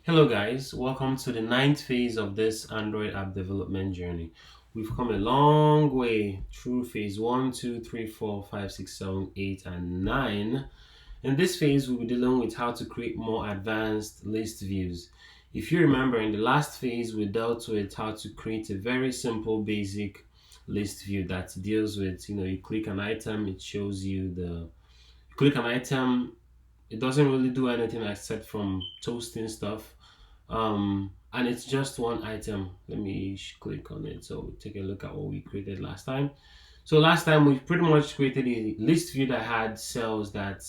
Hello guys, welcome to the ninth phase of this Android app development journey. We've come a long way through phase 1, 2, 3, 4, 5, 6, 7, 8, and 9. In this phase, we'll be dealing with how to create more advanced list views. If you remember, in the last phase, we dealt with how to create a very simple, basic list view that deals with, you click an item, it shows you you click an item, it doesn't really do anything except from toasting stuff, and it's just one item. Let me click on it so take a look at what we created last time. So last time we pretty much created a list view that had cells that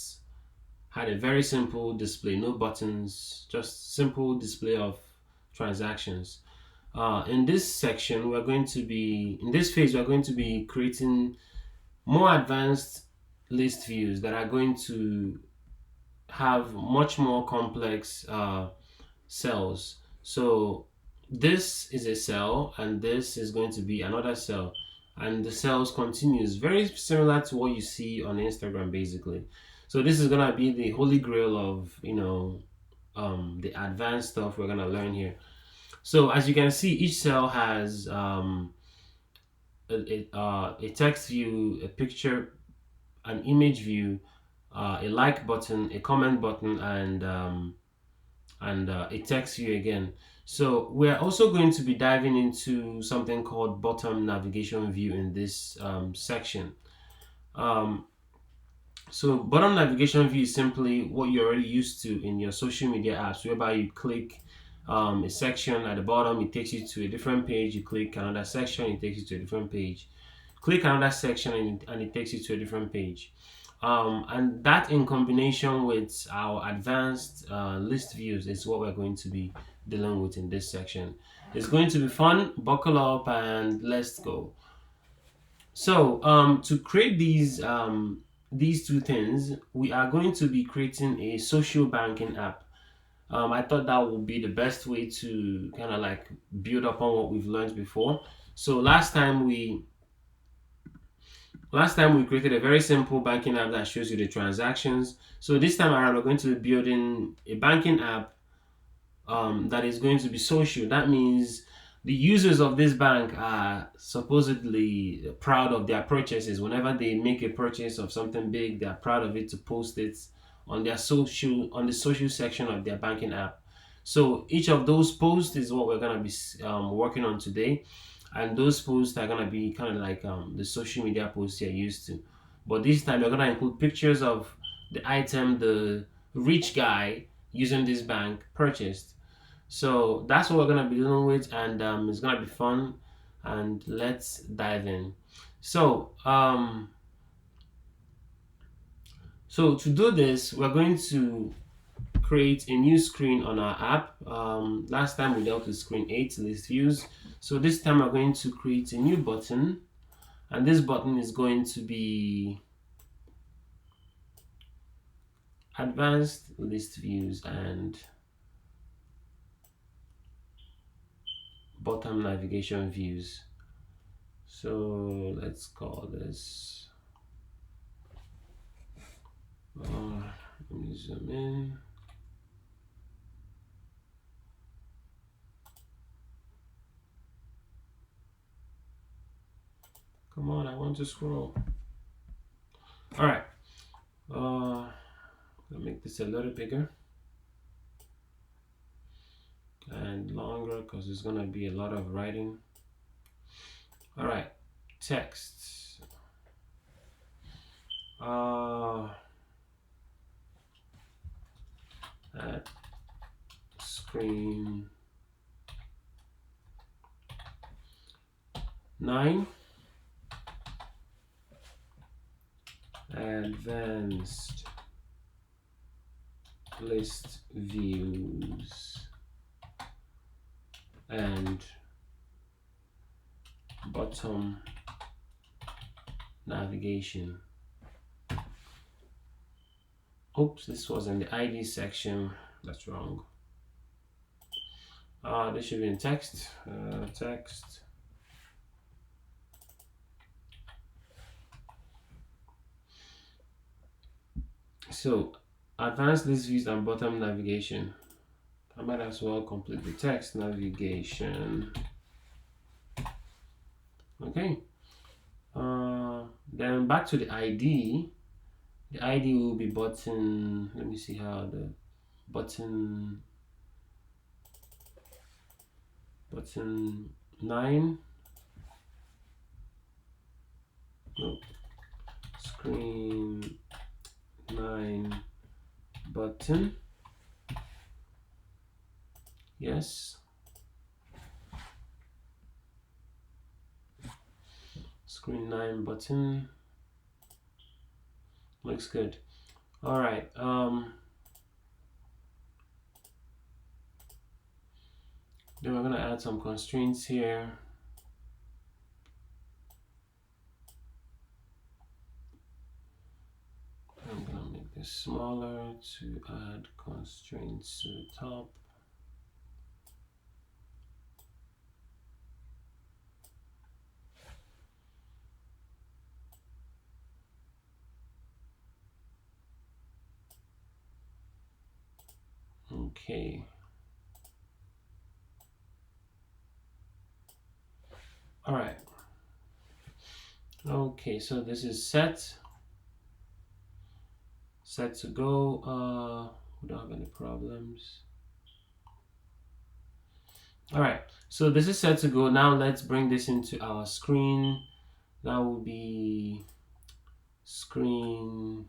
had a very simple display, no buttons, just simple display of transactions. In this section, in this phase, we're going to be creating more advanced list views that are going to have much more complex cells. So this is a cell and this is going to be another cell, and the cells continues very similar to what you see on Instagram basically. So this is gonna be the holy grail of the advanced stuff we're gonna learn here. So as you can see, each cell has a text view, a picture, an image view, a like button, a comment button, and a text view again. So we're also going to be diving into something called bottom navigation view in this section. Um, so bottom navigation view is simply what you're already used to in your social media apps, whereby you click a section at the bottom, it takes you to a different page. You click another section, it takes you to a different page. Click another section and it takes you to a different page. And that in combination with our advanced list views is what we're going to be dealing with in this section. It's going to be fun. Buckle up and let's go. So to create these two things, we are going to be creating a social banking app. I thought that would be the best way to kind of like build upon what we've learned before. So last time we created a very simple banking app that shows you the transactions. So this time around, we're going to be building a banking app that is going to be social. That means the users of this bank are supposedly proud of their purchases. Whenever they make a purchase of something big, they are proud of it to post it on the social section of their banking app. So each of those posts is what we're going to be working on today, and those posts are going to be kind of like the social media posts you're used to, but this time we're going to include pictures of the item the rich guy using this bank purchased. So that's what we're going to be dealing with, and it's going to be fun, and let's dive in. So to do this, we're going to create a new screen on our app. Last time we dealt with screen 8, list views. So this time we're going to create a new button, and this button is going to be advanced list views and bottom navigation views. So let's call this let me zoom in. Come on, I want to scroll. All right. I'll make this a little bigger and longer because there's gonna be a lot of writing. All right, text. At screen 9, advanced list views and bottom navigation. Oops, this was in the ID section. That's wrong. This should be in text. Text. So advanced list views and bottom navigation. I might as well complete the text navigation. Okay. Then back to the ID. The ID will be button. Let me see how the button 9. No, screen 9 button. Yes. Screen 9 button. Looks good. All right. Then we're gonna add some constraints here. I'm gonna make this smaller to add constraints to the top. Okay. All right. Okay, so this is set to go. We don't have any problems. All right, so this is set to go. Now let's bring this into our screen. That will be screen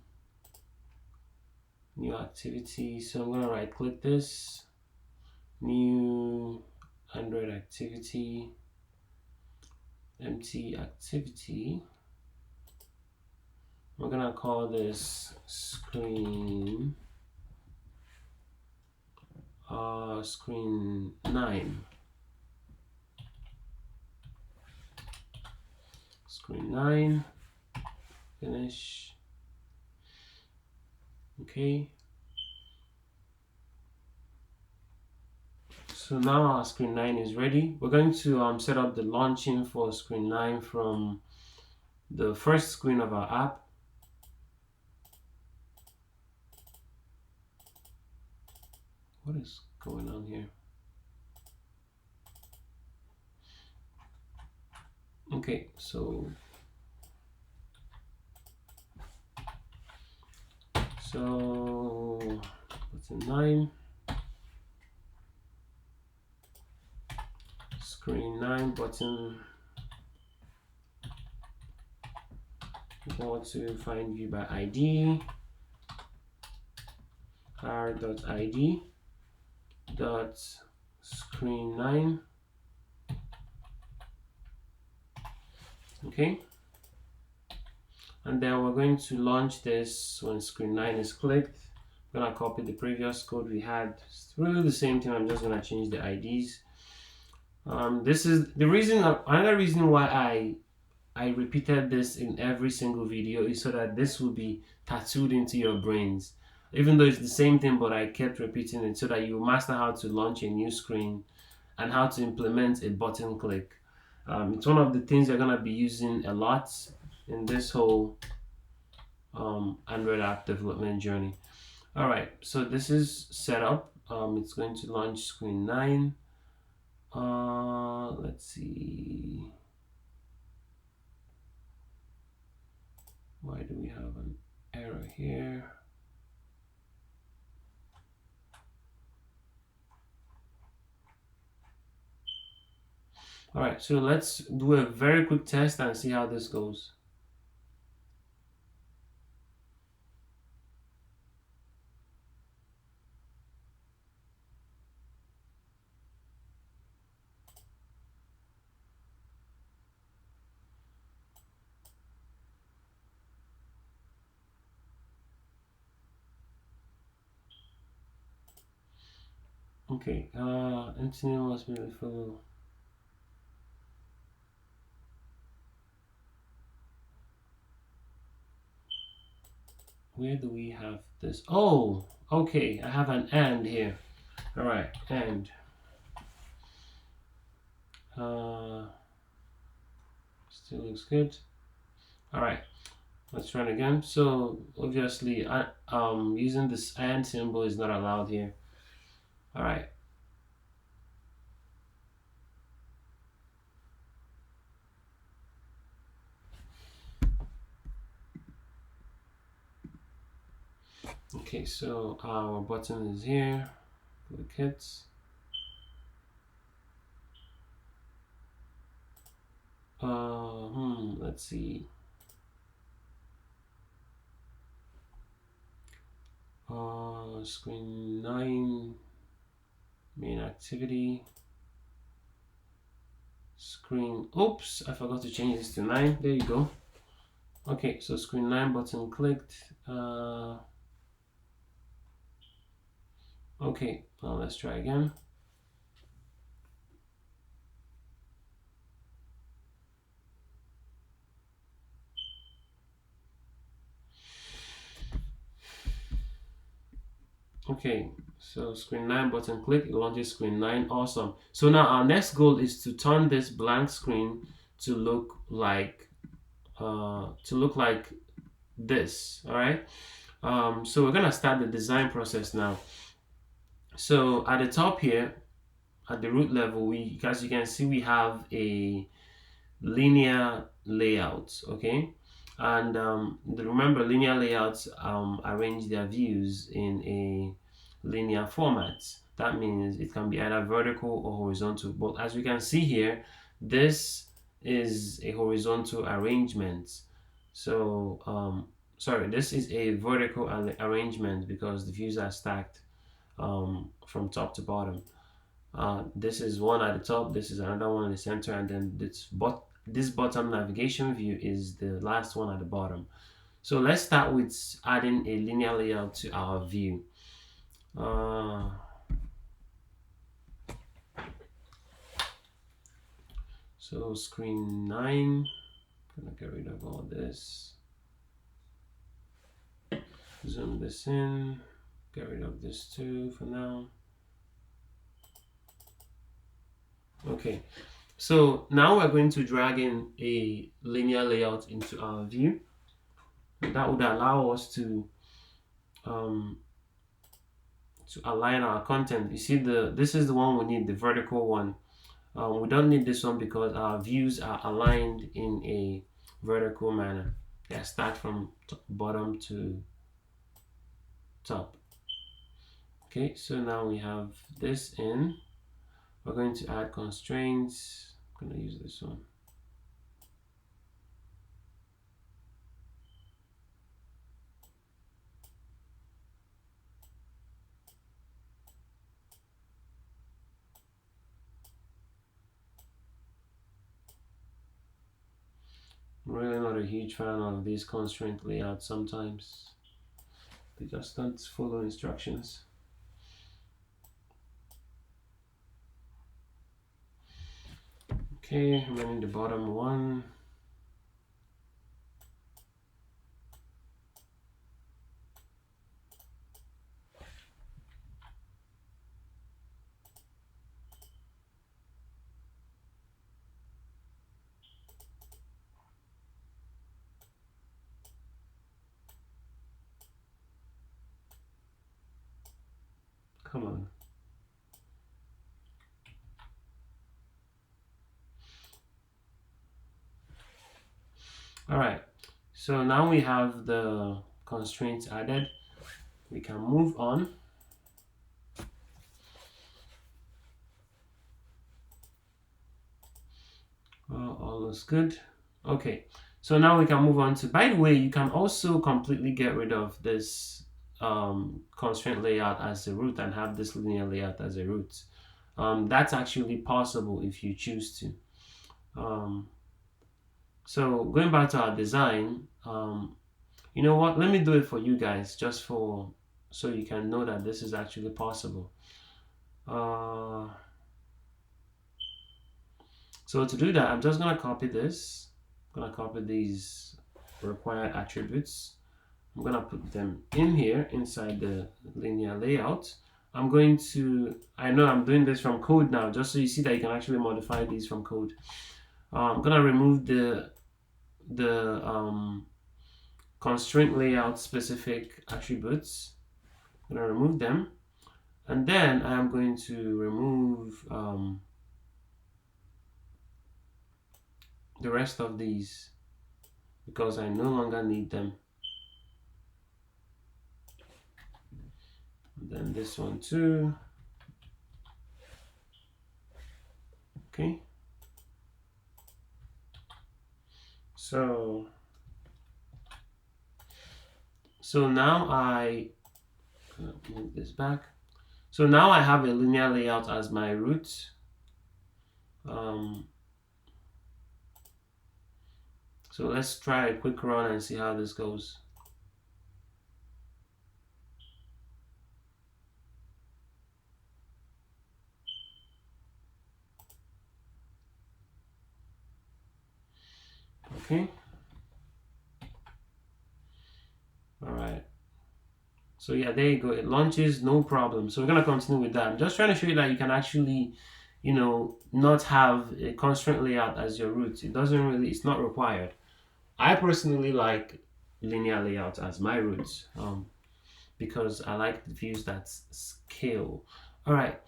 new activity. So I'm gonna right click this, new Android activity, empty activity. We're gonna call this screen 9. Screen 9. Finish. Okay. So now our screen 9 is ready. We're going to set up the launching for screen 9 from the first screen of our app. What is going on here? Okay, so button 9, screen 9 button. We want to find view by ID, car.id dot screen 9. Okay, and then we're going to launch this when screen 9 is clicked. I'm gonna copy the previous code we had. It's really the same thing. I'm just gonna change the IDs. This is the reason. Another reason why I repeated this in every single video is so that this will be tattooed into your brains. Even though it's the same thing, but I kept repeating it so that you master how to launch a new screen and how to implement a button click. It's one of the things you're gonna be using a lot in this whole Android app development journey. All right, so this is set up. It's going to launch screen 9. Let's see. Why do we have an error here? All right, so let's do a very quick test and see how this goes. Okay, entity must be full. Where do we have this? Oh, okay, I have an and here. All right, and still looks good. All right, let's run again. So obviously, using this and symbol is not allowed here. All right, Okay, so our button is here. Click it. Let's see. Screen 9, main activity. Screen, oops, I forgot to change this to 9. There you go. Okay, so screen 9 button clicked. Okay, now let's try again. Okay, so screen 9 button click, it launches screen 9. Awesome. So now our next goal is to turn this blank screen to look like this. All right. So we're gonna start the design process now. So at the top here, at the root level, we, as you can see, we have a linear layout. Okay, and remember, linear layouts arrange their views in a linear format. That means it can be either vertical or horizontal, but as we can see here, this is a horizontal arrangement. So sorry, this is a vertical arrangement because the views are stacked from top to bottom. This is one at the top, this is another one in the center, and then this bottom navigation view is the last one at the bottom. So let's start with adding a linear layout to our view. So screen 9, gonna get rid of all this, zoom this in, get rid of this too for now. Okay, so now we're going to drag in a linear layout into our view. That would allow us to align our content. You see, this is the one we need, the vertical one. We don't need this one because our views are aligned in a vertical manner. They start from bottom to top. Okay, so now we have this in. We're going to add constraints. I'm going to use this one. I'm really not a huge fan of these constraint layouts sometimes. They just don't follow instructions. Okay, I'm running the bottom one. Come on. All right, so now we have the constraints added. We can move on. All looks good. Okay, so now we can move on to, by the way, you can also completely get rid of this constraint layout as a root and have this linear layout as a root. That's actually possible if you choose to. So going back to our design, you know what, let me do it for you guys just so you can know that this is actually possible. So to do that, I'm just going to copy this. I'm going to copy these required attributes. I'm going to put them in here inside the linear layout. I'm going to, I know I'm doing this from code now, just so you see that you can actually modify these from code. I'm going to remove the constraint layout specific attributes. I'm going to remove them. And then I'm going to remove the rest of these because I no longer need them. then this one too. Okay. So now I move this back. So now I have a linear layout as my root. So let's try a quick run and see how this goes. Okay. All right. So yeah, there you go. It launches, no problem. So we're gonna continue with that. I'm just trying to show you that you can actually, not have a constraint layout as your root. It's not required. I personally like linear layout as my root, because I like the views that scale. All right.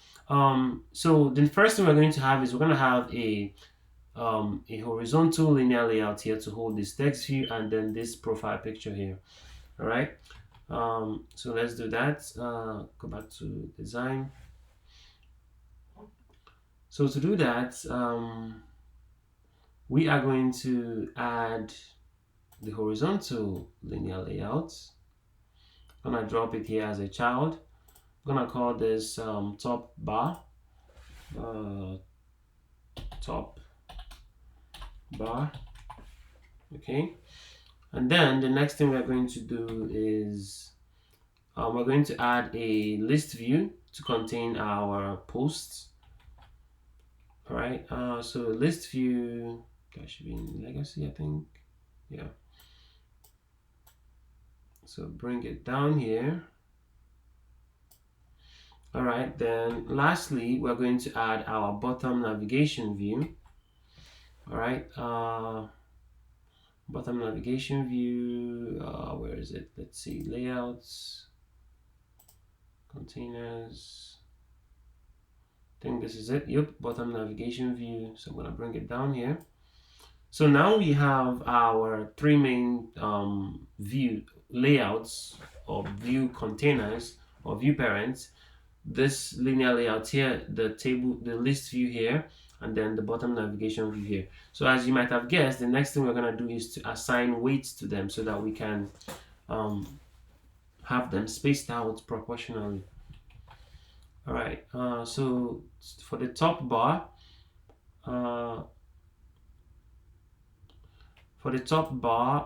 So the first thing we're going to have is we're going to have a horizontal linear layout here to hold this text view and then this profile picture here. All right. So let's do that. Go back to design. So to do that, we are going to add the horizontal linear layout. I'm gonna drop it here as a child. I'm gonna call this top bar. Top bar. Okay. And then the next thing we're going to do is we're going to add a list view to contain our posts. All right. So list view, that should be in legacy, I think. Yeah. So bring it down here. All right. Then lastly, we're going to add our bottom navigation view. All right. Bottom navigation view. Where is it? Let's see. Layouts. Containers. I think this is it. Yep, bottom navigation view. So I'm gonna bring it down here. So now we have our three main view layouts or view containers or view parents. This linear layout here, the table, the list view here, and then the bottom navigation view here. So as you might have guessed, the next thing we're gonna do is to assign weights to them so that we can have them spaced out proportionally. All right, so for the top bar,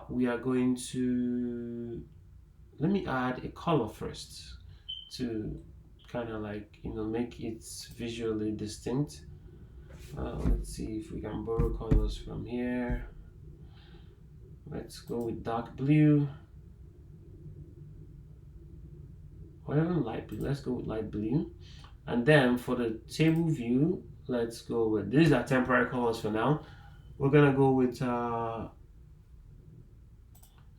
we are going to, let me add a color first to kind of like, make it visually distinct. Let's see if we can borrow colors from here. Let's go with dark blue. Or even light blue. Let's go with light blue. And then for the table view, let's go with, these are temporary colors for now. We're gonna go with the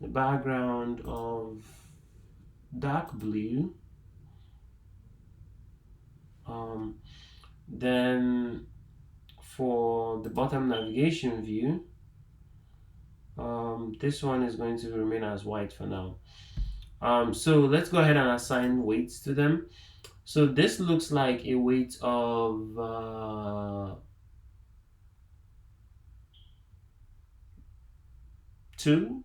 background of dark blue. Then for the bottom navigation view, this one is going to remain as white for now. So let's go ahead and assign weights to them. So this looks like a weight of 2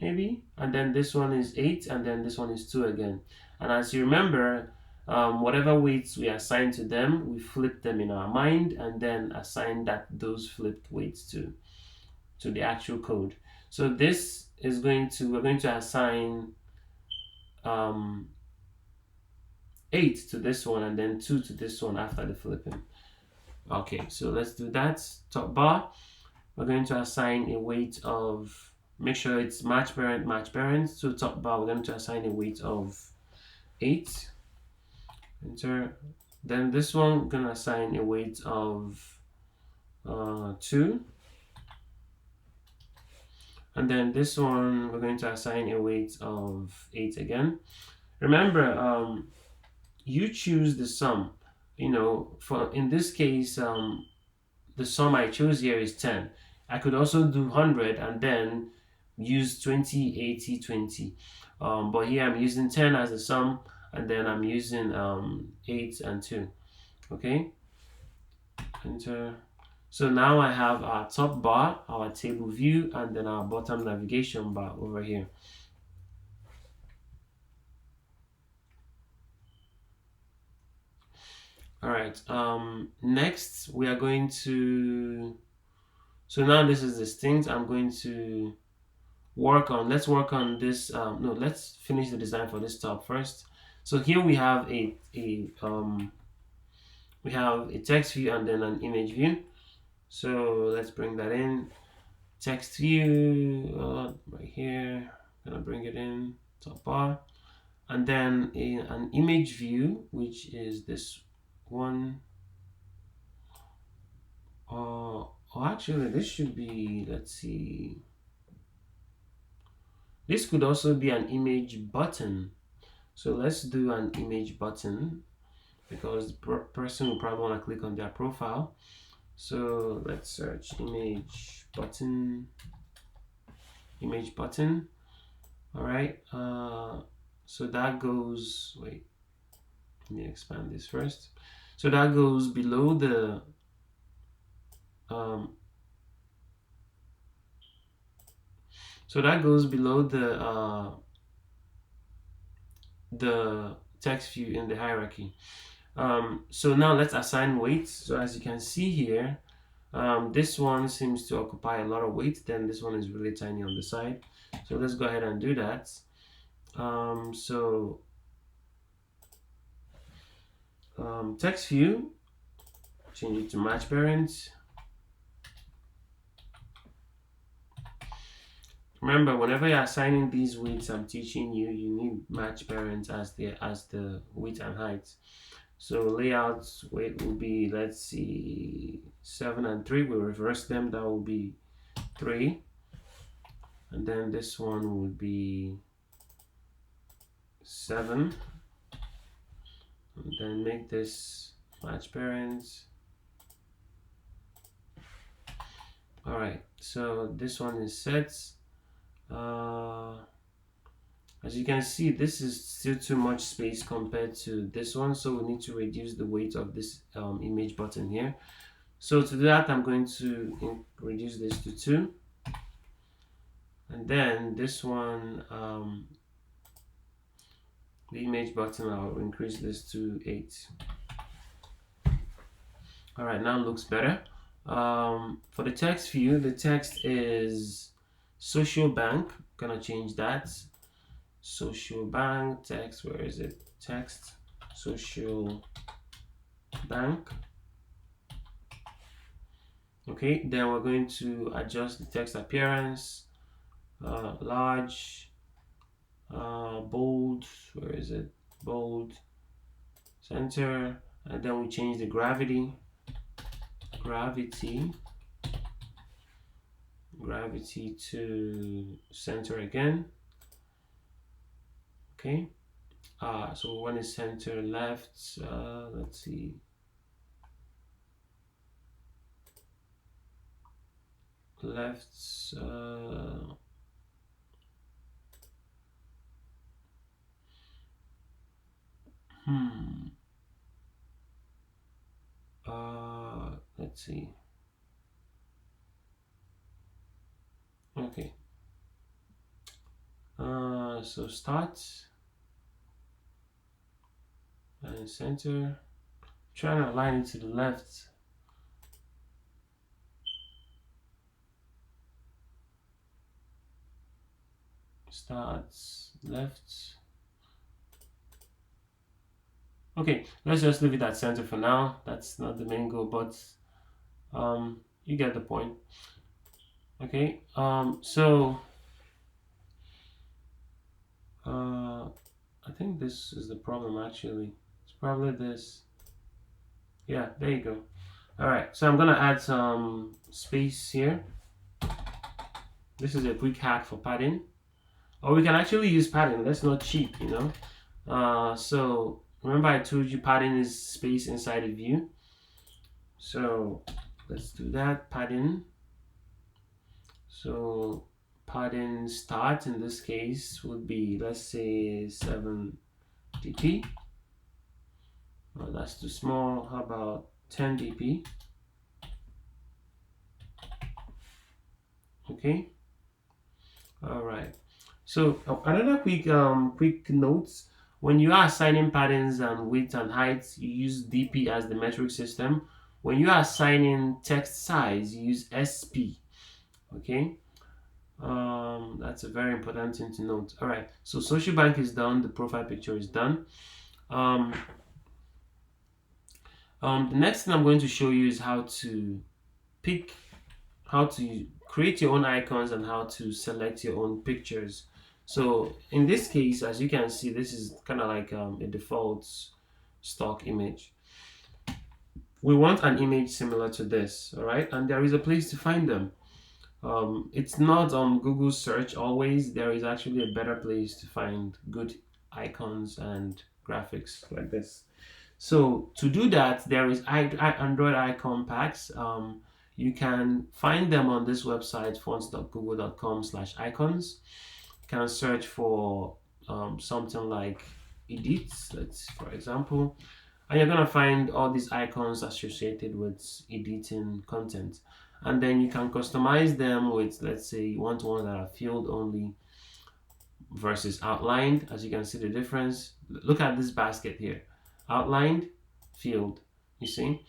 maybe, and then this one is 8, and then this one is 2 again. And as you remember, whatever weights we assign to them, we flip them in our mind and then assign those flipped weights to the actual code. So this is we're going to assign 8 to this one and then 2 to this one after the flipping. Okay, so let's do that. Top bar, we're going to assign a weight of, make sure it's match parent. So top bar, we're going to assign a weight of 8. Enter. Then this one, we're going to assign a weight of 2. And then this one, we're going to assign a weight of 8 again. Remember, you choose the sum. For in this case, the sum I chose here is 10. I could also do 100 and then use 20, 80, 20. But here I'm using 10 as a sum, and then I'm using 8 and 2. Okay, enter. So now I have our top bar, our table view, and then our bottom navigation bar over here. All right, next we are going to, so now this is distinct. I'm going to let's work on this. No, let's finish the design for this top first. So here we have a text view and then an image view. So let's bring that in. Text view right here. Gonna bring it in top bar, and then an image view, which is this one. Oh, actually, this should be. Let's see. This could also be an image button. So let's do an image button because the person will probably want to click on their profile. So let's search image button. All right. So that goes, wait, let me expand this first. So that goes below the the text view in the hierarchy. So now let's assign weights. So as you can see here, this one seems to occupy a lot of weight, then this one is really tiny on the side. So let's go ahead and do that. Text view, change it to match parent. Remember, whenever you're assigning these weights I'm teaching you, you need match parents as the width and height. So layout weight will be, let's see, 7 and 3. We'll reverse them. That will be 3. And then this one would be 7. And then make this match parents. All right. So this one is set. As you can see, this is still too much space compared to this one, so we need to reduce the weight of this image button here. So to do that, I'm going to reduce this to 2, and then this one, the image button, I'll increase this to 8. All right, now it looks better. For the text view, the text is social bank. Gonna change that. Social bank text, where is it? Text social bank. Okay, then we're going to adjust the text appearance, large, bold, where is it? Bold, center, and then we change the gravity to center again. Okay, so one is center left, let's see, left, let's see, okay, so start and center, trying to align it to the left. Starts left. Okay, let's just leave it at center for now. That's not the main goal, but you get the point. Okay, so I think this is the problem actually. It's probably this. Yeah, there you go. All right, so I'm gonna add some space here. This is a quick hack for padding. Or we can actually use padding. Let's not cheat, you know. So remember I told you padding is space inside a view. So let's do that, padding. So padding start in this case would be, let's say 17. dp. Oh, that's too small. How about 10 dp? Okay. All right. So another quick notes: when you are assigning patterns and width and height, you use dp as the metric system. When you are assigning text size, you use sp. Okay. That's a very important thing to note. All right. So social bank is done. The profile picture is done. Um, the next thing I'm going to show you is how to create your own icons and how to select your own pictures. So in this case, as you can see, this is kind of like a default stock image. We want an image similar to this, all right? And there is a place to find them. It's not on Google search always. There is actually a better place to find good icons and graphics like this. So to do that, there is Android icon packs. You can find them on this website, fonts.google.com/icons. You can search for something like edits, let's for example, and you're gonna find all these icons associated with editing content. And then you can customize them with, let's say you want ones that are field only versus outlined. As you can see the difference, look at this basket here, outlined, field. You see,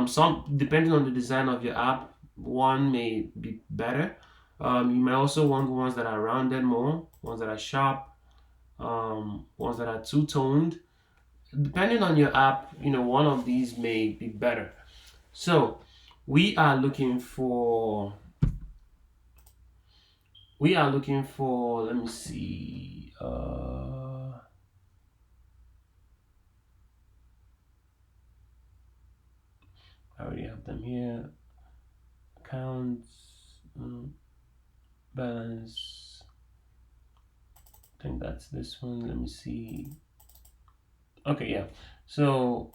some depending on the design of your app, one may be better. You may also want ones that are rounded more, ones that are sharp, ones that are two-toned. Depending on your app, one of these may be better. So we are looking for, let me see, I already have them here. Accounts, balance. I think that's this one. Let me see. Okay, yeah. So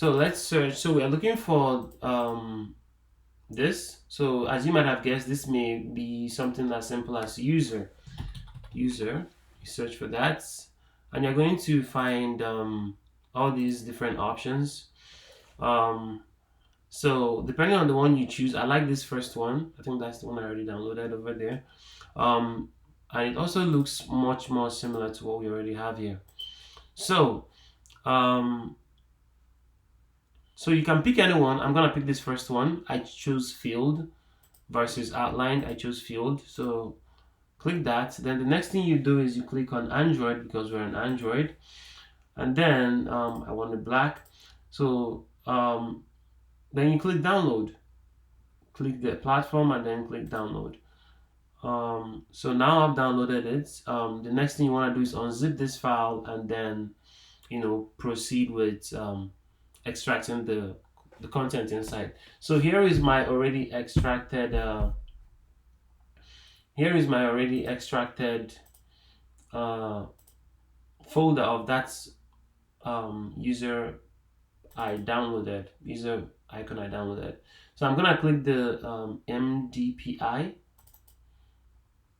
let's search. So we are looking for this. So as you might have guessed, this may be something as simple as user. You search for that, and you're going to find all these different options. So depending on the one you choose, I like this first one. I think that's the one I already downloaded over there. And it also looks much more similar to what we already have here. So so you can pick any one. I'm gonna pick this first one. I choose field versus outlined. I choose field. So click that. Then the next thing you do is you click on Android, because we're on Android. And then I want it black. So then you click download. Click the platform and then click download. So now I've downloaded it. The next thing you want to do is unzip this file and then proceed with extracting the content inside. So here is my already extracted folder of that user icon I downloaded. So I'm gonna click the MDPI,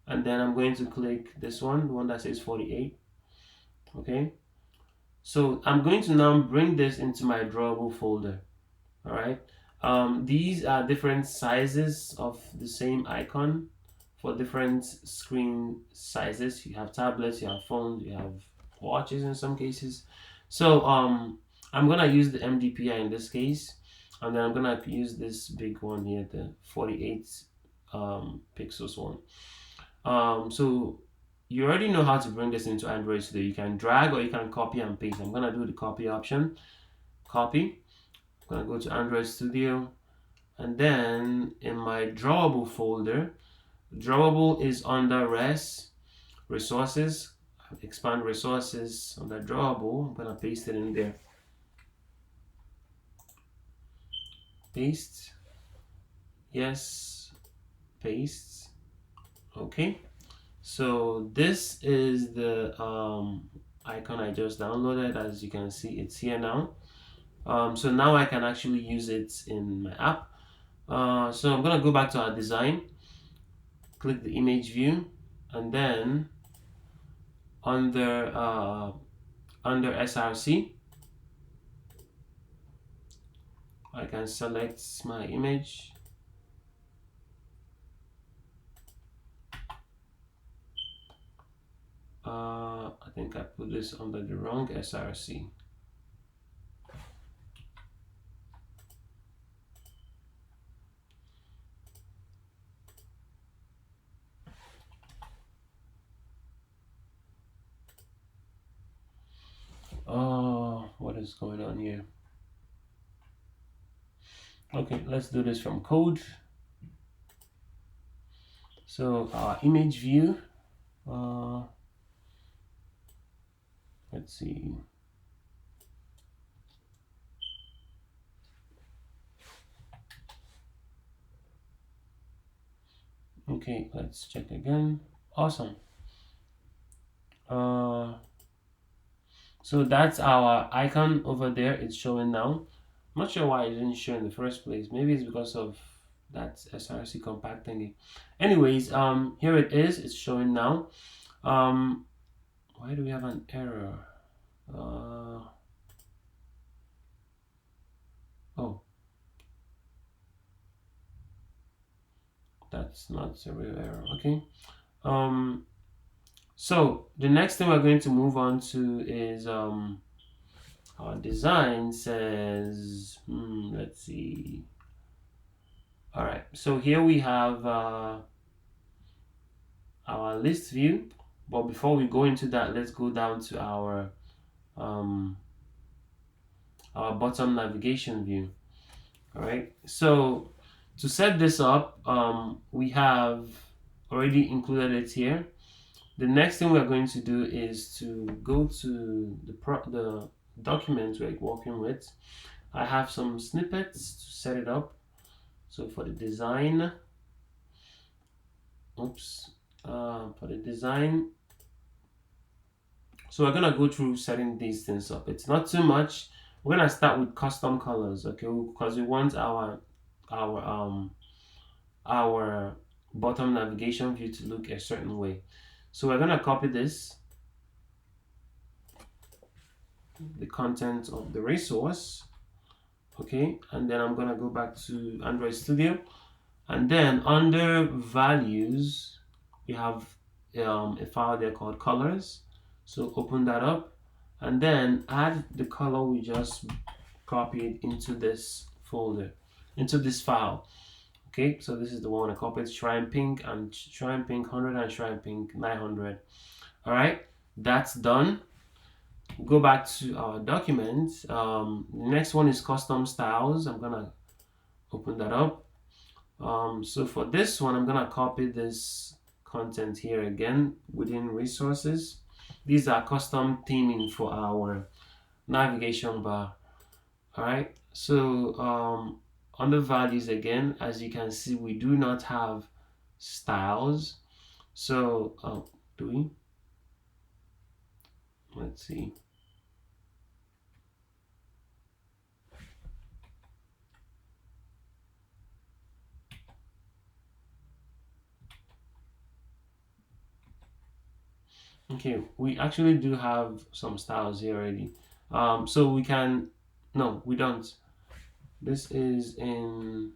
and then I'm going to click this one, the one that says 48. Okay, so I'm going to now bring this into my drawable folder. All right, these are different sizes of the same icon for different screen sizes. You have tablets, you have phones, you have watches in some cases. So I'm gonna use the MDPI in this case, and then I'm gonna use this big one here, the 48 pixels one. So you already know how to bring this into Android Studio. You can drag or you can copy and paste. I'm gonna do the copy option. Copy. I'm gonna go to Android Studio, and then in my drawable folder, drawable is under resources. Expand resources under drawable. I'm gonna paste it in there. Paste. Yes. Paste. Okay. So this is the icon I just downloaded. As you can see, it's here now. So now I can actually use it in my app. So I'm gonna go back to our design, click the image view, and then under SRC, I can select my image. I think I put this under the wrong SRC. Oh, what is going on here? Okay, let's do this from code. So our image view, let's see. Okay, let's check again. Awesome. So that's our icon over there. It's showing now. I'm not sure why it didn't show in the first place. Maybe it's because of that SRC compact thingy. Anyways, here it is. It's showing now. Why do we have an error? Oh, that's not a real error. Okay. So the next thing we're going to move on to is our design says, let's see. All right, so here we have our list view, but before we go into that, let's go down to our bottom navigation view. All right, so to set this up, we have already included it here. The next thing we're going to do is to go to the document we're working with. I have some snippets to set it up. So for the design, for the design, so we're gonna go through setting these things up. It's not too much. We're gonna start with custom colors, okay? Because we want our bottom navigation view to look a certain way. So we're gonna copy this, the content of the resource, okay, and then I'm gonna go back to Android Studio, and then under values we have a file there called colors. So open that up and then add the color we just copied into this folder, into this file. Okay, so this is the one I copied, Shrine Pink and Shrine Pink 100 and Shrine Pink 900. All right, that's done. Go back to our document. The next one is custom styles. I'm gonna open that up. So for this one, I'm gonna copy this content here again within resources. These are custom theming for our navigation bar. All right, so under values again, as you can see, we do not have styles. So do we? Let's see. Okay, we actually do have some styles here already. So we can, no, we don't. This is in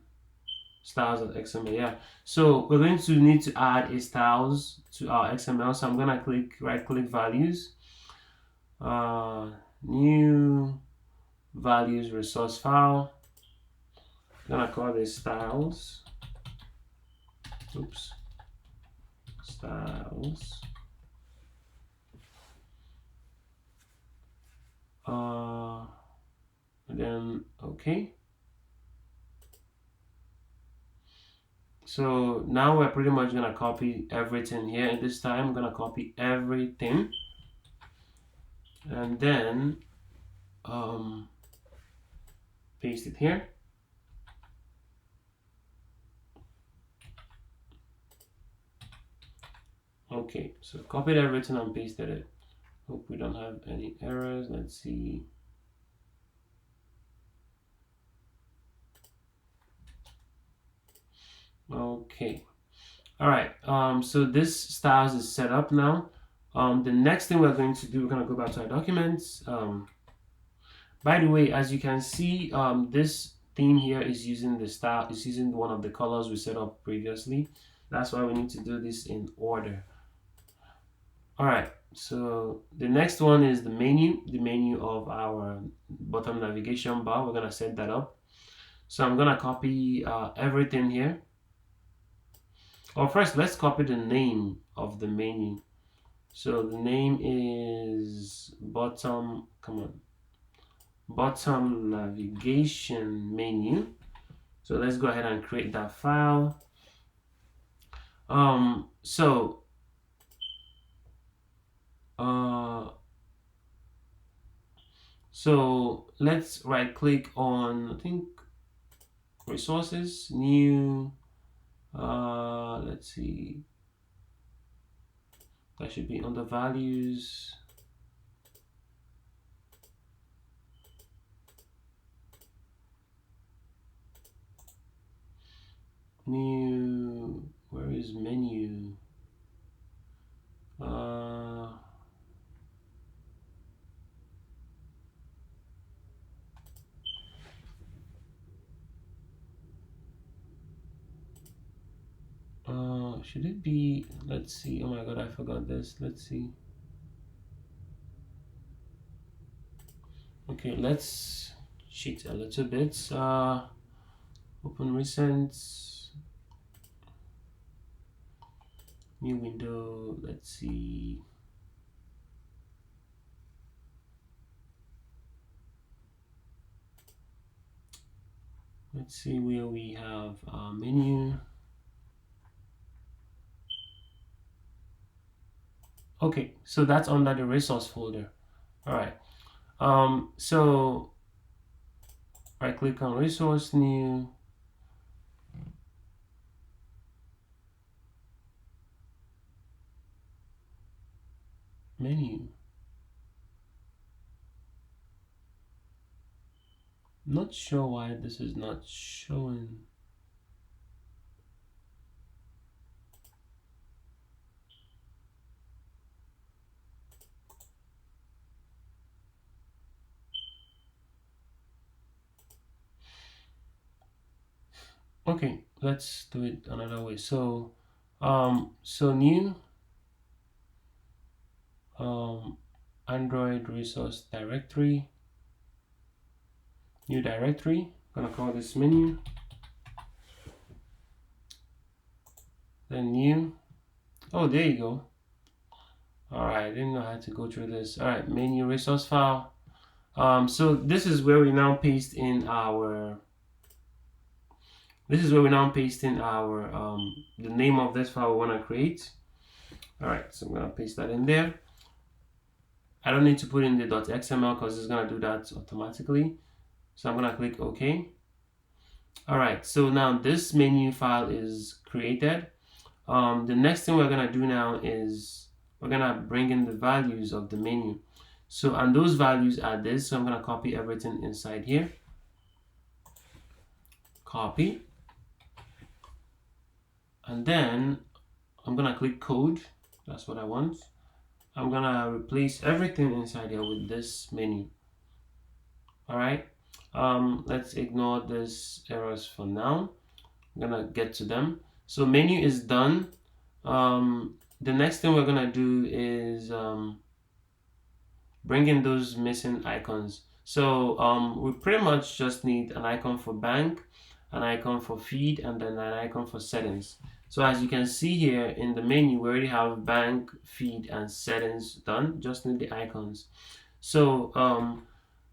styles.xml, yeah. So we're going to need to add a styles to our XML. So I'm gonna right click values, new values resource file. I'm gonna call this styles. Oops, styles. And then okay. So now we're pretty much gonna copy everything here, and this time I'm gonna copy everything and then paste it here. Okay, so copied everything and pasted it. Hope we don't have any errors. Let's see. Okay. All right. So this styles is set up now. The next thing we're going to do, we're going to go back to our documents. By the way, as you can see, this theme here is using the style, is using one of the colors we set up previously. That's why we need to do this in order. All right, so the next one is the menu of our bottom navigation bar. We're gonna set that up. So I'm gonna copy everything here. Well, first let's copy the name of the menu. So the name is bottom navigation menu. So let's go ahead and create that file. So let's right click on, I think, resources, new, let's see, that should be under values. New, where is menu? Should it be, let's see, oh my god, I forgot this. Let's see. Okay, let's cheat a little bit. Open recent, new window, let's see. Let's see where we have our menu. Okay, so that's under the resource folder. All right. So right click on resource, new, menu. Not sure why this is not showing. Okay, let's do it another way. So new Android resource directory, new directory. I'm gonna call this menu. Then new. Oh, there you go. All right, I didn't know how to go through this. All right, menu resource file. So this is where we now paste in our. This is where we now paste in our the name of this file we want to create. All right, so I'm gonna paste that in there. I don't need to put in the .xml because it's gonna do that automatically. So I'm gonna click OK. All right, so now this menu file is created. The next thing we're gonna do now is we're gonna bring in the values of the menu. So, and those values are this. So I'm gonna copy everything inside here. Copy. And then I'm gonna click code. That's what I want. I'm gonna replace everything inside here with this menu. All right. Let's ignore these errors for now. I'm gonna get to them. So menu is done. The next thing we're gonna do is bring in those missing icons. So we pretty much just need an icon for bank, an icon for feed, and then an icon for settings. So as you can see here in the menu, we already have bank, feed, and settings done. Just need the icons. So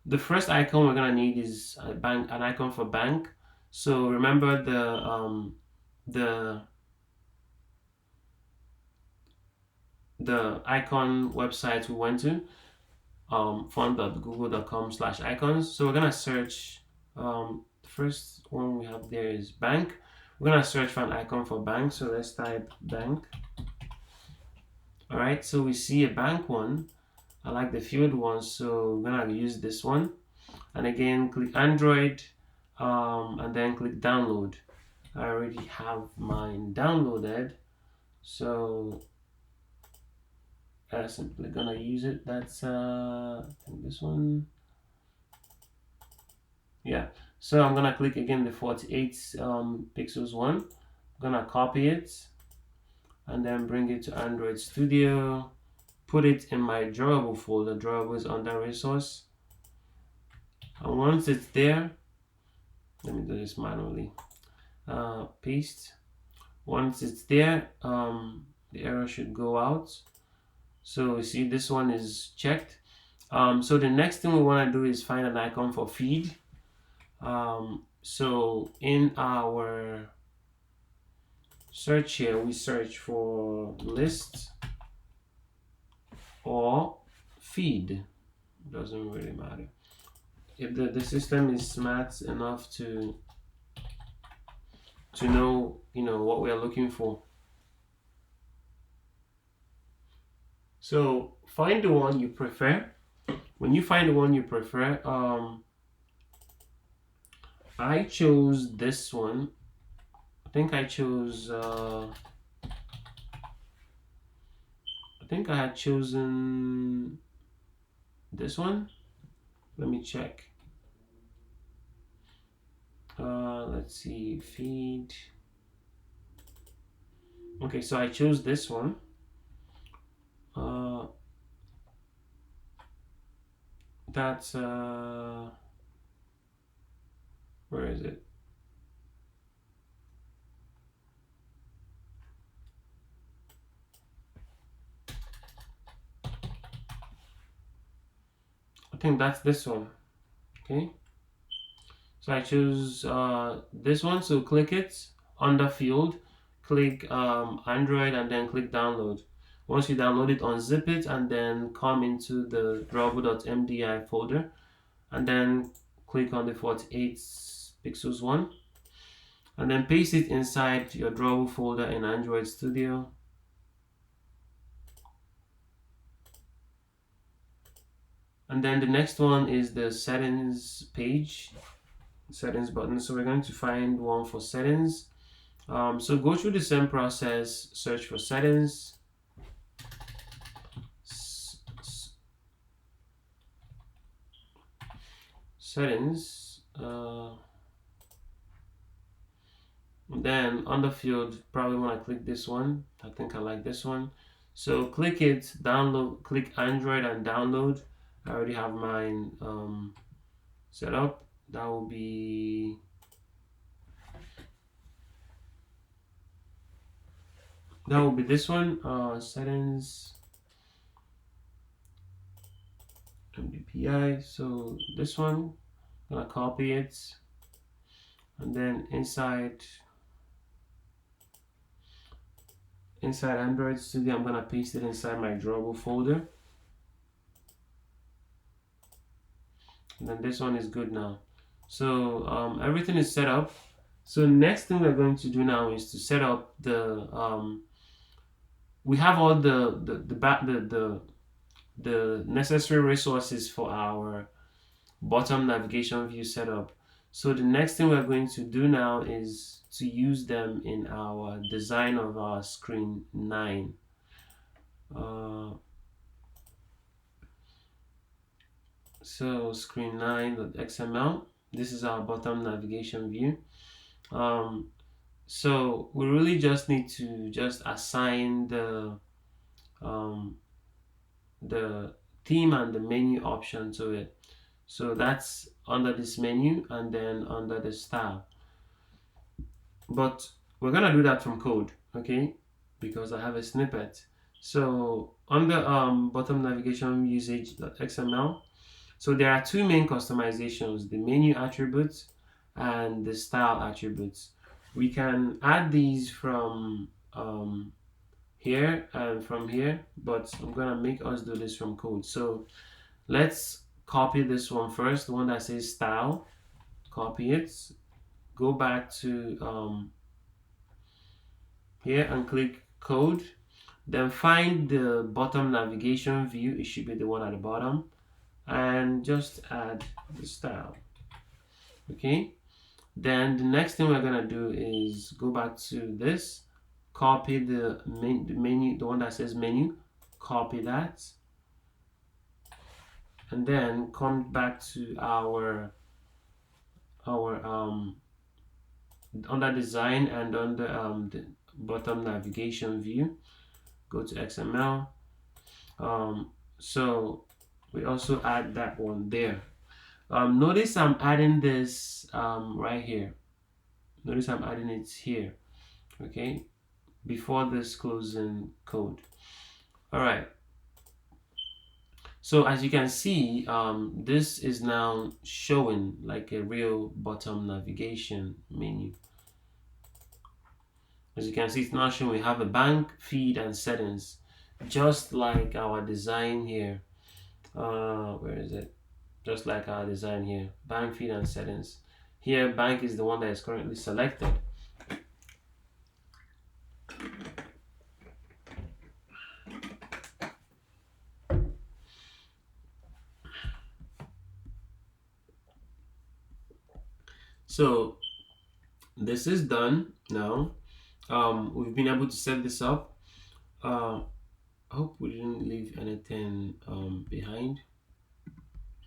the first icon we're gonna need is an icon for bank. So remember the icon website we went to, font.google.com/icons. So we're gonna search. The first one we have there is bank. We're gonna search for an icon for bank. So let's type bank. All right. So we see a bank one. I like the field one, so we're gonna use this one. And again, click Android, and then click download. I already have mine downloaded, so simply gonna use it. That's I think this one. Yeah, so I'm gonna click again the 48 pixels one. I'm gonna copy it and then bring it to Android Studio, put it in my drawable folder. Drawable is under resource, and once it's there, let me do this manually. Paste. Once it's there, the error should go out. So you see this one is checked. So the next thing we want to do is find an icon for feed. So in our search here, we search for list or feed. Doesn't really matter. If the system is smart enough to know, what we are looking for. So find the one you prefer. When you find the one you prefer, I chose this one. I think I chose I think I had chosen this one. Let me check. Let's see, feed. Okay, so I chose this one. That's where is it? I think that's this one. Okay, so I choose this one. So click it under field, click Android, and then click download. Once you download it, unzip it, and then come into the drawable.mdi folder, and then click on the 48 pixels one, and then paste it inside your drawable folder in Android Studio. And then the next one is the settings page, settings button. So we're going to find one for settings. So go through the same process, search for settings, then on the field, probably want to click this one. I think I like this one. So click it, download, click Android and download. I already have mine set up. That will be this one. Settings MDPI. So this one, I'm gonna copy it, and then inside Android Studio, I'm gonna paste it inside my drawable folder. And then this one is good now. So everything is set up. So next thing we're going to do now is to set up the we have all the necessary resources for our bottom navigation view setup. So the next thing we're going to do now is to use them in our design of our screen 9. So screen 9.xml, this is our bottom navigation view. So we really just need to assign the theme and the menu option to it. So that's under this menu and then under the style. But we're gonna do that from code, okay? Because I have a snippet. So under bottom navigation usage.xml, so there are two main customizations: the menu attributes and the style attributes. We can add these from here and from here, but I'm gonna make us do this from code. So let's copy this one first, the one that says style. Copy it, go back to here and click code, then find the bottom navigation view. It should be the one at the bottom, and just add the style. Okay, then the next thing we're gonna do is go back to this, copy the menu, the one that says menu, copy that, and then come back to our under design and under the bottom navigation view, go to XML. So we also add that one there. Notice I'm adding this right here. Notice I'm adding it here, okay, before this closing code. All right. So as you can see, this is now showing like a real bottom navigation menu. As you can see, it's now showing we have a bank, feed, and settings, just like our design here. Where is it? Just like our design here, bank, feed, and settings. Here, bank is the one that is currently selected. So this is done now. We've been able to set this up. I hope we didn't leave anything behind.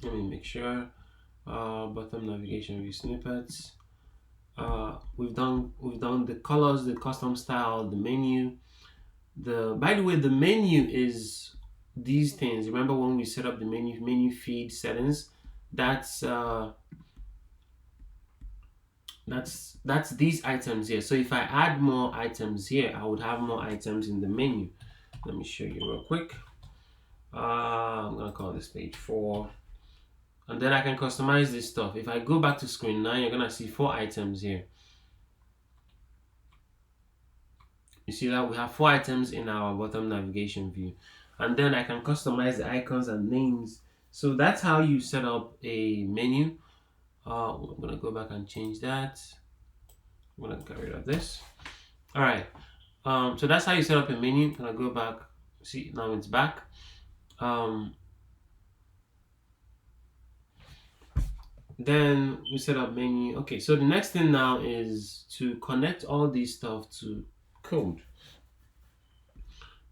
Let me make sure. Bottom navigation view snippets. We've done the colors, the custom style, the menu. By the way, the menu is these things. Remember when we set up the menu feed settings? That's these items here. So if I add more items here, I would have more items in the menu. Let me show you real quick. I'm gonna call this page 4, and then I can customize this stuff. If I go back to screen 9, you're gonna see 4 items here. You see that we have 4 items in our bottom navigation view, and then I can customize the icons and names. So that's how you set up a menu. I'm gonna go back and change that. I'm gonna get rid of this. All right. So that's how you set up a menu. I'm gonna go back. See, now it's back. Then we set up menu. Okay, so the next thing now is to connect all these stuff to code.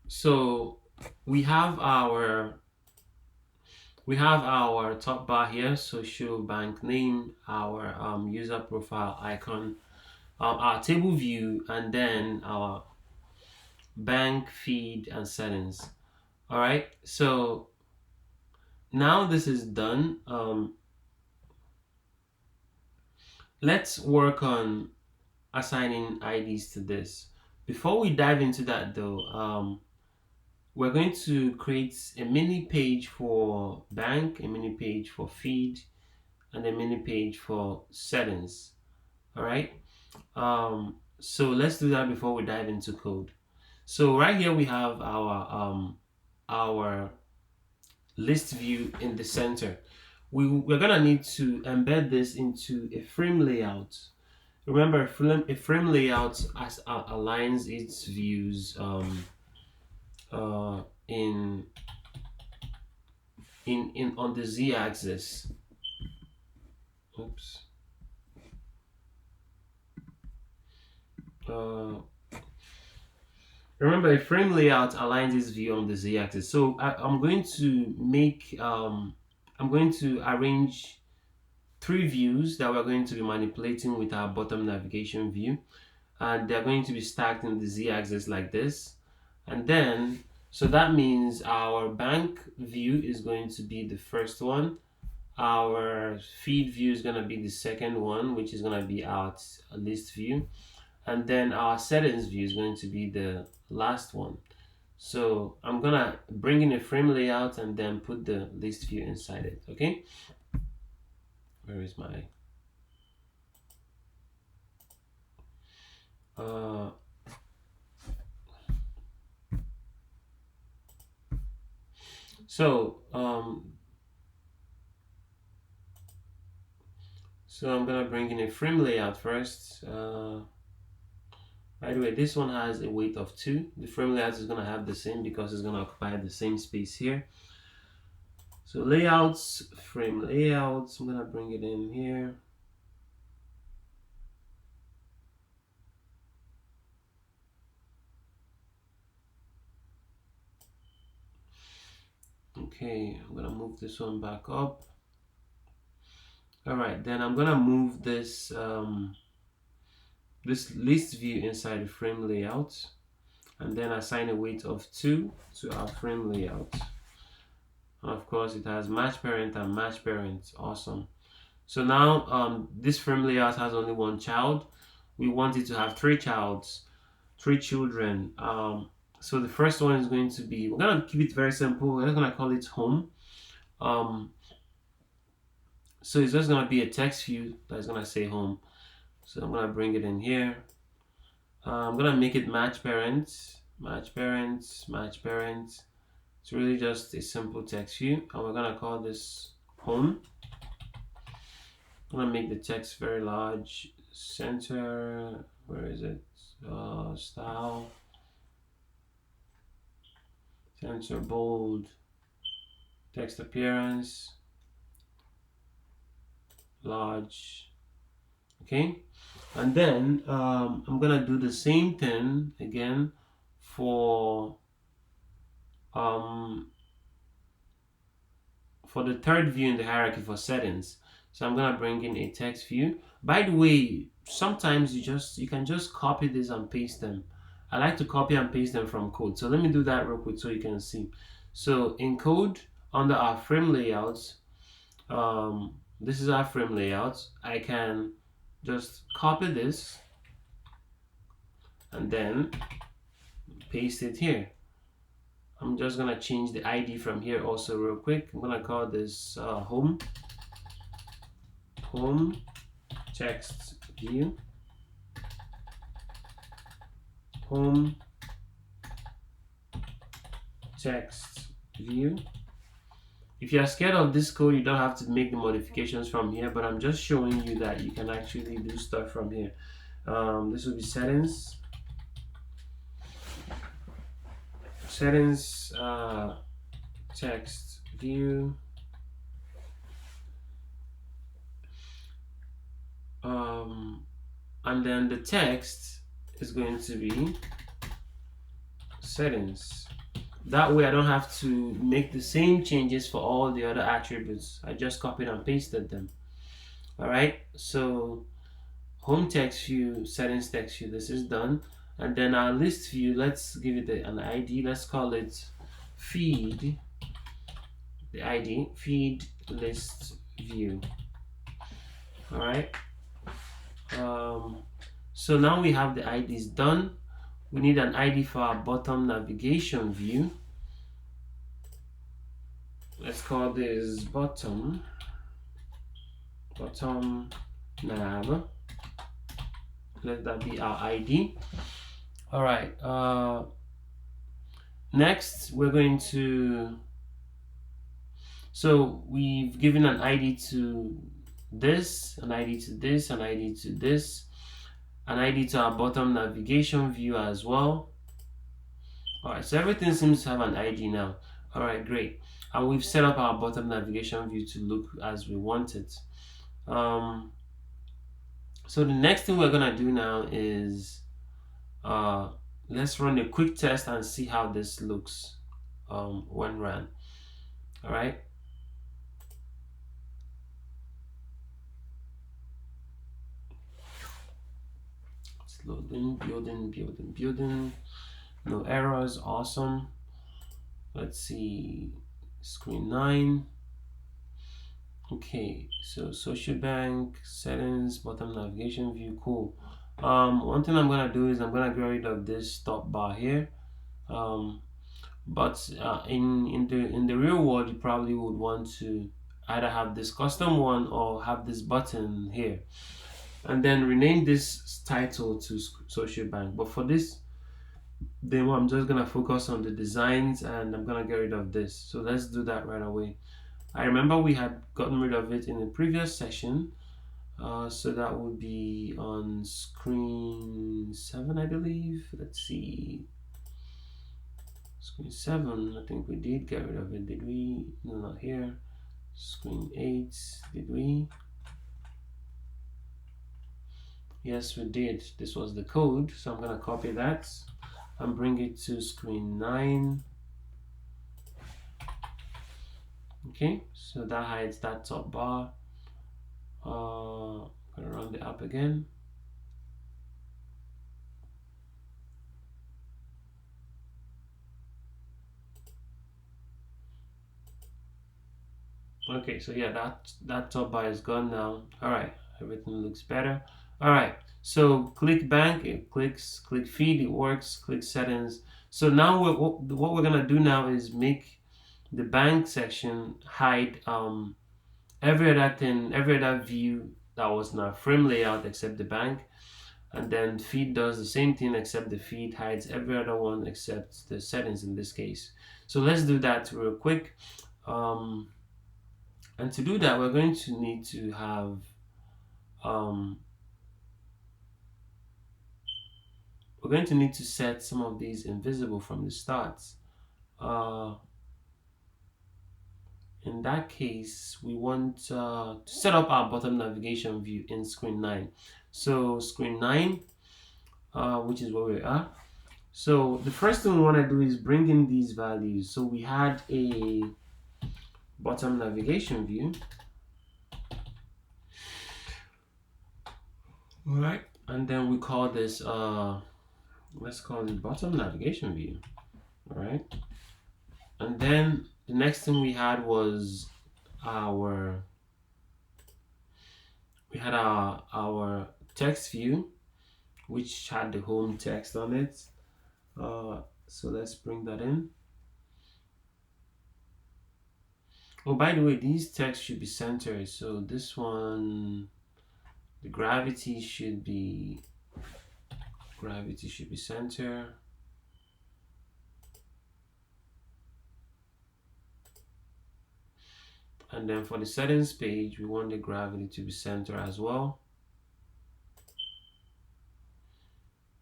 So we have our top bar here. So show bank name, our user profile icon, our table view, and then our bank feed and settings. All right. So now this is done. Let's work on assigning IDs to this. Before we dive into that though, we're going to create a mini page for bank, a mini page for feed, and a mini page for settings. All right. So let's do that before we dive into code. So right here we have our list view in the center. We're gonna need to embed this into a frame layout. Remember, a frame layout aligns its views in on the z-axis. Oops. Remember, a frame layout aligns its view on the z-axis. So I'm going to make I'm going to arrange 3 views that we're going to be manipulating with our bottom navigation view, and they're going to be stacked in the z-axis like this. And then, so that means our bank view is going to be the first one, our feed view is going to be the second one, which is going to be our list view, and then our settings view is going to be the last one. So I'm gonna bring in a frame layout and then put the list view inside it. Okay, where is my so I'm gonna bring in a frame layout first. By the way, this one has a weight of 2. The frame layout is gonna have the same because it's gonna occupy the same space here. So layouts, frame layouts, I'm gonna bring it in here. Okay, I'm gonna move this one back up. All right, then I'm gonna move this this list view inside the frame layout, and then assign a weight of 2 to our frame layout. And of course, it has match parent and match parent. Awesome. So now this frame layout has only one child. We want it to have three children. So the first one is going to be, we're gonna keep it very simple. We're just gonna call it home. So it's just gonna be a text view that's gonna say home. So I'm gonna bring it in here. I'm gonna make it match parents, match parents, match parents. It's really just a simple text view, and we're gonna call this home. I'm gonna make the text very large. Center, where is it? Style, center, bold, text appearance, large. Okay, and then I'm gonna do the same thing again for the third view in the hierarchy for settings. So I'm gonna bring in a text view. By the way, sometimes you can just copy this and paste them. I like to copy and paste them from code. So let me do that real quick so you can see. So in code, under our frame layouts, this is our frame layout. I can just copy this and then paste it here. I'm just gonna change the ID from here also real quick. I'm gonna call this home text view, home text view. If you're scared of this code, you don't have to make the modifications from here, but I'm just showing you that you can actually do stuff from here. This will be settings, text view, and then the text is going to be settings. That way I don't have to make the same changes for all the other attributes. I just copied and pasted them. All right, so home text view, settings text view, this is done. And then our list view, let's give it an ID. Let's call it feed, the ID, feed list view. All right. So now we have the IDs done. We need an ID for our bottom navigation view. Let's call this bottom nav. Let that be our ID. All right. Next, we're going to. So we've given an ID to this, an ID to this, an ID to this, an ID to our bottom navigation view as well. All right, so everything seems to have an ID now. All right, great. And we've set up our bottom navigation view to look as we want it. So the next thing we're gonna do now is let's run a quick test and see how this looks when run. All right. It's loading, building. No errors. Awesome. Let's see. Screen 9. Okay, so social bank settings, bottom navigation view. Cool. One thing I'm gonna do is I'm gonna get rid of this top bar here. But in the real world, you probably would want to either have this custom one or have this button here, and then rename this title to social bank. But for this demo, I'm just gonna focus on the designs and I'm gonna get rid of this. So let's do that right away. I remember we had gotten rid of it in the previous session. So that would be on screen 7, I believe. Let's see. Screen 7, I think we did get rid of it. Did we? No, not here. Screen 8, did we? Yes, we did. This was the code. So I'm going to copy that and bring it to screen 9. Okay, so that hides that top bar. I'm gonna run the app again. Okay, so yeah, that top bar is gone now. All right, everything looks better. All right, so click bank, it clicks. Click feed, it works. Click settings. So now what we're gonna do now is make the bank section hide every other thing, every other view that was in our frame layout except the bank. And then feed does the same thing, except the feed hides every other one except the settings in this case. So let's do that real quick. And to do that, we're going to need to have we're going to need to set some of these invisible from the start. In that case, we want to set up our bottom navigation view in screen 9. So screen 9, which is where we are. So the first thing we want to do is bring in these values. So we had a bottom navigation view. All right, and then we call this let's call it bottom navigation view. All right, and then the next thing we had was our text view, which had the home text on it. So let's bring that in. Oh, by the way, these texts should be centered. So this one, the gravity should be center. And then for the settings page, we want the gravity to be center as well.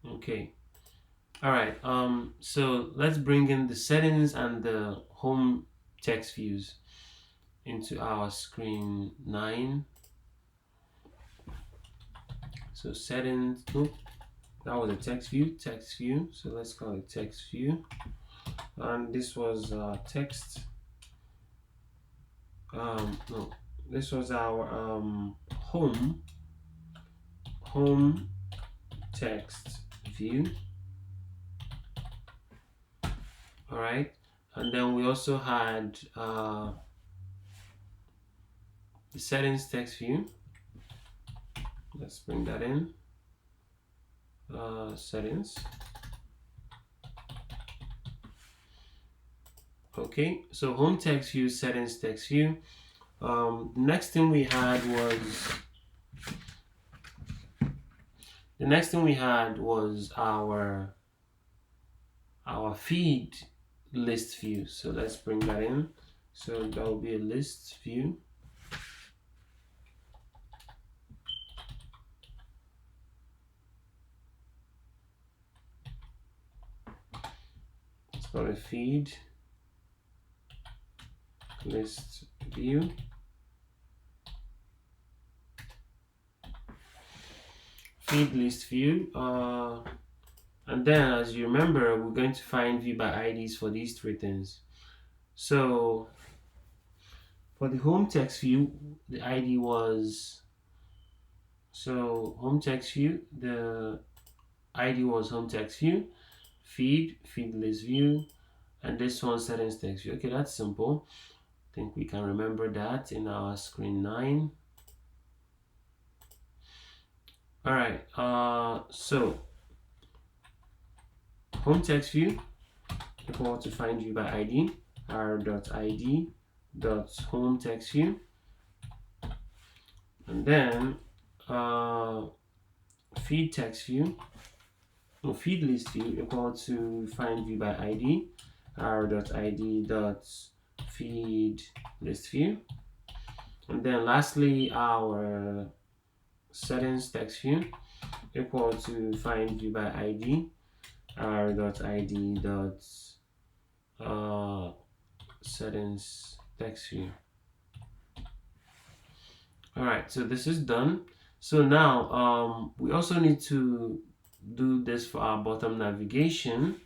Okay. All right. So let's bring in the settings and the home text views into our screen 9. So settings. Nope. That was a text view. So let's call it text view. And this was text. No, this was our home text view. All right, and then we also had the settings text view. Let's bring that in. Settings. Okay, so home text view, settings text view. Next thing we had was our feed list view. So let's bring that in. So that will be a list view. It's called a feed list view. Feed list view. And then, as you remember, we're going to find view by IDs for these three things. So for the home text view, the ID was, so home text view, the ID was home text view, feed list view, and this one settings text view. Okay, that's simple. I think we can remember that in our screen 9. All right, so home text view equal to find view by ID, r.id.home text view, and then feed text view, or feed list view equal to find view by ID, r.id.feed list view, and then lastly our settings text view equal to find view by ID, r.id.settings text view. All right, so this is done. So now we also need to do this for our bottom navigation.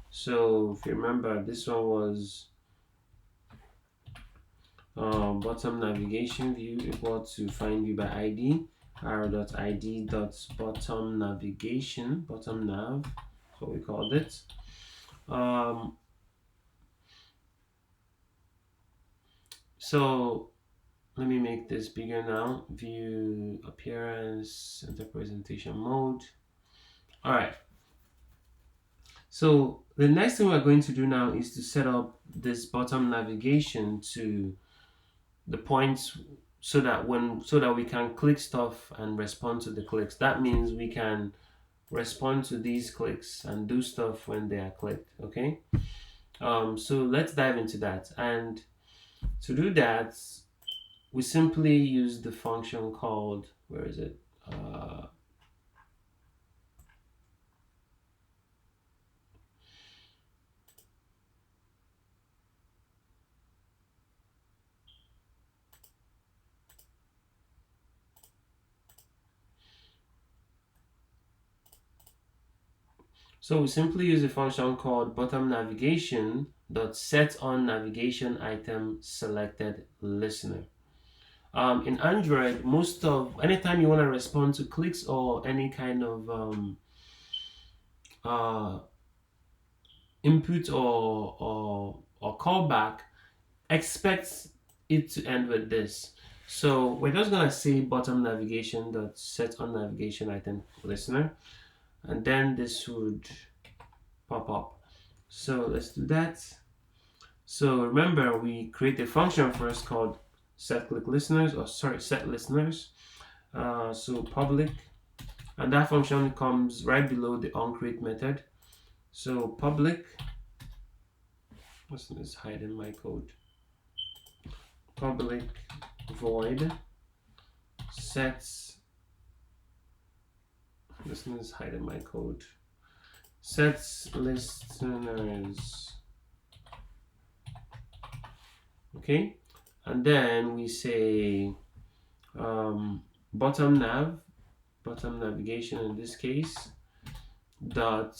So if you remember, this one was bottom navigation view equal to find view by ID, arrow.id.bottom navigation, bottom nav, that's what we called it. So let me make this bigger now. View appearance, enter presentation mode. All right. So the next thing we're going to do now is to set up this bottom navigation to the points so that we can click stuff and respond to the clicks. That means we can respond to these clicks and do stuff when they are clicked. Okay. So let's dive into that. And to do that, we simply use the function called, where is it? So we simply use a function called BottomNavigationSetOnNavigationItem selected listener. In Android, anytime you want to respond to clicks or any kind of input or callback, expect it to end with this. So we're just gonna say BottomNavigationSetOnNavigationItem listener, and then this would pop up. So let's do that. So remember, we create a function first called set listeners. So public, and that function comes right below the onCreate method. So public, let's hide in my code. Public void sets. Let's hide in my code. Sets listeners. Okay, and then we say bottom navigation in this case dot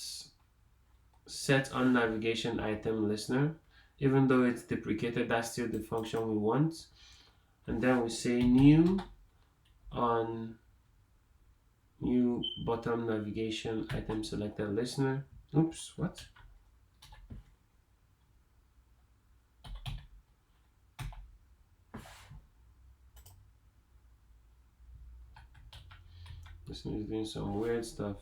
set on navigation item listener. Even though it's deprecated, that's still the function we want. And then we say new bottom navigation item selected listener. Oops, what? This is doing some weird stuff.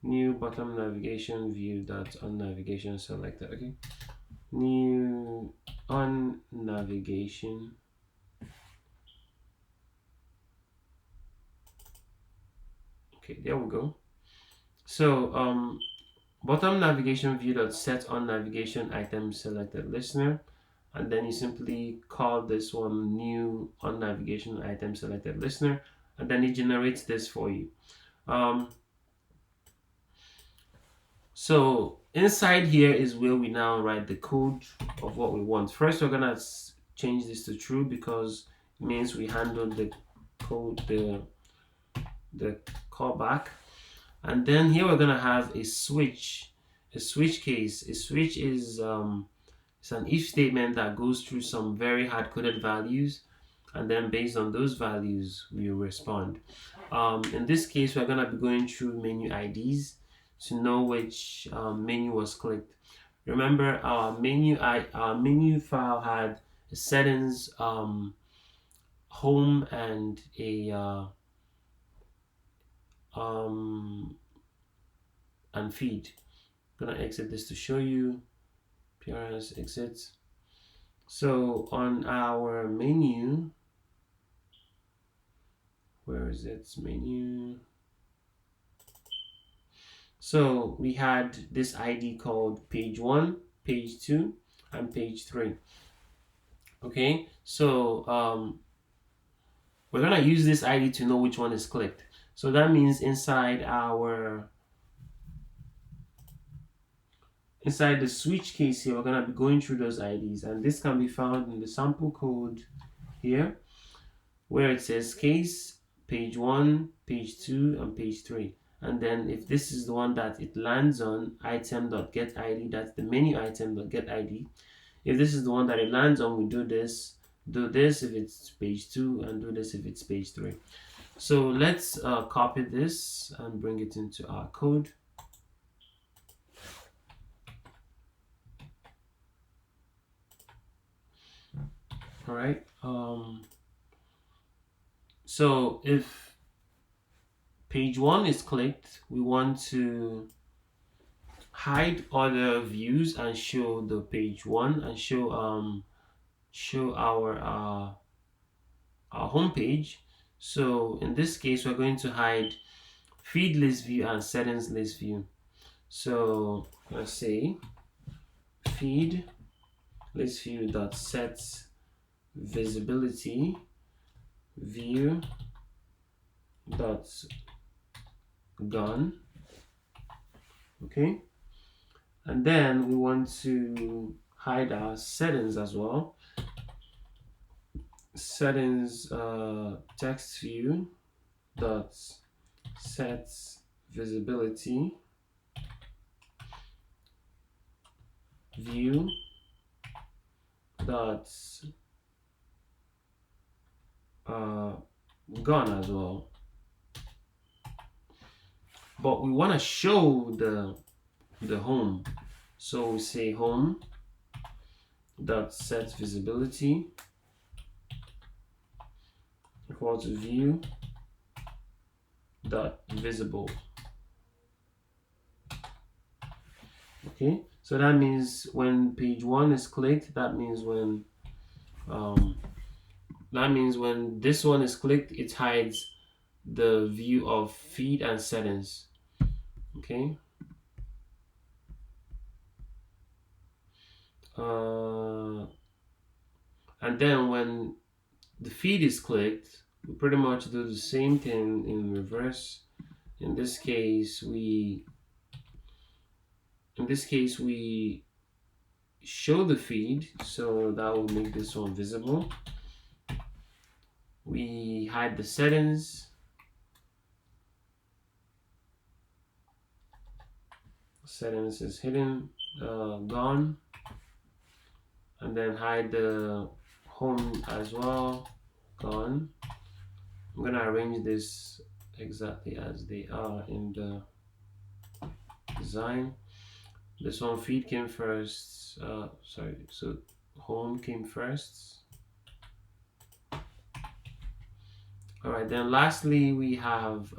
New bottom navigation view dot on navigation selected. Okay, new on navigation. Okay, there we go. So bottom navigation view dot set on navigation item selected listener, and then you simply call this one new on navigation item selected listener, and then it generates this for you. So inside here is where we now write the code of what we want. First, we're gonna change this to true because it means we handled the code, the callback. And then here we're gonna have a switch case. A switch is it's an if statement that goes through some very hard-coded values, and then based on those values we respond. In this case, we're gonna be going through menu IDs to know which menu was clicked. Remember, our menu file had a settings, home, and a and feed. I'm gonna exit this to show you. Appearance, exit. So on our menu, where is it? Menu. So we had this ID called page 1, page 2, and page 3. Okay, so we're gonna use this ID to know which one is clicked. So that means inside the switch case here, we're gonna be going through those IDs, and this can be found in the sample code here, where it says case, page 1, page 2, and page 3. and then if this is the one that it lands on, item.getID, that's the menu item.getID. If this is the one that it lands on, we do this if it's page 2, and do this if it's page 3. So let's copy this and bring it into our code. All right. So if page 1 is clicked, we want to hide other views and show the page 1 and show our home page. So in this case, we're going to hide feed list view and settings list view. So let's say feed list view dot set visibility view dot gone. Okay, and then we want to hide our settings as well. Settings text view dot set visibility view dot gone as well. But we want to show the home, so we say home dot set visibility equal to view dot visible. Okay, so that means when page 1 is clicked, that means when this one is clicked, it hides the view of feed and settings. Okay. And then when the feed is clicked, we pretty much do the same thing in reverse. In this case, we show the feed, so that will make this one visible. We hide the settings. Settings is hidden, gone, and then hide the home as well, gone. I'm gonna arrange this exactly as they are in the design. This one, feed came first, so home came first. All right, then lastly we have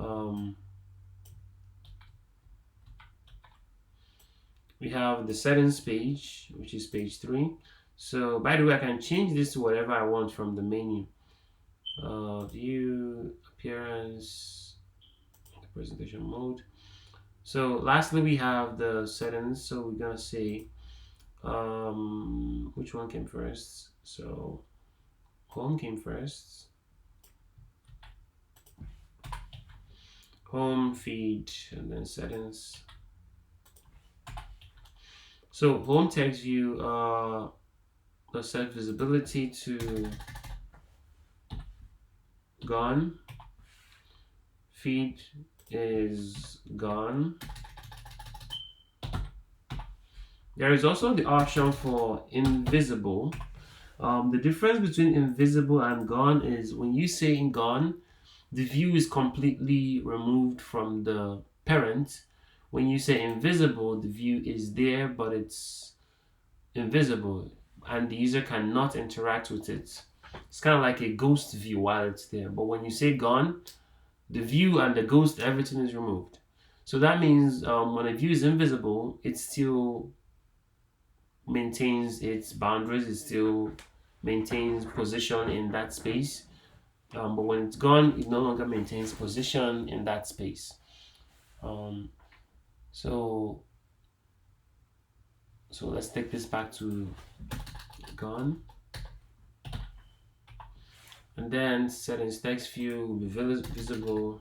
the settings page, which is page 3. So by the way, I can change this to whatever I want from the menu. View, appearance, presentation mode. So lastly we have the settings, so we're gonna say which one came first. So home came first, home, feed, and then settings. So home text view, the set visibility to gone, feed is gone. There is also the option for invisible. The difference between invisible and gone is when you say in gone, the view is completely removed from the parent. When you say invisible, the view is there, but it's invisible and the user cannot interact with it. It's kind of like a ghost view while it's there. But when you say gone, the view and the ghost, everything is removed. So that means when a view is invisible, it still maintains its boundaries, it still maintains position in that space. But when it's gone, it no longer maintains position in that space. So let's take this back to gone. And then settings text view will be visible.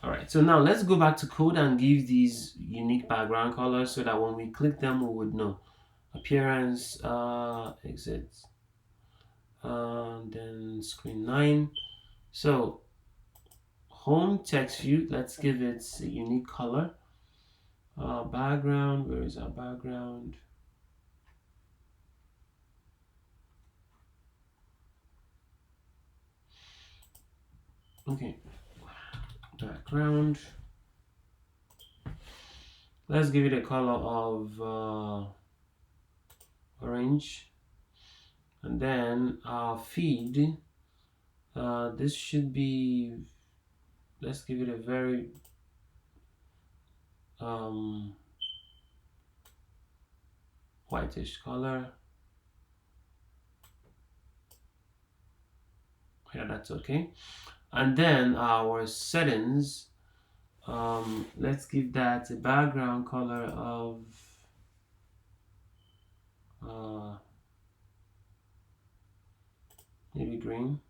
All right, so now let's go back to code and give these unique background colors so that when we click them, we would know. Appearance, exit, then screen 9. So home text view, let's give it a unique color. Background, where is our background? Okay, background. Let's give it a color of orange. And then our feed, this should be, let's give it a very whitish color. Yeah, that's okay. And then our settings, let's give that a background color of maybe green.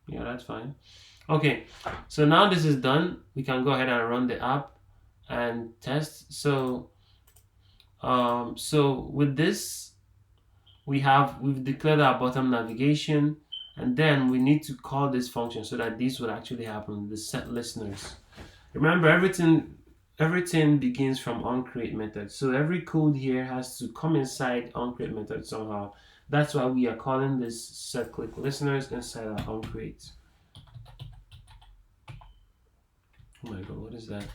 Yeah, that's fine. Okay, so now this is done. We can go ahead and run the app and test. So with this, we've declared our bottom navigation, and then we need to call this function so that this would actually happen, the set listeners. Remember, everything begins from onCreate method. So every code here has to come inside onCreate method somehow. That's why we are calling this set click listeners inside our onCreate. Oh my god, what is that?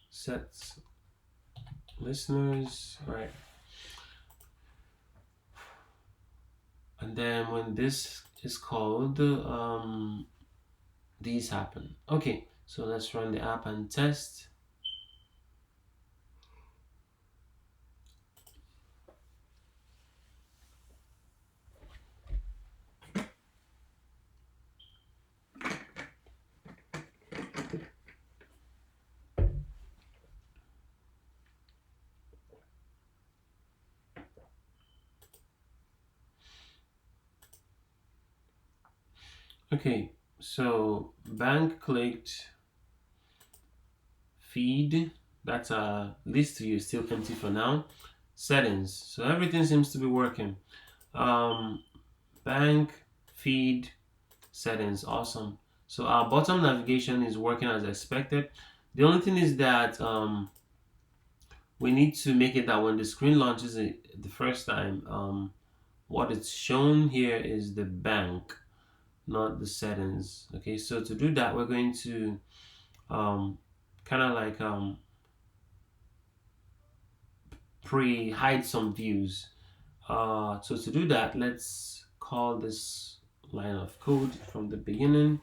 Set listeners, right? And then when this is called, these happen. Okay, so let's run the app and test. Okay, so bank clicked, feed, that's a list view, still empty for now. Settings, so everything seems to be working. Bank, feed, settings, awesome. So our bottom navigation is working as expected. The only thing is that we need to make it that when the screen launches the first time, what it's shown here is the bank, not the settings. Okay, so to do that, we're going to kind of like pre-hide some views. So to do that, let's call this line of code from the beginning.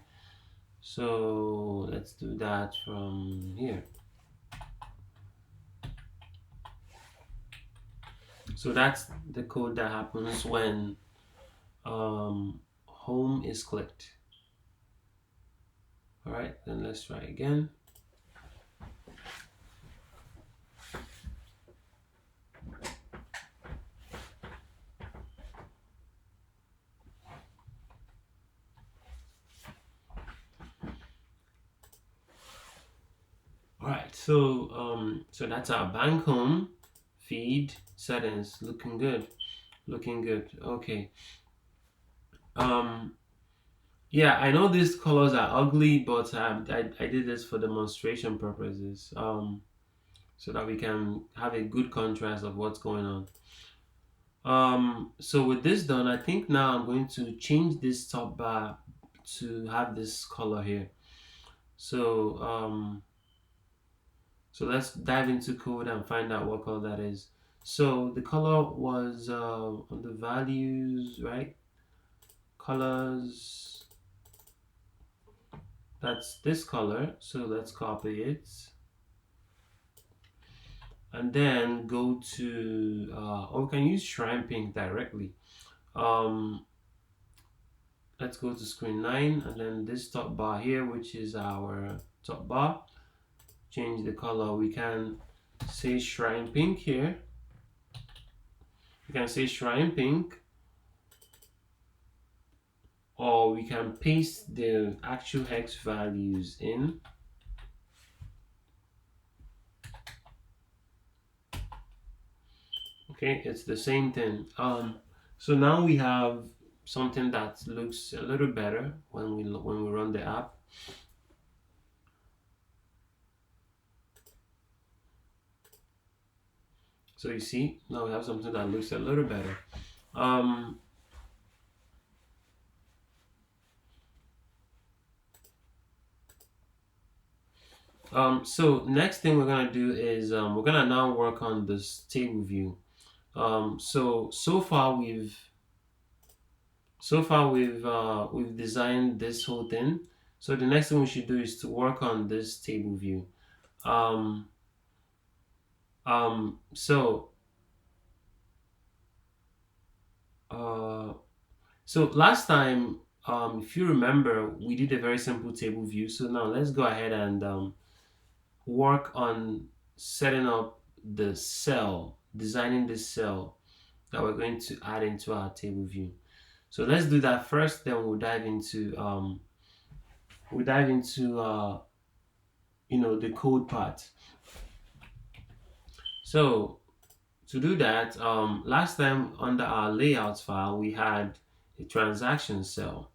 So let's do that from here. So that's the code that happens when home is clicked. All right, then let's try again. All right, so that's our bank home, feed, settings, looking good, looking good. Okay. Yeah, I know these colors are ugly, but I did this for demonstration purposes, so that we can have a good contrast of what's going on. So with this done, I think now I'm going to change this top bar to have this color here. So so let's dive into code and find out what color that is. So the color was on the values, right? Colors, that's this color. So let's copy it. And then go to, or we can use Shrine Pink directly. Let's go to screen 9 and then this top bar here, which is our top bar. Change the color. We can say Shrine Pink here. We can say Shrine Pink, or we can paste the actual hex values in. Okay, it's the same thing. So now we have something that looks a little better when we run the app. So you see, now we have something that looks a little better. So next thing we're gonna do is we're gonna now work on this table view. So far we've designed this whole thing. So the next thing we should do is to work on this table view. Um, so so last time, if you remember, we did a very simple table view. So now let's go ahead and work on setting up the cell, designing this cell that we're going to add into our table view. So let's do that first, then we'll dive into the code part. So to do that, last time under our layouts file, we had a transaction cell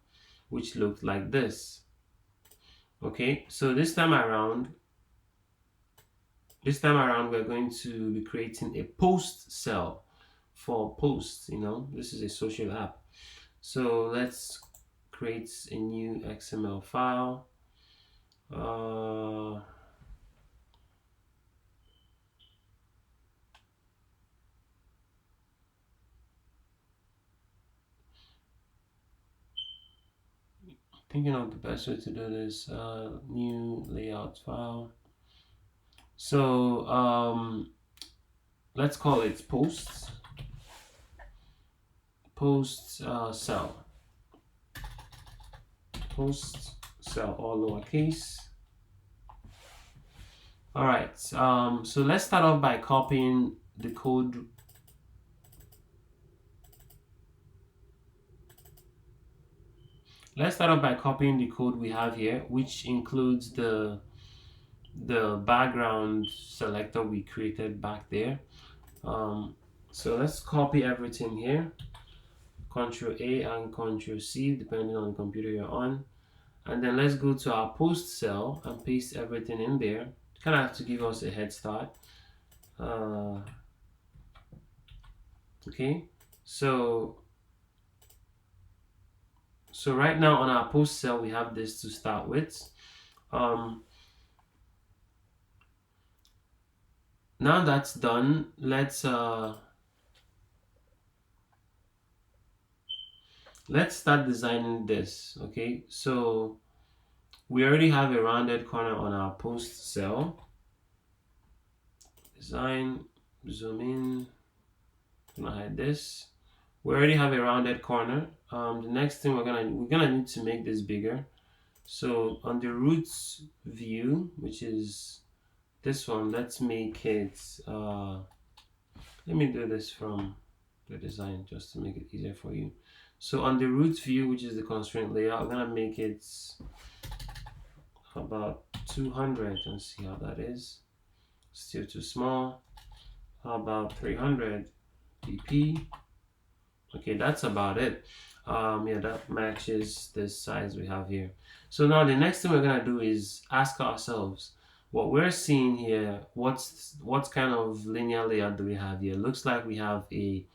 which looked like this. Okay, so this time around we're going to be creating a post cell for posts. This is a social app. So let's create a new XML file. Thinking of the best way to do this. New layout file. So let's call it posts cell. Post cell, all lowercase. All right. So let's start off by copying the code. Let's start off by copying the code we have here, which includes the background selector we created back there. So let's copy everything here. Ctrl A and Ctrl C, depending on the computer you're on. And then let's go to our post cell and paste everything in there. Kind of have to give us a head start. Okay, so right now on our post cell we have this to start with. Now that's done, let's start designing this. Okay, so we already have a rounded corner on our post cell. Design, zoom in, I'm gonna hide this. We already have a rounded corner. The next thing we're gonna need to make this bigger. So on the roots view, which is this one, let's make it let me do this from the design just to make it easier for you. So on the root view, which is the constraint layout, I'm gonna make it about 200 and see how that is. Still too small. How about 300 dp? Okay, that's about it. Yeah, that matches this size we have here. So now the next thing we're gonna do is ask ourselves what we're seeing here. What kind of linear layout do we have here? Looks like we have a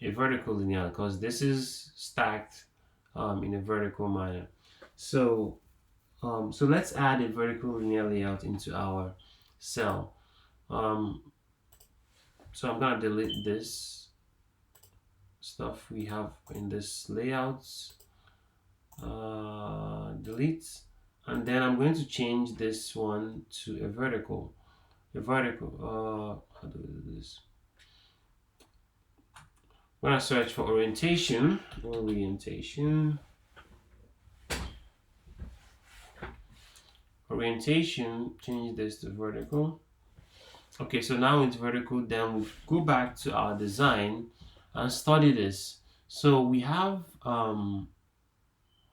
vertical linear, because this is stacked in a vertical manner. So let's add a vertical linear layout into our cell. So I'm gonna delete this stuff we have in this layouts. Delete, and then I'm going to change this one to a vertical. How do we do this? I'm gonna search for orientation. Change this to vertical. Okay, so now it's vertical. Then we go back to our design and study this. So we have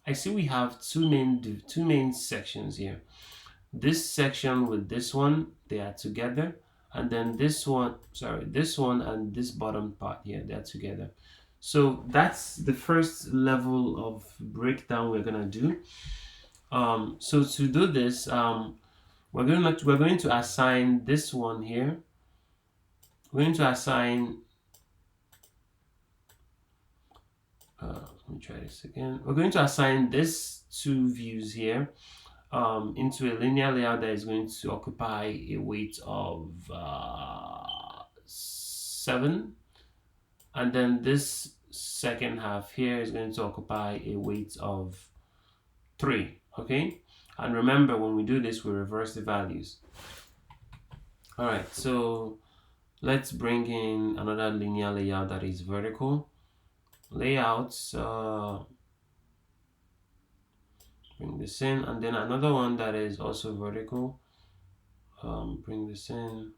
I see we have two main sections here. This section with this one, they are together, and then this one and this bottom part here, they're together. So that's the first level of breakdown we're gonna do. So to do this, we're going to assign this one here. We're going to assign. Let me try this again. We're going to assign this two views here into a linear layout that is going to occupy a weight of 7, and then this second half here is going to occupy a weight of 3. Okay, and remember, when we do this, we reverse the values. All right, so let's bring in another linear layout that is vertical. Layouts, bring this in, and then another one that is also vertical. Bring this in.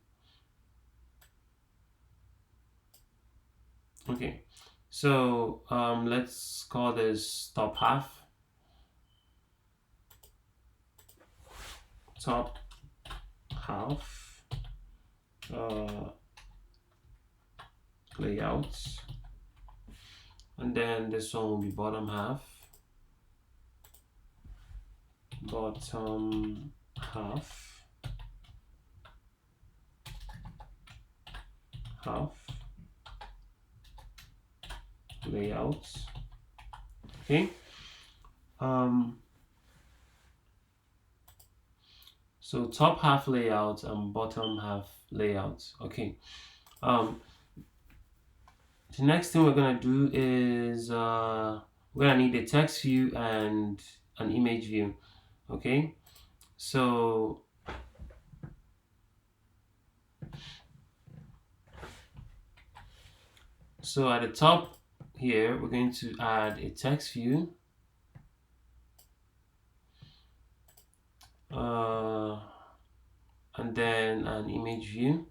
Okay, so let's call this top half. Top half layouts, and then this one will be bottom half. Bottom half layouts. Okay. So top half layout and bottom half layout. Okay. The next thing we're gonna do is we're gonna need a text view and an image view. Okay. So at the top here, we're going to add a text view. And then an image view.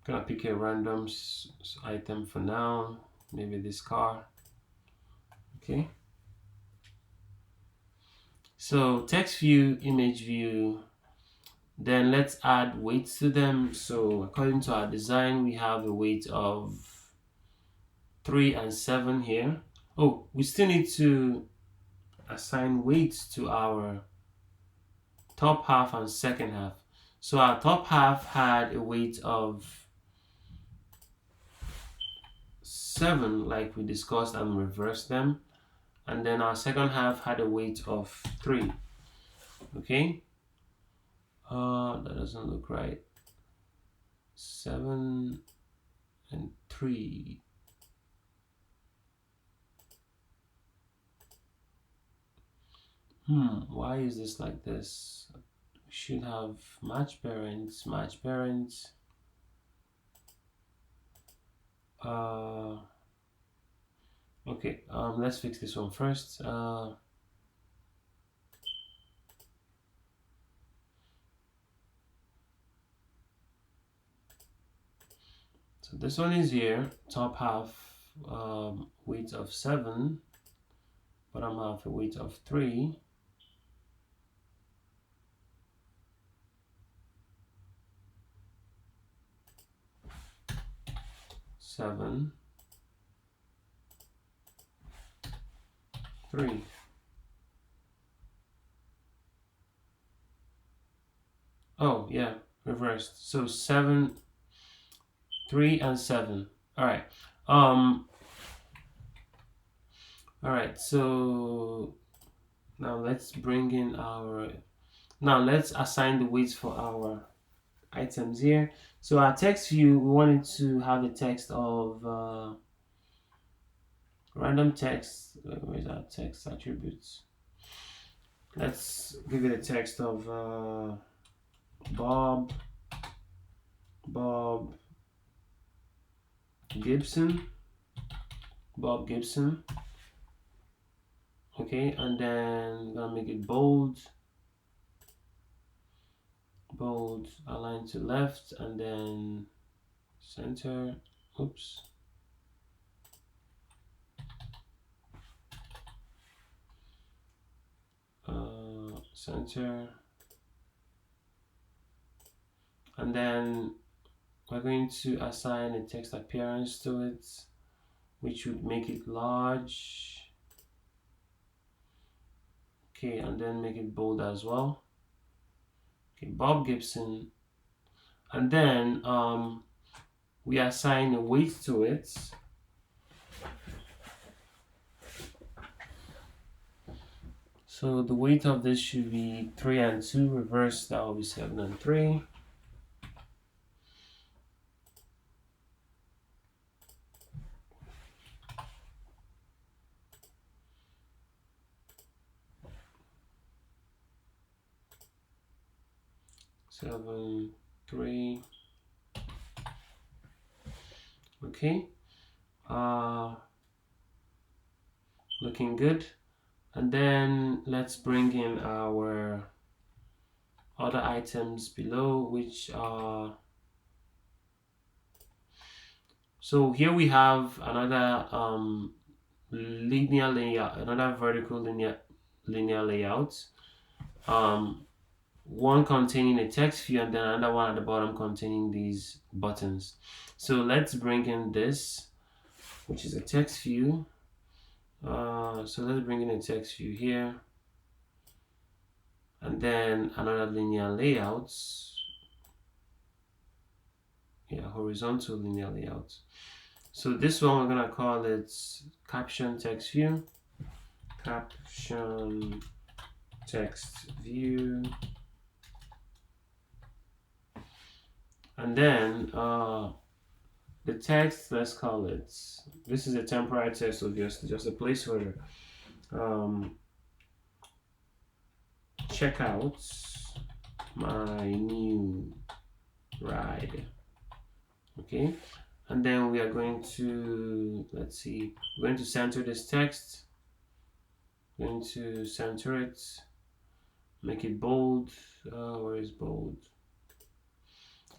Gonna pick a random item for now, maybe this car. Okay. So text view, image view, then let's add weights to them. So according to our design, we have a weight of 3 and 7 here. Oh, we still need to assign weights to our top half and second half. So our top half had a weight of 7, like we discussed, and reversed them. And then our second half had a weight of 3. Okay. That doesn't look right. 7 and 3. Why is this like this? We should have match parents. Okay, let's fix this one first. So this one is here, top half weight of 7, bottom half a weight of 3. Seven, 3. Oh yeah, reversed. So 7, 3 and 7. All right. All right. So now let's bring in our. Now let's assign the weights for our items here. So our text view, we wanted to have the text of random text. Where's our text attributes? Let's give it a text of Bob Gibson. Okay, and then I'm gonna make it bold, align to left, and then center. Oops. center, and then we're going to assign a text appearance to it, which would make it large. Okay, and then make it bold as well. Okay, Bob Gibson, and then we assign a weight to it. So the weight of this should be 3 and 2. Reverse, that will be 7 and 3. Seven, 3. Okay. Looking good. And then let's bring in our other items below, which are, so here we have another linear layout, another vertical linear layout, one containing a text view and then another one at the bottom containing these buttons. So let's bring in this, which is a text view. So let's bring in a text view here, and then another linear layout, horizontal linear layout. So this one we're gonna call it caption text view, caption text view, and then the text, let's call it, this is a temporary text, obviously, just a placeholder. Check out my new ride. Okay, and then we are going to, let's see, we're going to center this text, going to center it, make it bold. Where is bold?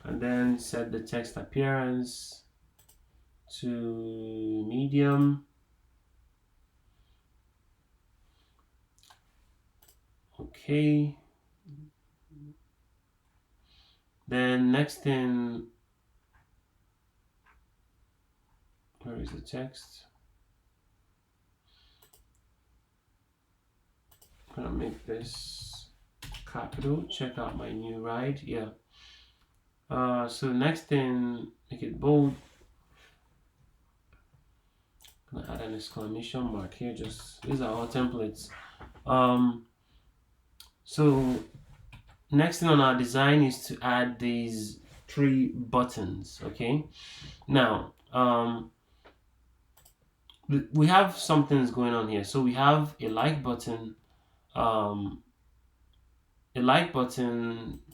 And then set the text appearance to medium. Okay. Then next thing, where is the text? I'm gonna make this capital. Check out my new ride. Yeah. So next thing, make it bold. I'm gonna add an exclamation mark here. Just, these are all templates. So next thing on our design is to add these 3 buttons. Okay. Now we have some things going on here. So we have a like button,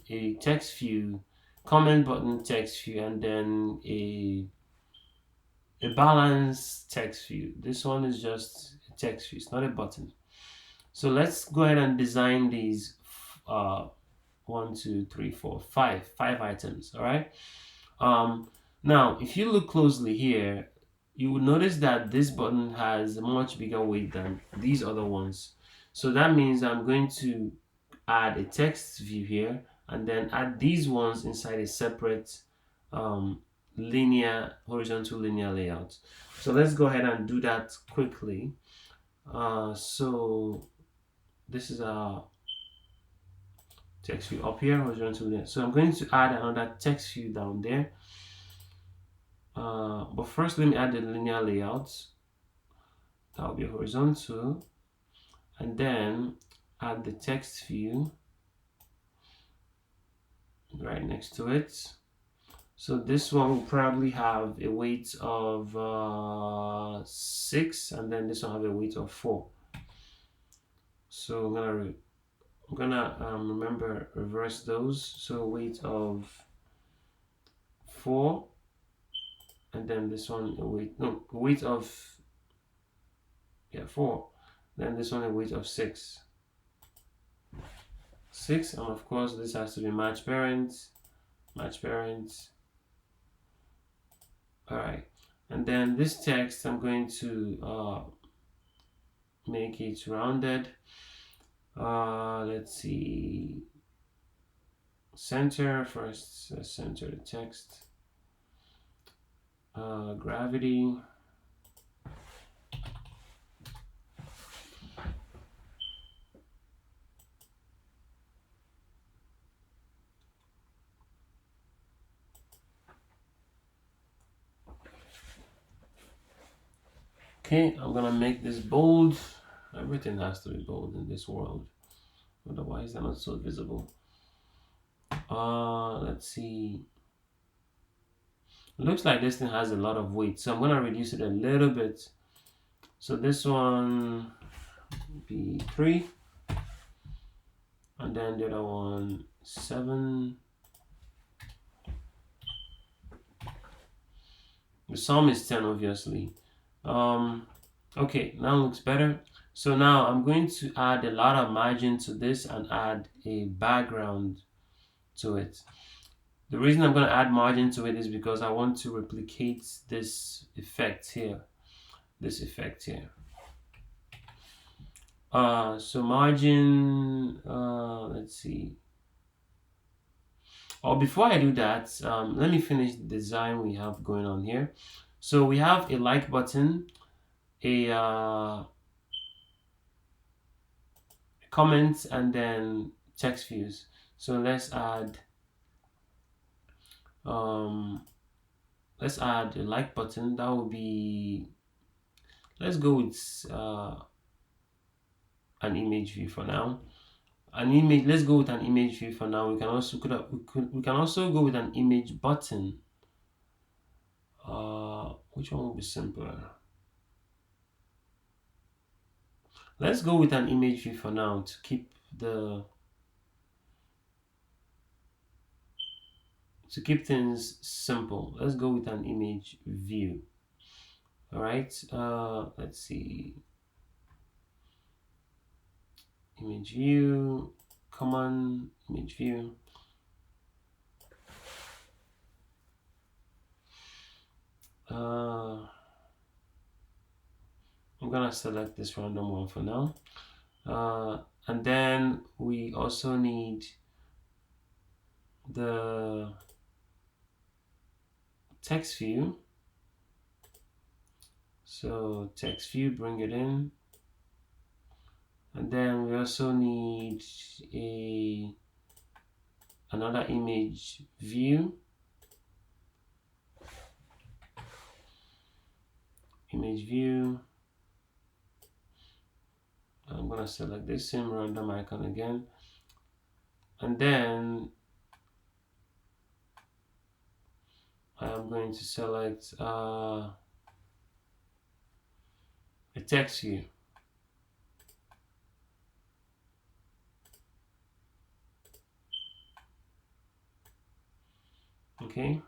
a text view, comment button, text view, and then a balanced text view. This one is just a text view, it's not a button. So let's go ahead and design these 1, 2, 3, 4, 5 items. All right. Now if you look closely here, you will notice that this button has a much bigger weight than these other ones. So that means I'm going to add a text view here and then add these ones inside a separate horizontal linear layout. So let's go ahead and do that quickly. So this is our text view up here, horizontal linear. So I'm going to add another text view down there. But first let me add the linear layout. That will be horizontal, and then add the text view right next to it. So this one will probably have a weight of 6, and then this one have a weight of 4. So I'm gonna remember, reverse those. So weight of 4, and then this one a weight of 4. Then this one a weight of 6. 6, and of course this has to be match parent. All right, and then this text I'm going to make it rounded. Let's see. Center first. Center the text. Gravity. Okay, I'm gonna make this bold. Everything has to be bold in this world, otherwise they're not so visible. Let's see. It looks like this thing has a lot of weight, so I'm gonna reduce it a little bit. So this one be 3, and then the other one 7. The sum is 10, obviously. Okay, now it looks better. So now I'm going to add a lot of margin to this and add a background to it. The reason I'm going to add margin to it is because I want to replicate this effect here. This effect here. So margin, let's see. Before I do that, let me finish the design we have going on here. So we have a like button, a comments, and then text views. So let's add a like button. That will be, let's go with an image view for now. Let's go with an image view for now. We can also we can also go with an image button. Which one will be simpler? Let's go with an image view for now to keep things simple. Let's go with an image view. All right. Let's see. Image view, common image view. I'm gonna select this random one for now. And then we also need the text view. So text view, bring it in. And then we also need another image view. Image view. I'm gonna select this same random icon again. And then I'm going to select a text view. Okay.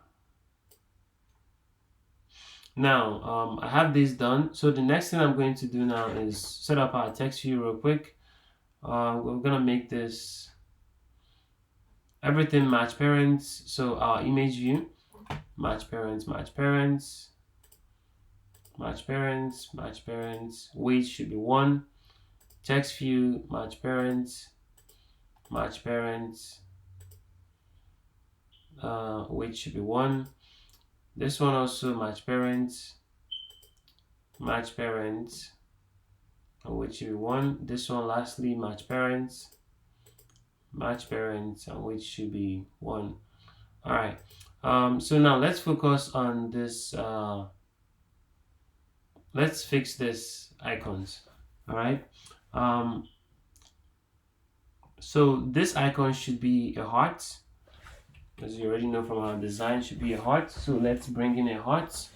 Now I have this done. So the next thing I'm going to do now is set up our text view real quick. We're gonna make this everything match parents. So our image view, match parents, match parents, match parents, match parents. Weight should be 1. Text view, match parents, match parents. Weight should be 1. This one also match parents, match parents, and weight should be 1. This one lastly match parents, match parents, and weight should be 1. All right. So now let's focus on this. Let's fix this icons. All right. So this icon should be a heart. As you already know from our design, should be a heart. So let's bring in a heart.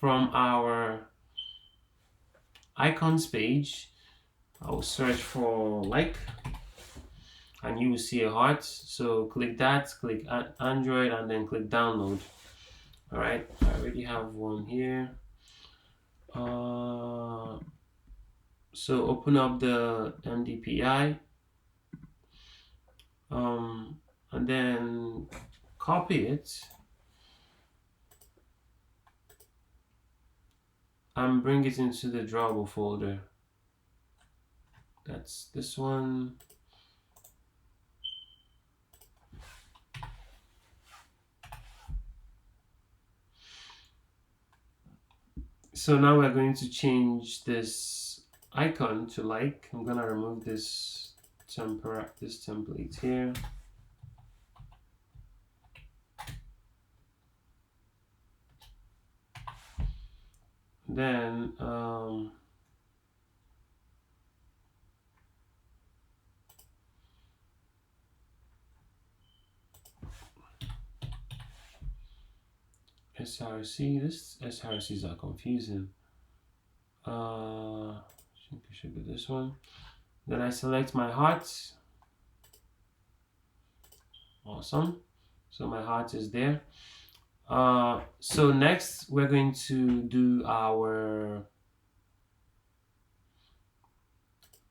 From our icons page, I'll search for like, and you will see a heart. So click that, click Android, and then click download. All right, I already have one here. So open up the MDPI, and then copy it, and bring it into the drawable folder. That's this one. So now we're going to change this icon to like. I'm gonna remove this template here. Then SRC. This SRCs are confusing. I think it should be this one. Then I select my heart. Awesome. So my heart is there. So next we're going to do our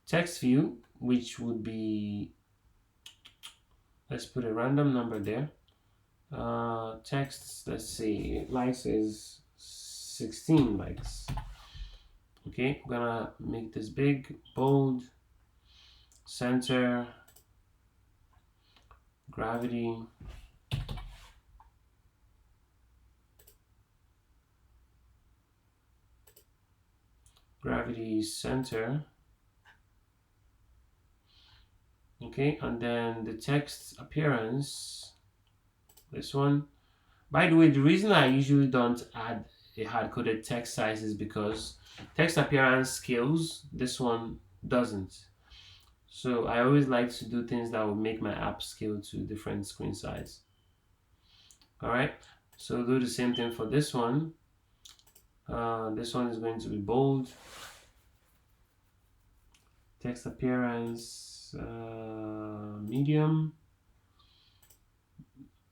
text view, which would be, let's put a random number there. Text, let's see, likes is 16 likes. Okay, I'm gonna make this big, bold, center, gravity, center. Okay, and then the text appearance, this one. By the way, the reason I usually don't add a hard-coded text size is because text appearance scales, this one doesn't. So I always like to do things that will make my app scale to different screen size. All right, so do the same thing for this one. This one is going to be bold. Text appearance, medium.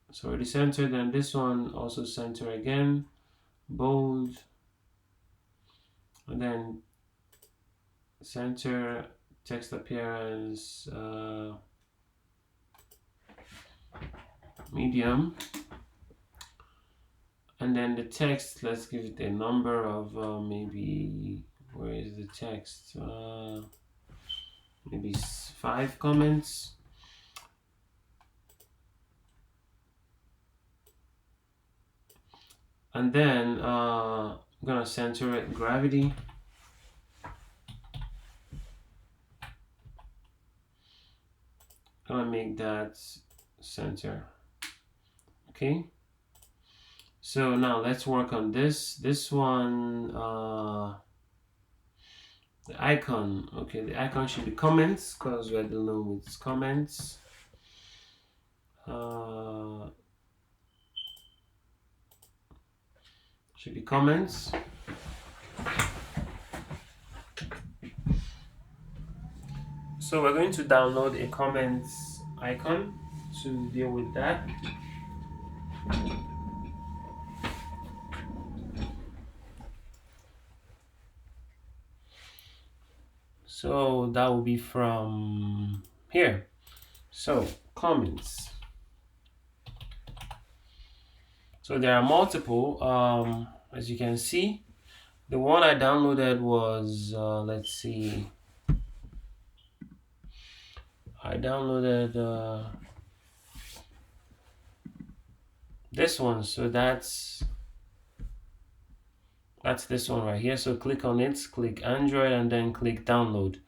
It's already centered, and this one also center again, bold, and then center, text appearance, medium, and then the text, let's give it a number of maybe, where is the text, maybe 5 comments. And then I'm gonna center it, gravity. Gonna make that center. Okay. So now let's work on this. This one, the icon. Okay, the icon should be comments because we're dealing with comments. Should be comments. So we're going to download a comments icon to deal with that. So that will be from here. So comments. So there are multiple, as you can see. The one I downloaded was, let's see, I downloaded this one. So that's this one right here. So click on it, click Android, and then click download.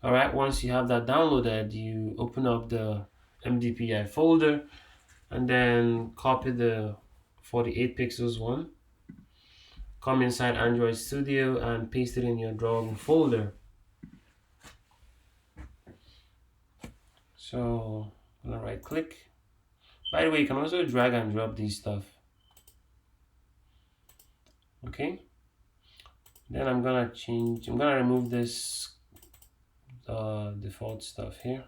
All right, once you have that downloaded, you open up the MDPI folder and then copy the 48 pixels one, come inside Android Studio and paste it in your drawable folder. So I'm gonna right click. By the way, you can also drag and drop these stuff. Okay, then I'm gonna remove this default stuff here,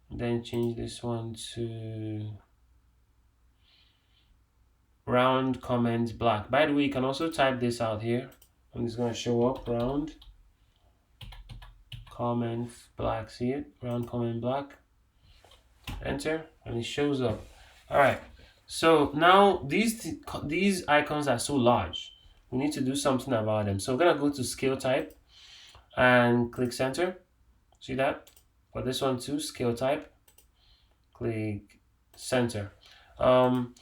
then change this one to round comment black. By the way, you can also type this out here. I'm just gonna show up round comment black. See it? Round comment black. Enter, and it shows up. All right. So now these icons are so large. We need to do something about them. So we're gonna go to scale type and click center. See that? For this one too, scale type, click center. Um,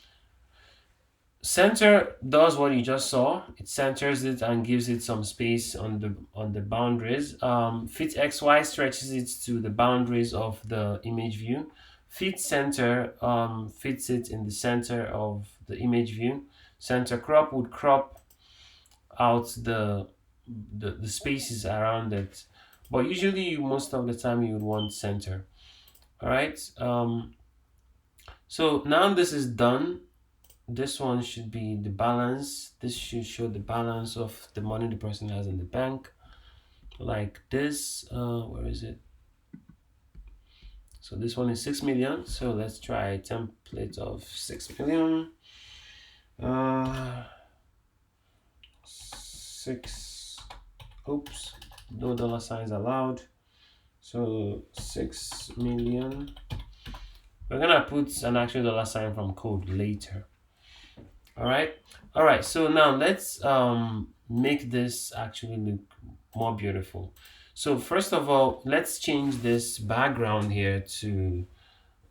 Center does what you just saw. It centers it and gives it some space on the boundaries. Fit XY stretches it to the boundaries of the image view. Fit center fits it in the center of the image view. Center crop would crop out the spaces around it. But usually most of the time you would want center. All right. So now this is done. This one should be the balance. This should show the balance of the money the person has in the bank, like this. Where is it? So this one is 6 million. So let's try a template of 6 million. 6. Oops, no dollar signs allowed. So 6 million. We're gonna put an actual dollar sign from code later. All right, so now let's make this actually look more beautiful. So first of all, let's change this background here to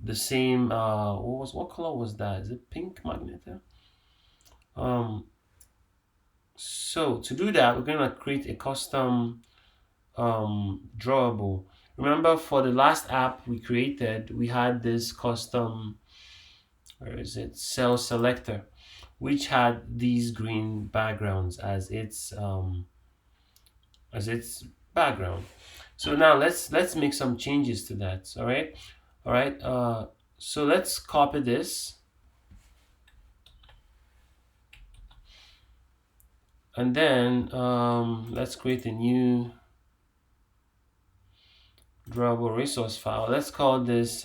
the same what color was that? Is it pink, Magneto? So to do that, we're gonna create a custom drawable. Remember, for the last app we created, we had this custom, where is it, cell selector, which had these green backgrounds as its background. So now let's make some changes to that. All right. So let's copy this, and then let's create a new drawable resource file. Let's call this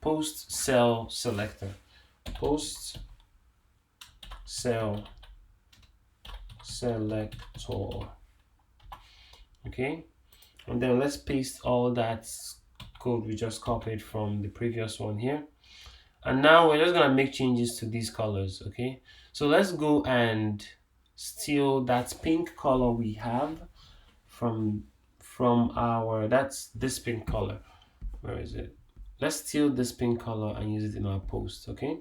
post cell selector. Post cell selector. Okay, and then let's paste all that code we just copied from the previous one here, and now we're just gonna make changes to these colors. Okay, so let's go and steal that pink color we have from our, that's this pink color. Where is it? Let's steal this pink color and use it in our post. Okay,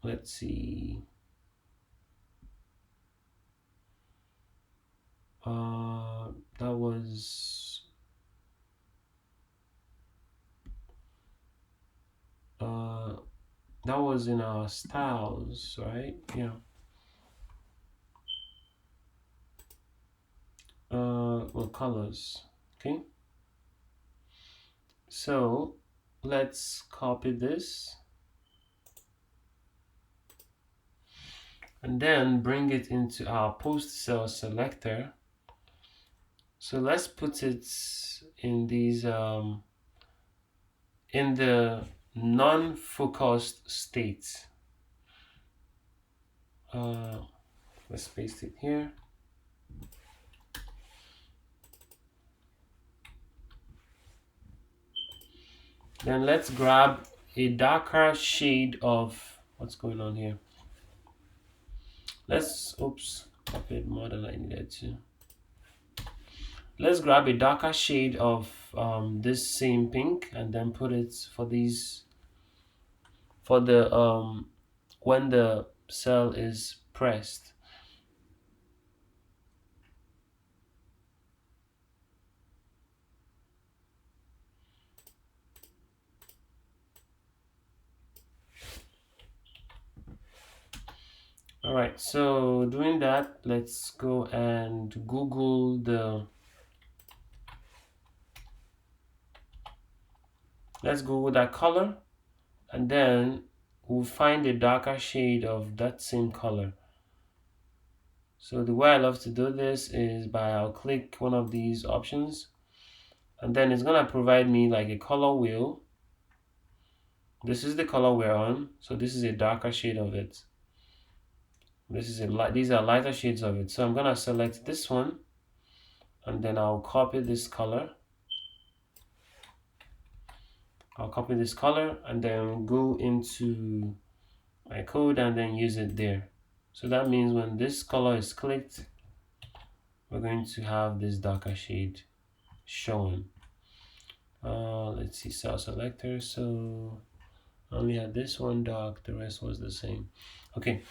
let's see. That was in our styles, right? Yeah. Well, colors. Okay, so let's copy this and then bring it into our post cell selector. So let's put it in these in the non-focused state. Let's paste it here. Then let's grab a darker shade of, what's going on here? Let's, oops, copied more than I needed to. Let's grab a darker shade of this same pink and then put it for these, for the when the cell is pressed. All right, so doing that, let's go and Google the, let's Google that color, and then we'll find a darker shade of that same color. So the way I love to do this is by, I'll click one of these options, and then it's gonna provide me like a color wheel. This is the color we're on, so this is a darker shade of it. This is a light, these are lighter shades of it. So I'm gonna select this one, and then I'll copy this color. I'll copy this color and then go into my code and then use it there. So that means when this color is clicked, we're going to have this darker shade showing. Let's see, cell selector. So I only had this one dark, the rest was the same. Okay,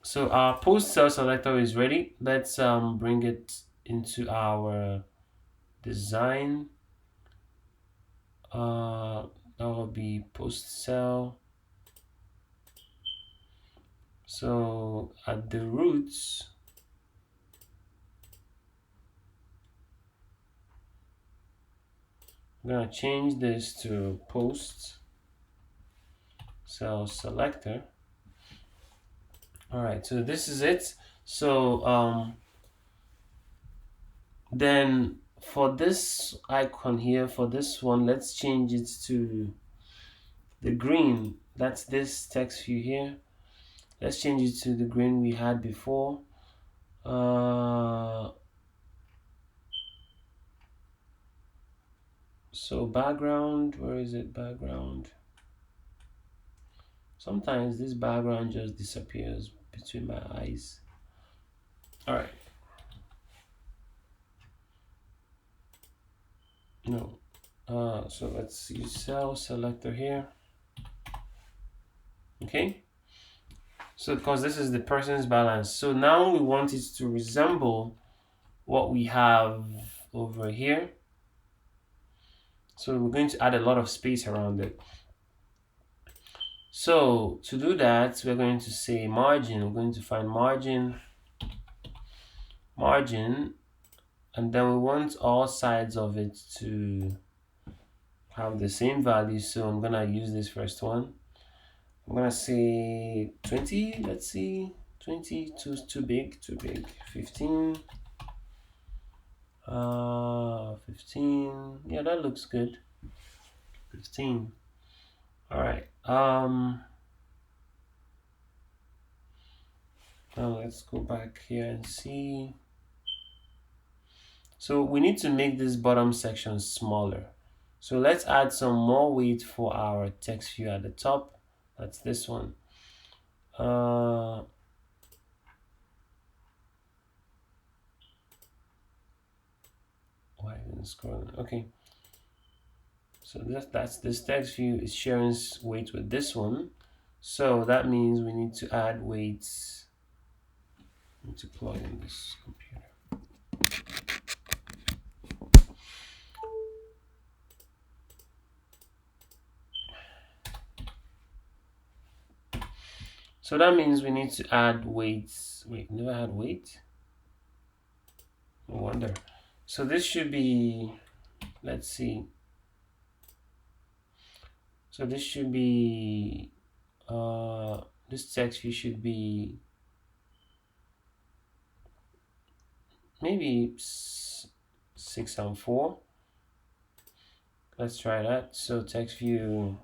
so our post cell selector is ready. Let's bring it into our design. That will be post cell. So at the roots, I'm gonna change this to post cell selector. All right, so this is it. So then for this icon here, for this one, let's change it to the green. That's this text view here. Let's change it to the green we had before. So background, where is it? Background. Sometimes this background just disappears between my eyes. All right. No. So let's use cell selector here. Okay. So because this is the person's balance. So now we want it to resemble what we have over here. So we're going to add a lot of space around it. So to do that, we're going to say margin. We're going to find margin, and then we want all sides of it to have the same value. So I'm gonna use this first one. I'm gonna say 20. Let's see, 20 too big. 15. 15. Yeah, that looks good. 15. All right. Now let's go back here and see. So we need to make this bottom section smaller. So let's add some more weight for our text view at the top. That's this one. Why isn't it scrolling? Okay. So that's this text view is sharing weight with this one. So that means we need to add weights. I need to plug in this computer. So that means we need to add weights. Wait, never had weight? No wonder. So this should be, let's see. So this should be, this text view should be maybe 6 and 4. Let's try that. So text view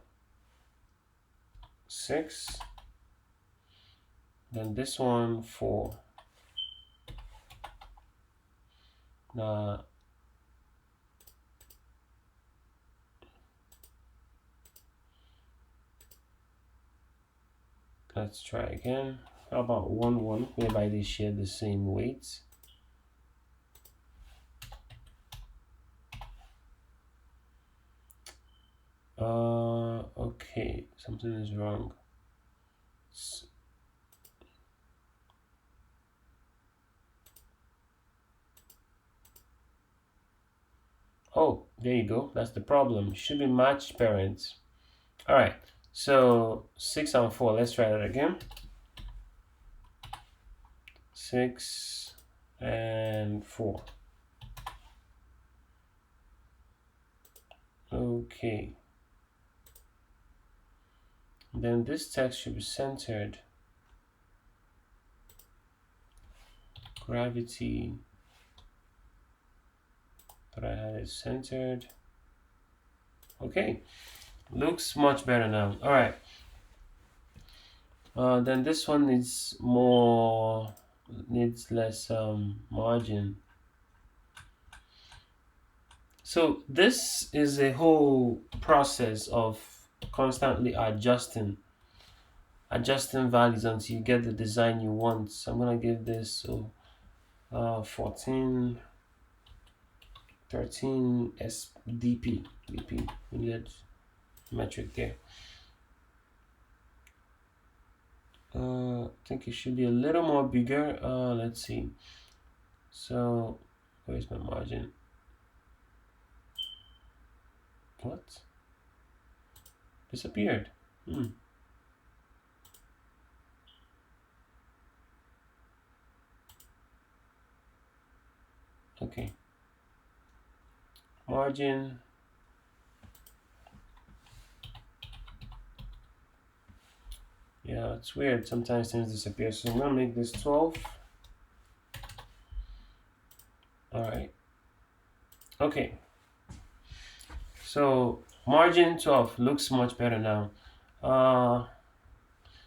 6. Then this one 4. Now let's try again. How about 1 1, whereby they share the same weights? Okay, something is wrong. Oh, there you go. That's the problem. Should be matched parents. All right. So 6 and 4. Let's try that again. 6 and 4. Okay. Then this text should be centered. Gravity that I had it centered. Okay, looks much better now. All right. Then this one needs less margin. So this is a whole process of constantly adjusting values until you get the design you want. So I'm gonna give this 14 13 SDP. We need metric there. I think it should be a little more bigger. Let's see. So where's my margin? What? Disappeared. Okay. Margin. Yeah, it's weird. Sometimes things disappear. So I'm gonna make this 12. All right. Okay. So margin 12 looks much better now.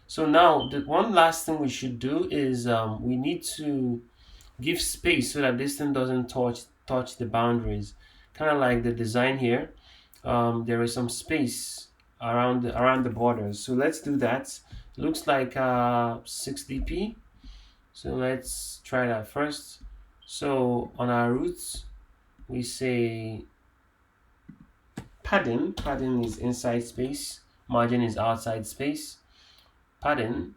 So now the one last thing we should do is we need to give space so that this thing doesn't touch the boundaries. Kind of like the design here. There is some space around the borders. So let's do that. Looks like 6dp. So let's try that first. So on our roots, we say padding. Padding is inside space. Margin is outside space. Padding.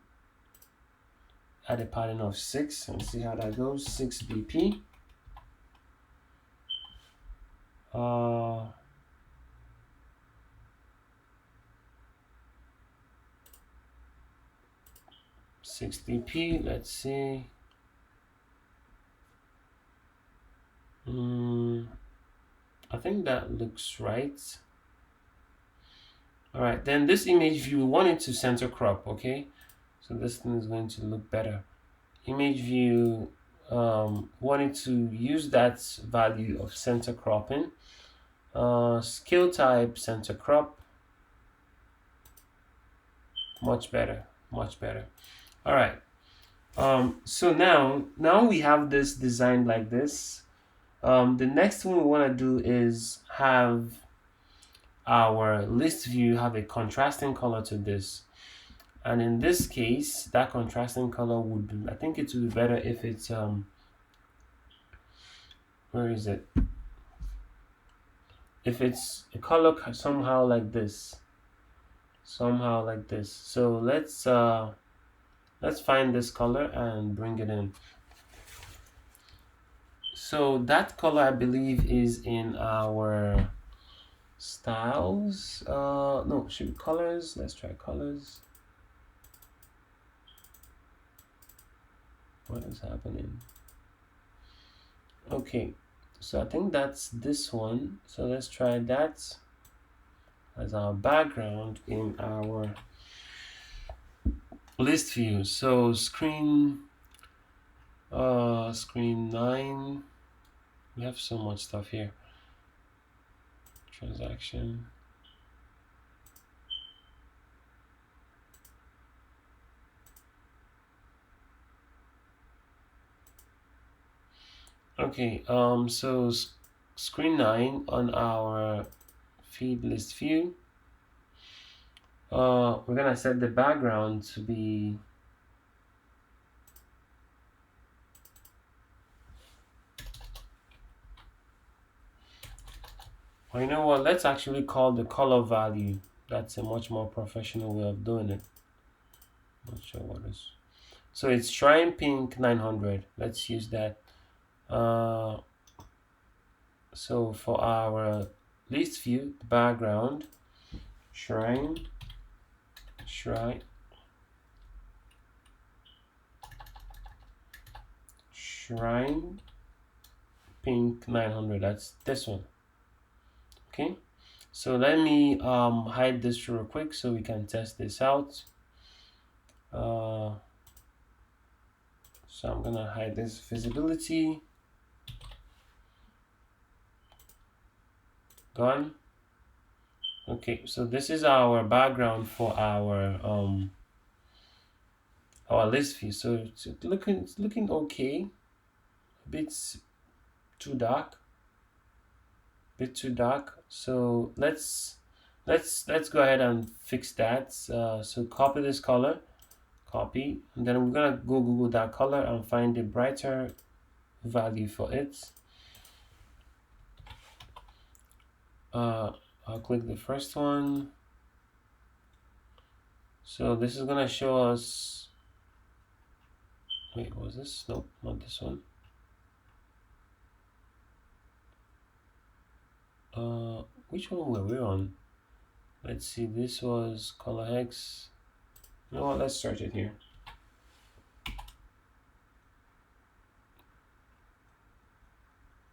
Add a padding of 6 and see how that goes. 6dp. 6dp. Let's see. I think that looks right. All right, then this image view, we want it to center crop, okay? So this thing is going to look better. Image view, wanted to use that value of center cropping. Scale type, center crop. Much better, much better. All right. So now we have this designed like this. The next thing we want to do is have our list view have a contrasting color to this. And in this case, that contrasting color would, I think it would be better if it's, where is it? If it's a color somehow like this. Somehow like this. So let's find this color and bring it in. So that color, I believe, is in our styles. No, should be colors. Let's try colors. What is happening? Okay, so I think that's this one. So let's try that as our background in our list view. So screen 9. We have so much stuff here. Transaction. Okay, so screen 9 on our feed list view. We're gonna set the background to be well, you know what, let's actually call the color value. That's a much more professional way of doing it. Not sure what is. So it's Shrine Pink 900. Let's use that. So for our list view, the background, Shrine Pink 900. That's this one. Okay, so let me hide this real quick so we can test this out. So I'm gonna hide this visibility. Gone. Okay, so this is our background for our list view. So it's looking okay. A bit too dark. bit too dark. So let's go ahead and fix that. So copy this color, copy, and then we're gonna go Google that color and find a brighter value for it. I'll click the first one. So this is gonna show us. Wait, was this? Nope, not this one. Which one were we on? Let's see. This was color hex. You know what? Let's search it here.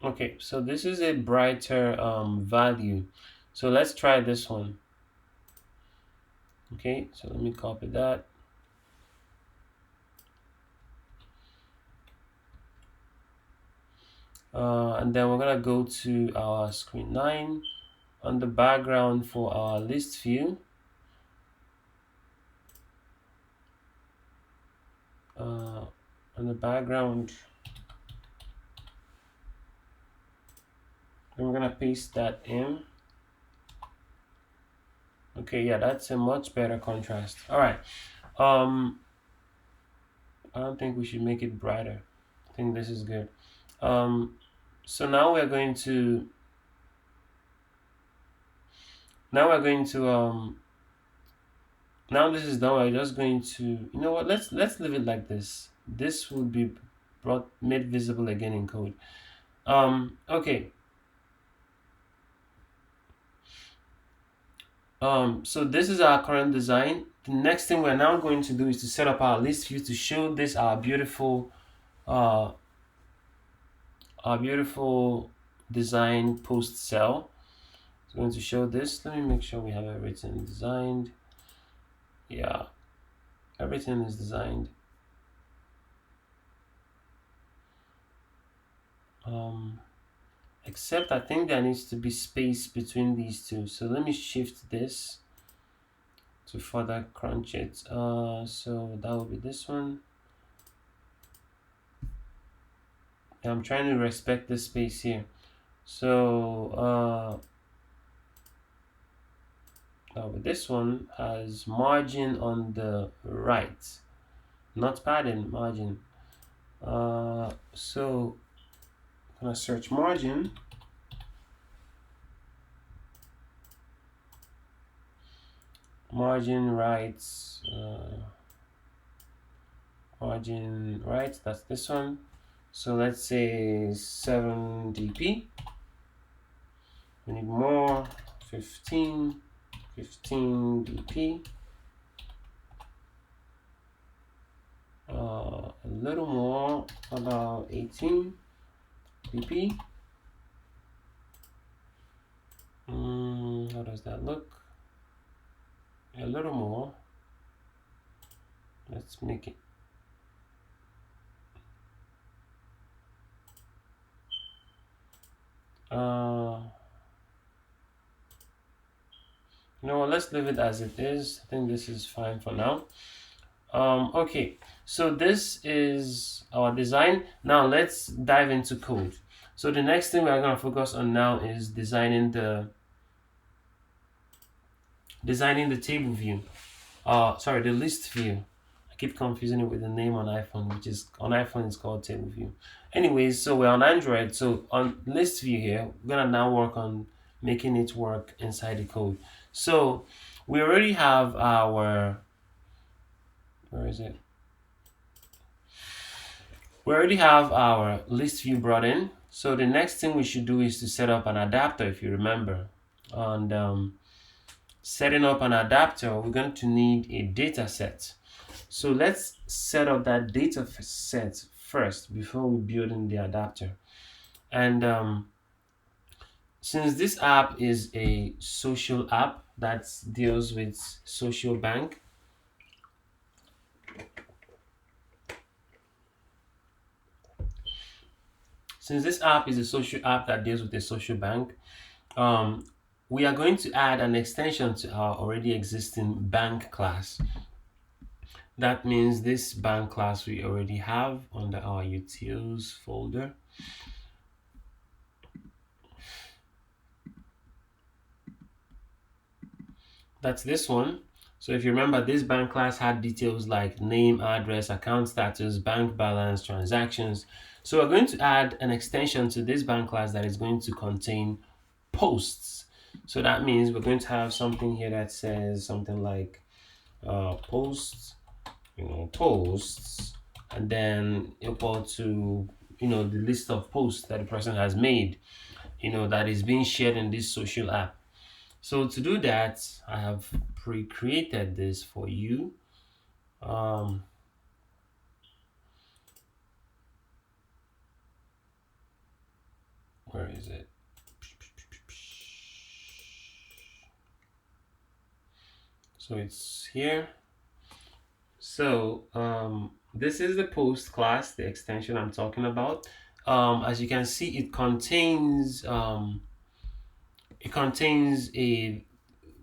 Okay, so this is a brighter value. So let's try this one. Okay, so let me copy that. And then we're gonna go to our screen 9 on the background for our list view. On the background, and we're gonna paste that in. Okay, yeah, that's a much better contrast. All right. I don't think we should make it brighter. I think this is good. So now we're going to now this is done. We're just going to, you know what, let's leave it like this. This will be made visible again in code. Okay. So this is our current design. The next thing we're now going to do is to set up our list view to show this our beautiful design post cell. It's going to show this. Let me make sure we have everything designed. Yeah, everything is designed. Except I think there needs to be space between these two. So let me shift this to further crunch it. So that will be this one. I'm trying to respect the space here. So this one has margin on the right, not padding, margin. So I'm gonna search margin. Margin right, margin right, that's this one. So let's say 7 dp. We need more, 15 dp. A little more, about 18 dp. How does that look? A little more. Let's make it. You know what, let's leave it as it is. I think this is fine for now. Okay, so this is our design. Now let's dive into code. So the next thing we're going to focus on now is designing the table view. Sorry, the list view. I keep confusing it with the name on iPhone, which is on iPhone it's called table view. Anyways, so we're on Android. So on list view here, we're gonna now work on making it work inside the code. So we already have our, where is it? We already have our list view brought in. So the next thing we should do is to set up an adapter, if you remember. And setting up an adapter, we're going to need a data set. So let's set up that data set first before we build in the adapter. And since this app is a social app that deals with social bank, since this app is a social app that deals with a social bank, we are going to add an extension to our already existing bank class. That means this bank class we already have under our utils folder. That's this one. So if you remember, this bank class had details like name, address, account status, bank balance, transactions. So we're going to add an extension to this bank class that is going to contain posts. So that means we're going to have something here that says something like posts, posts, and then equal to, the list of posts that the person has made, that is being shared in this social app. So to do that, I have pre-created this for you. Where is it? So it's here. So this is the post class, the extension I'm talking about. As you can see, it contains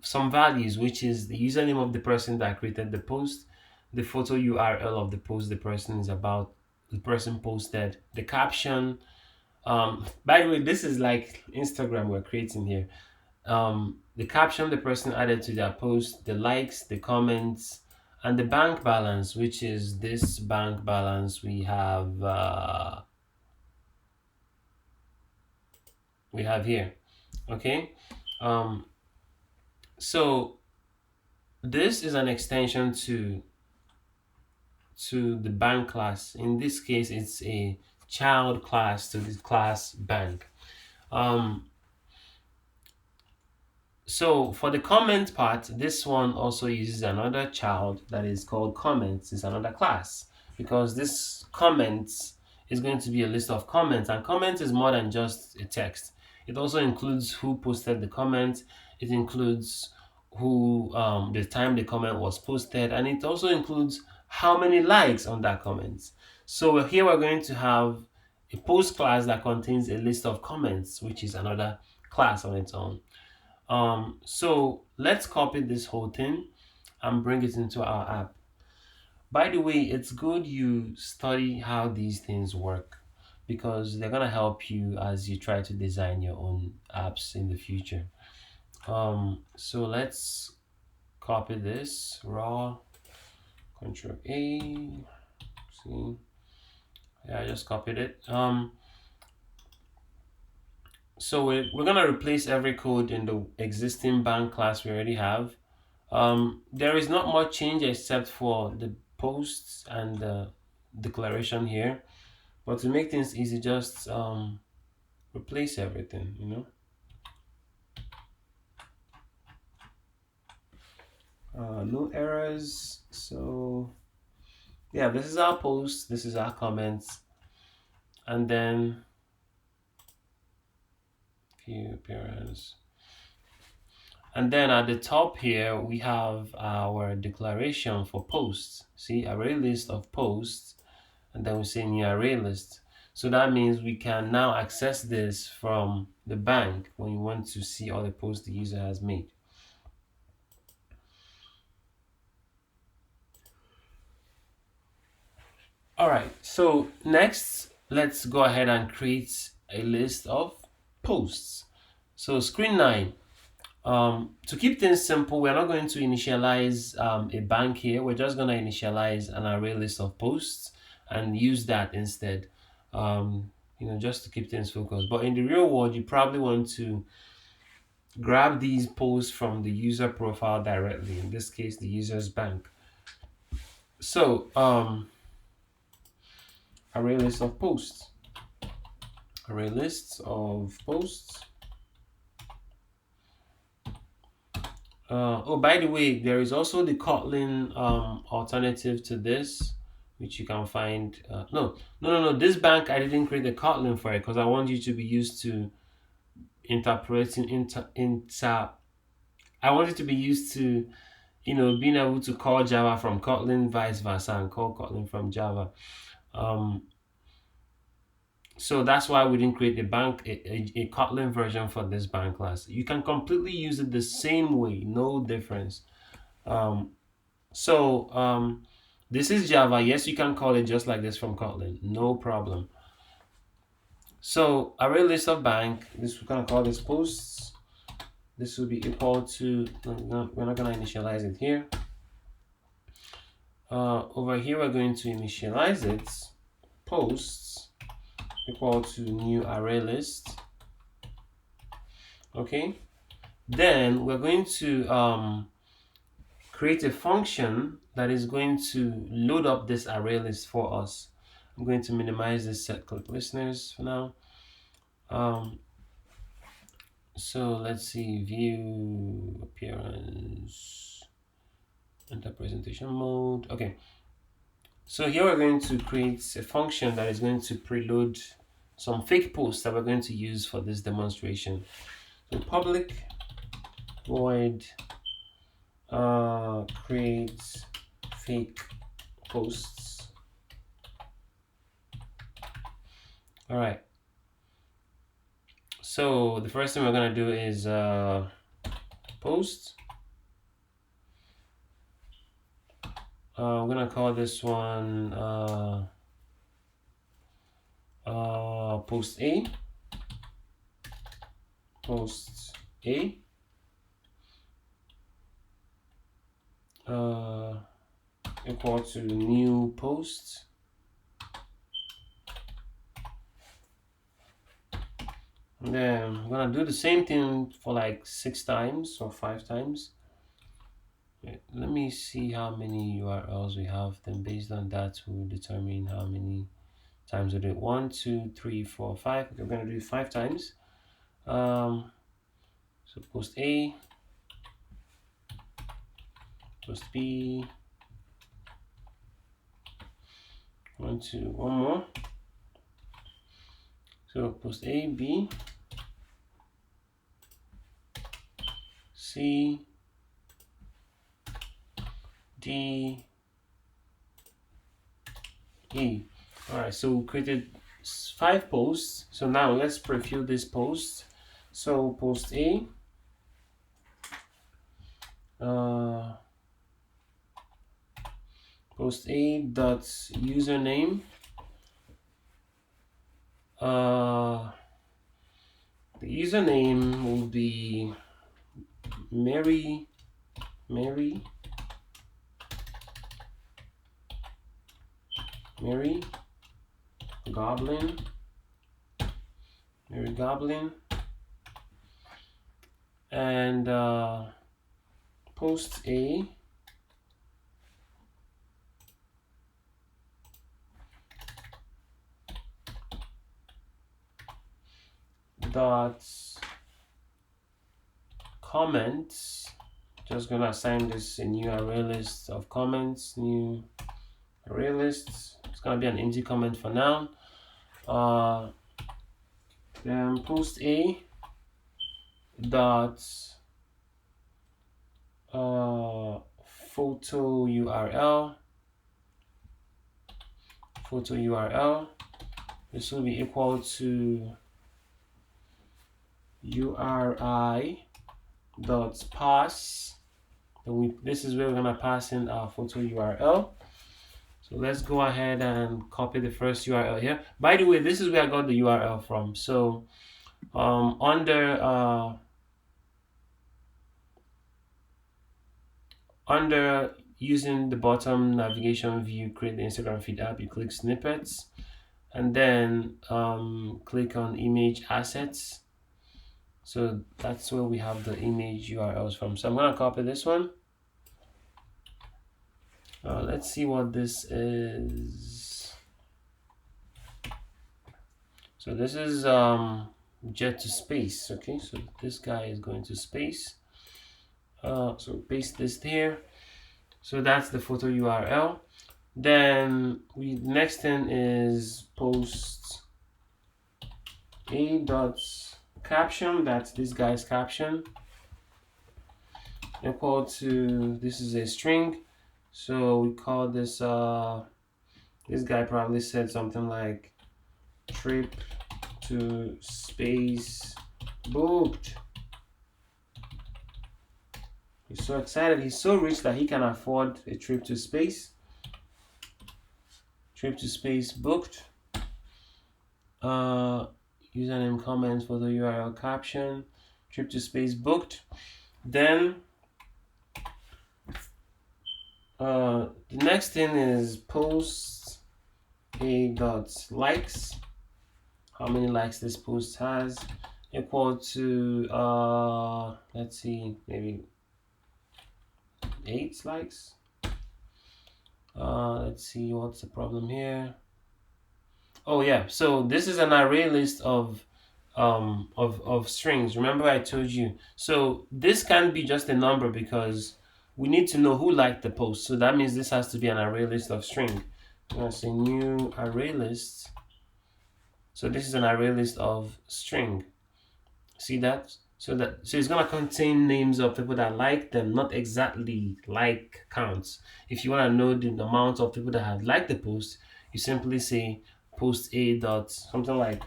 some values, which is the username of the person that created the post, the photo URL of the post the person posted, the caption. By the way, this is like Instagram we're creating here. The caption the person added to their post, the likes, the comments, and the bank balance, which is this bank balance we have here. Okay. So this is an extension to the bank class. In this case, it's a child class to the class bank. So for the comment part, this one also uses another child that is called comments. It's another class because this comments is going to be a list of comments, and comments is more than just a text. It also includes who posted the comment. It includes who the time the comment was posted, and it also includes how many likes on that comment. So here we're going to have a post class that contains a list of comments, which is another class on its own. So let's copy this whole thing and bring it into our app. By the way, it's good you study how these things work because they're gonna help you as you try to design your own apps in the future. So let's copy this raw, Control A. See, yeah, I just copied it. So we're gonna replace every code in the existing bank class we already have. There is not much change except for the posts and the declaration here. But to make things easy, just replace everything. No errors. So yeah, this is our post, this is our comments, and then view appearance. And then at the top here, we have our declaration for posts. See, array list of posts, and then we say new array list. So that means we can now access this from the bank when you want to see all the posts the user has made. All right, so next, let's go ahead and create a list of posts. So screen 9. To keep things simple, we're not going to initialize a bank here. We're just going to initialize an array list of posts and use that instead, just to keep things focused. But in the real world, you probably want to grab these posts from the user profile directly, in this case, the user's bank. So, array list of posts. Array lists of posts. Oh, by the way, there is also the Kotlin alternative to this, which you can find. No. This bank, I didn't create a Kotlin for it because I want you to be used to interpreting I want it to be used to, being able to call Java from Kotlin, vice versa, and call Kotlin from Java. So that's why we didn't create a Kotlin version for this bank class. You can completely use it the same way, no difference. This is Java. Yes, you can call it just like this from Kotlin, no problem. So array list of bank, this we're gonna call this posts. this will be equal to, we're not going to initialize it here. Over here, we're going to initialize it, posts equal to new array list. Okay, then we're going to create a function that is going to load up this array list for us. I'm going to minimize this set click listeners for now. So let's see, view, appearance, enter presentation mode. Okay, so here we're going to create a function that is going to preload some fake posts that we're going to use for this demonstration. So public void create fake posts. All right. So the first thing we're gonna do is post. I'm gonna call this one post A. Post A. Equal to new post. And then I'm gonna do the same thing for like 6 times or 5 times. Wait, let me see how many URLs we have. Then based on that, we'll determine how many times we do it. 1, 2, 3, 4, 5. Okay, we're gonna do it 5 times. So post A, post B, 1, 2, one more. So post A, B, C, D, E. All right, so we created 5 posts. So now let's preview this post. So post A, post A dot username. The username will be Mary Goblin, and post A dot comments. Just gonna assign this a new array list of comments, new array lists. It's gonna be an empty comment for now. Then post A dot photo URL. This will be equal to URI dot pass. This is where we're gonna pass in our photo URL. So let's go ahead and copy the first URL here. By the way, this is where I got the URL from. So under using the bottom navigation view, create the Instagram feed app, you click snippets, and then click on image assets. So that's where we have the image URLs from. So I'm gonna copy this one. Let's see what this is. So this is jet to space. Okay, so this guy is going to space. So paste this here. So that's the photo URL. Then next thing is post A dot caption. That's this guy's caption. Equal to, this is a string. So we call this this guy probably said something like trip to space booked. He's so excited. He's so rich that he can afford a trip to space. Trip to space booked. Username comments for the URL caption. trip to space booked. Then the next thing is post a dot likes. How many likes this post has, equal to let's see, maybe 8 likes. Let's see what's the problem here. Oh yeah, so this is an array list of strings. Remember I told you. So this can't be just a number because we need to know who liked the post. So that means this has to be an array list of string. I'm gonna say new array list. So this is an array list of string. See that? So it's gonna contain names of people that like them, not exactly like counts. If you want to know the amount of people that have liked the post, you simply say post a dot something like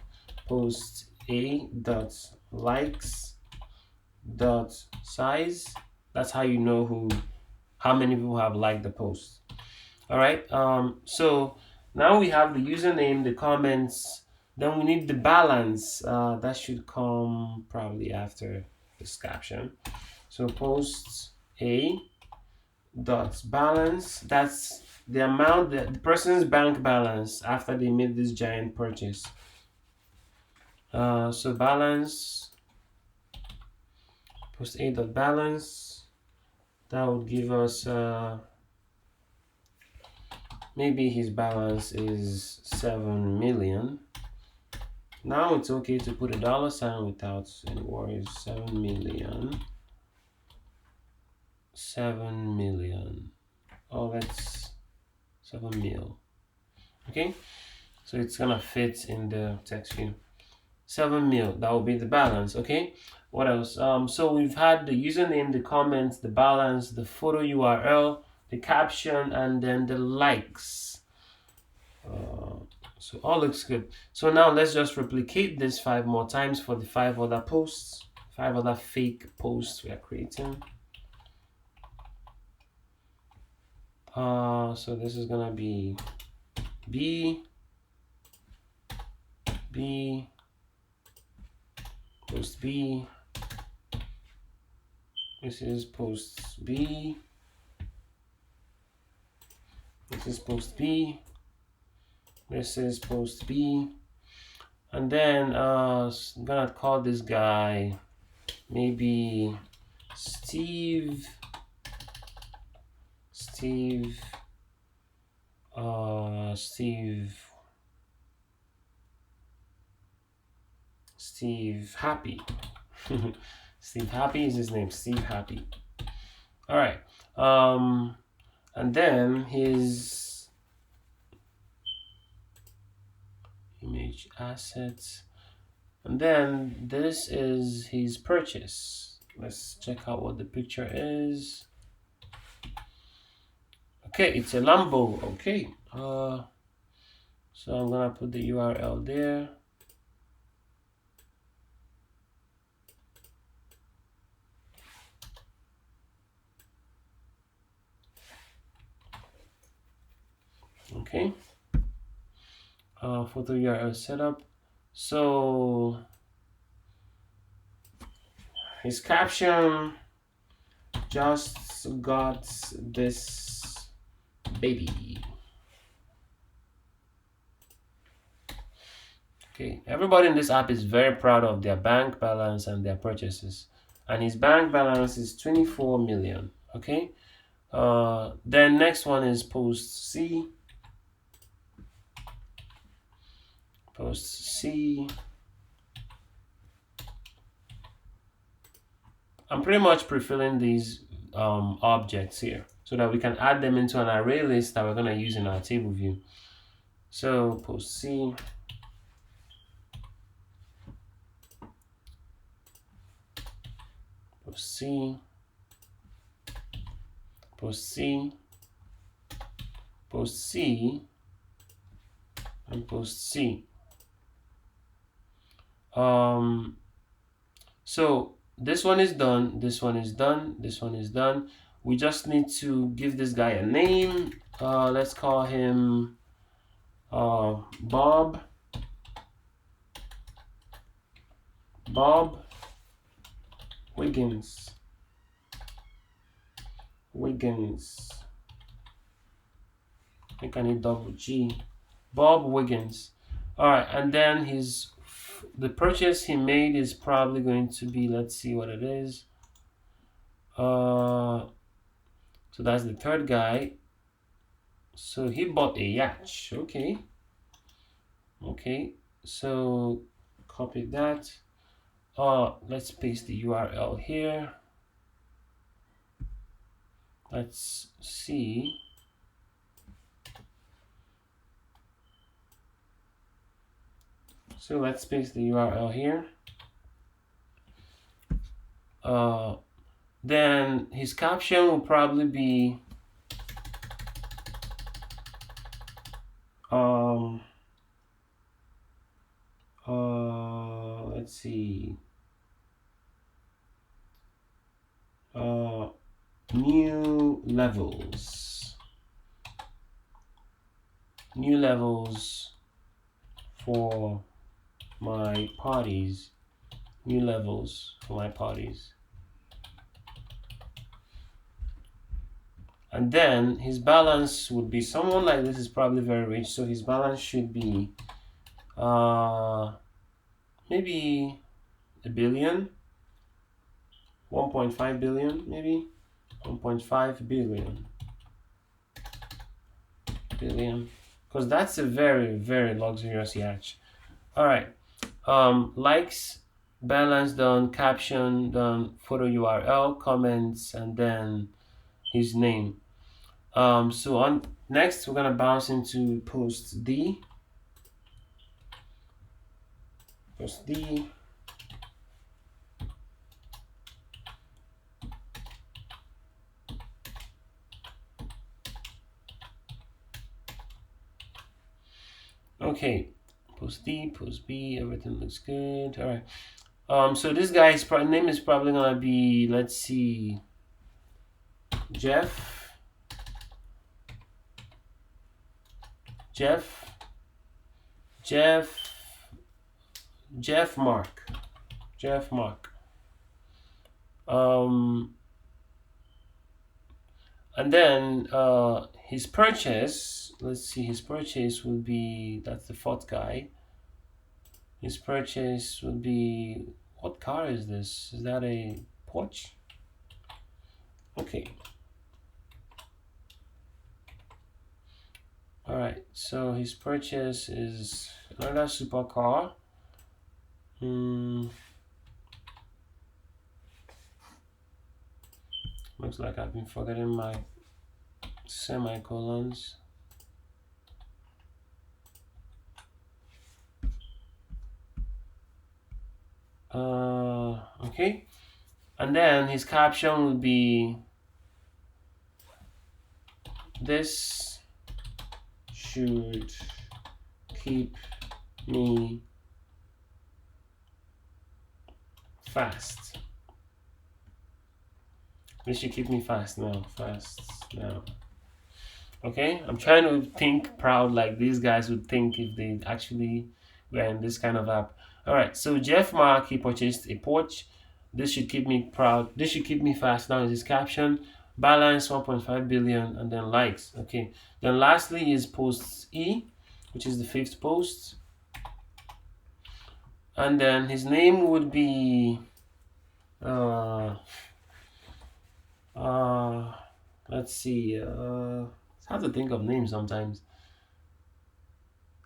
post a dot likes dot size. That's how you know how many people have liked the post. All right. So now we have the username, the comments. Then we need the balance. That should come probably after this caption. So post a dot balance. That's the amount, the person's bank balance after they made this giant purchase. So balance, post a dot balance. That would give us maybe his balance is 7 million. Now it's okay to put a dollar sign without any worries. 7 million. 7 million. Oh, that's 7 mil. Okay, so it's gonna fit in the text view. 7 mil, that will be the balance. Okay, what else? So we've had the username, the comments, the balance, the photo URL, the caption, and then the likes. So all looks good. So now let's just replicate this 5 more times for the 5 other posts, 5 other fake posts we are creating. So this is gonna be B, post B. This is post B. This is post B. This is post B. And then I'm gonna call this guy maybe Steve Happy. Steve Happy is his name. Steve Happy. All right. And then his image assets. And then this is his purchase. Let's check out what the picture is. Okay, it's a Lambo. Okay. So I'm gonna put the URL there. Okay. Photo URL setup. So his caption, just got this baby. Okay, everybody in this app is very proud of their bank balance and their purchases, and his bank balance is 24 million. Okay, then next one is post C. Post C. I'm pretty much pre-filling these objects here so that we can add them into an array list that we're going to use in our table view. So post C. Post C. Post C. Post C. And post C. So this one is done, this one is done, this one is done. We just need to give this guy a name. Let's call him Bob. Wiggins. Wiggins. I think I need double G. Bob Wiggins. All right, and then the purchase he made is probably going to be, let's see what it is. So that's the third guy. So he bought a yacht. Okay. Okay. So copy that. Let's paste the URL here. Let's see. So let's paste the URL here. Then his caption will probably be let's see, new levels for my parties. New levels for my parties. And then his balance would be, someone like this is probably very rich, so his balance should be maybe a billion, 1.5 billion, maybe 1.5 billion, because that's a very, very luxurious yacht. All right, likes, balance done, caption done, photo URL, comments, and then his name. So on next, we're gonna bounce into post D. Post D. Okay, post D, post B, everything looks good. All right. So this guy's name is probably gonna be, let's see, Jeff Mark. And then his purchase, let's see, his purchase will be, that's the fourth guy. His purchase would be, what car is this? Is that a Porsche? Okay. All right, so his purchase is another supercar. Looks like I've been forgetting my semicolons. Okay, and then his caption would be, this should keep me fast. This should keep me fast now. Okay, I'm trying to think proud like these guys would think if they actually were in this kind of app. All right, so Jeff Mark, he purchased a Porsche. This should keep me proud. This should keep me fast. Now is his caption. Balance 1.5 billion, and then likes. Okay, then lastly is post E, which is the fifth post. And then his name would be let's see, it's hard to think of names sometimes.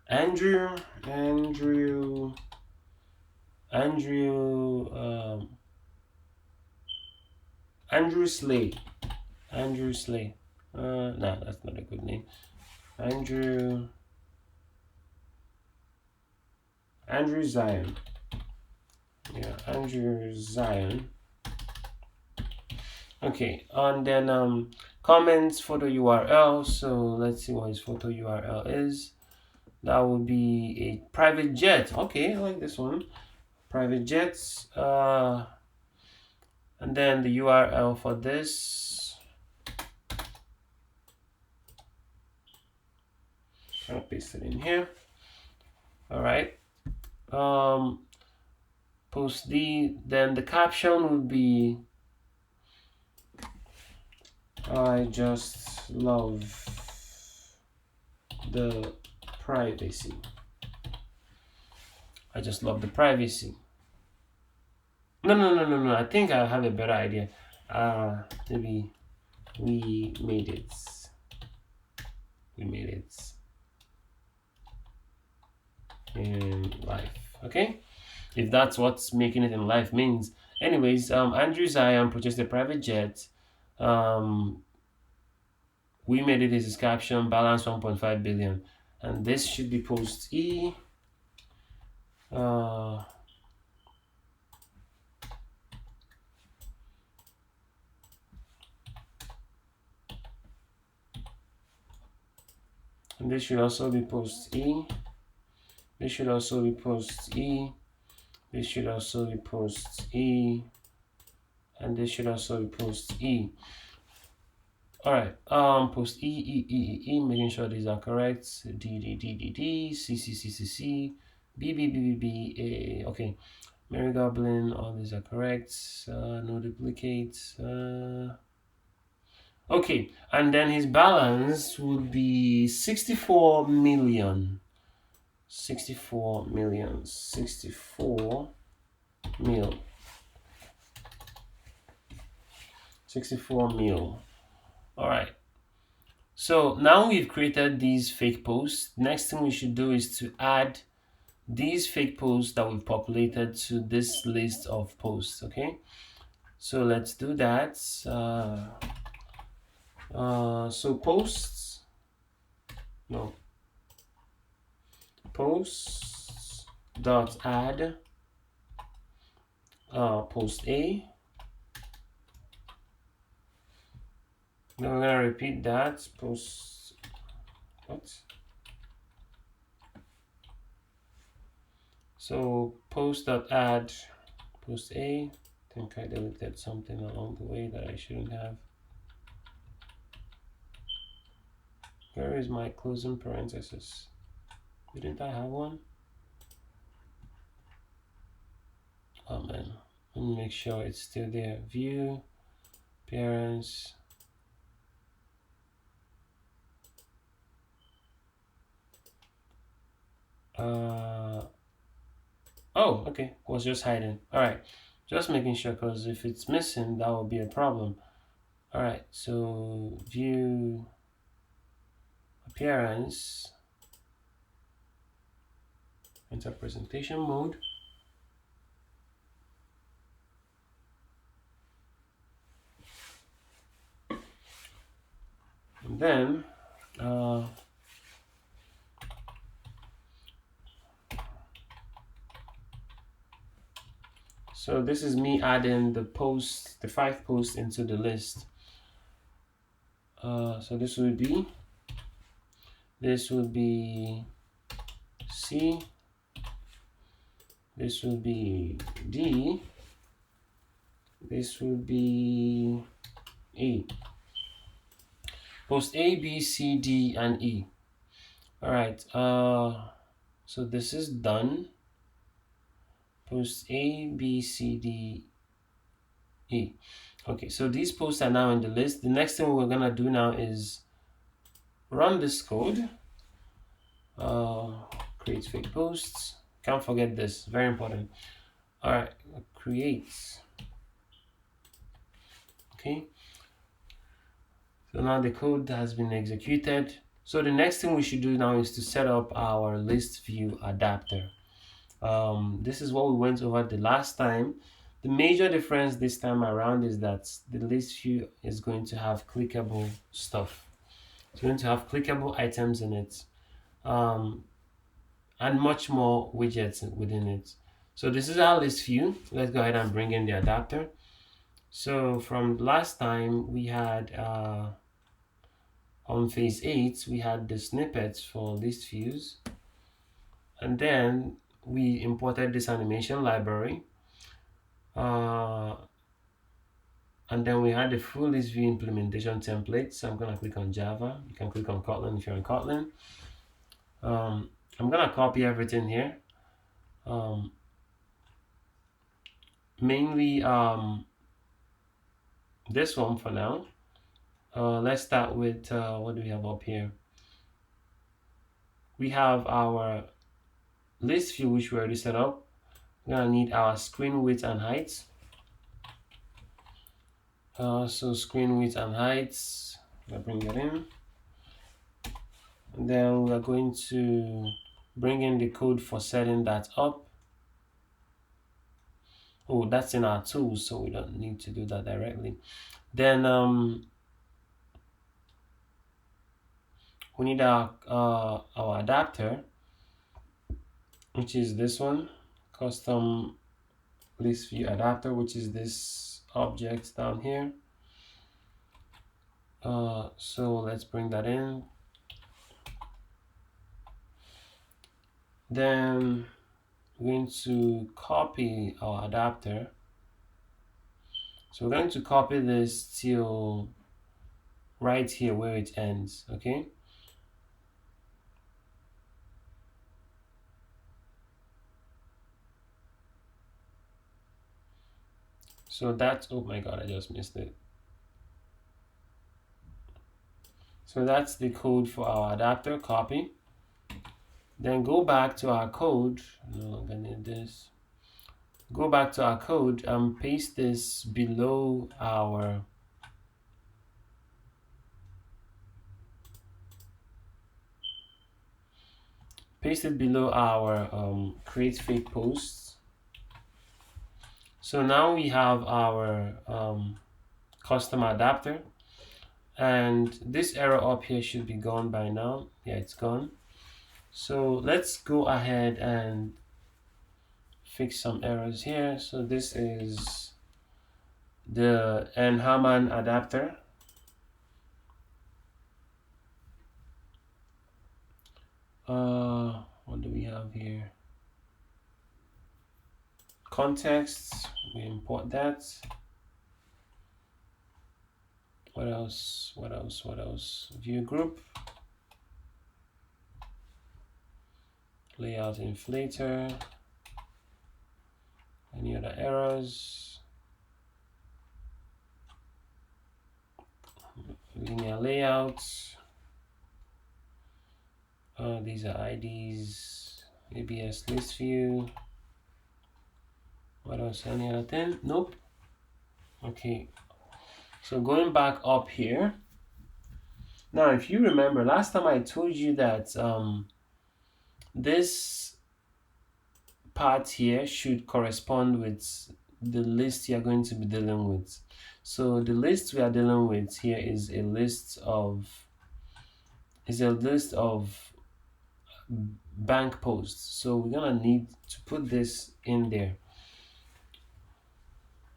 Andrew Slay. No, that's not a good name. Andrew Zion. Yeah, Andrew Zion. Okay, and then comments, photo URL. So let's see what his photo URL is. That would be a private jet. Okay, I like this one. Private jets. And then the URL for this. I'll paste it in here. All right. post D, then the caption would be I just love the privacy. I just love the privacy. No. I think I have a better idea. Maybe we made it. We made it in life. Okay? If that's what's making it in life means. Anyways, Andrew Zion purchased a private jet. We made it as his caption, balance 1.5 billion. And this should be post E. And this should also be post E. This should also be post E. This should also be post E. And this should also be post E. Alright, post E, making sure these are correct. D, C, B, A. Okay, Mary Goblin, all these are correct. No duplicates. Okay, and then his balance would be 64 million. 64 million. 64 mil. 64 mil. All right. So now we've created these fake posts. Next thing we should do is to add these fake posts that we've populated to this list of posts. Okay. So let's do that. So posts. No. Posts dot add post A. Then we're gonna repeat that post. What? So post dot add post A. I think I deleted something along the way that I shouldn't have. Where is my closing parenthesis? Didn't I have one? Oh man, let me make sure it's still there. View, appearance. Oh, okay, was just hiding. All right, just making sure, because if it's missing, that will be a problem. All right, so view, appearance, enter presentation mode. And then so this is me adding the 5 posts into the list. So this would be C, this would be D, this would be E. Post A, B, C, D, and E. All right. So this is done. Post A, B, C, D, E. Okay, so these posts are now in the list. The next thing we're gonna do now is run this code. Create fake posts. Can't forget this, very important. All right, create. Okay. So now the code has been executed. So the next thing we should do now is to set up our ListView adapter. This is what we went over the last time. The major difference this time around is that the ListView is going to have clickable stuff. It's going to have clickable items in it, and much more widgets within it. So this is our ListView. Let's go ahead and bring in the adapter. So from last time we had on phase 8 we had the snippets for list views, and then we imported this animation library, and then we had the full list view implementation template. So I'm gonna click on Java. You can click on Kotlin if you're in Kotlin. I'm gonna copy everything here. mainly this one for now. Let's start with what do we have up here? We have our list view, which we already set up. We're gonna need our screen width and height. So screen width and height, we'll bring it in. And then we're going to bring in the code for setting that up. Oh, that's in our tools, so we don't need to do that directly. Then we need our adapter, which is this one, custom list view adapter, which is this object down here. So let's bring that in. Then we're going to copy our adapter. So we're going to copy this till right here where it ends, okay? So that's, oh my God, I just missed it. So that's the code for our adapter, copy. Then go back to our code. No, I'm gonna need this. Go back to our code and paste this below our create fake posts. So now we have our custom adapter, and this error up here should be gone by now. Yeah, it's gone. So let's go ahead and fix some errors here. So this is the Haman adapter. What do we have here? Context, we import that. What else? View group, layout inflator. Any other errors? Linear layouts. These are IDs. ABS list view. What else? Any other thing? Nope. Okay. So going back up here. Now, if you remember, last time I told you that this part here should correspond with the list you're going to be dealing with. So the list we are dealing with here is a list of bank posts. So we're gonna need to put this in there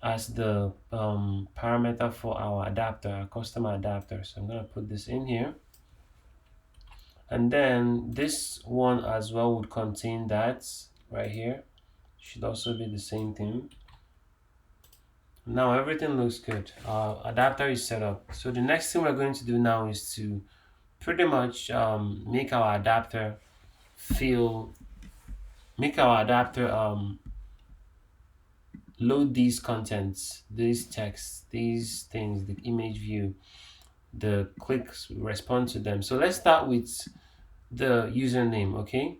as the parameter for our adapter, our customer adapter. So I'm gonna put this in here, and then this one as well would contain that right here. Should also be the same thing. Now everything looks good. Our adapter is set up. So the next thing we're going to do now is to pretty much make our adapter load these contents, these texts, these things, the image view, the clicks, respond to them. So let's start with the username, okay?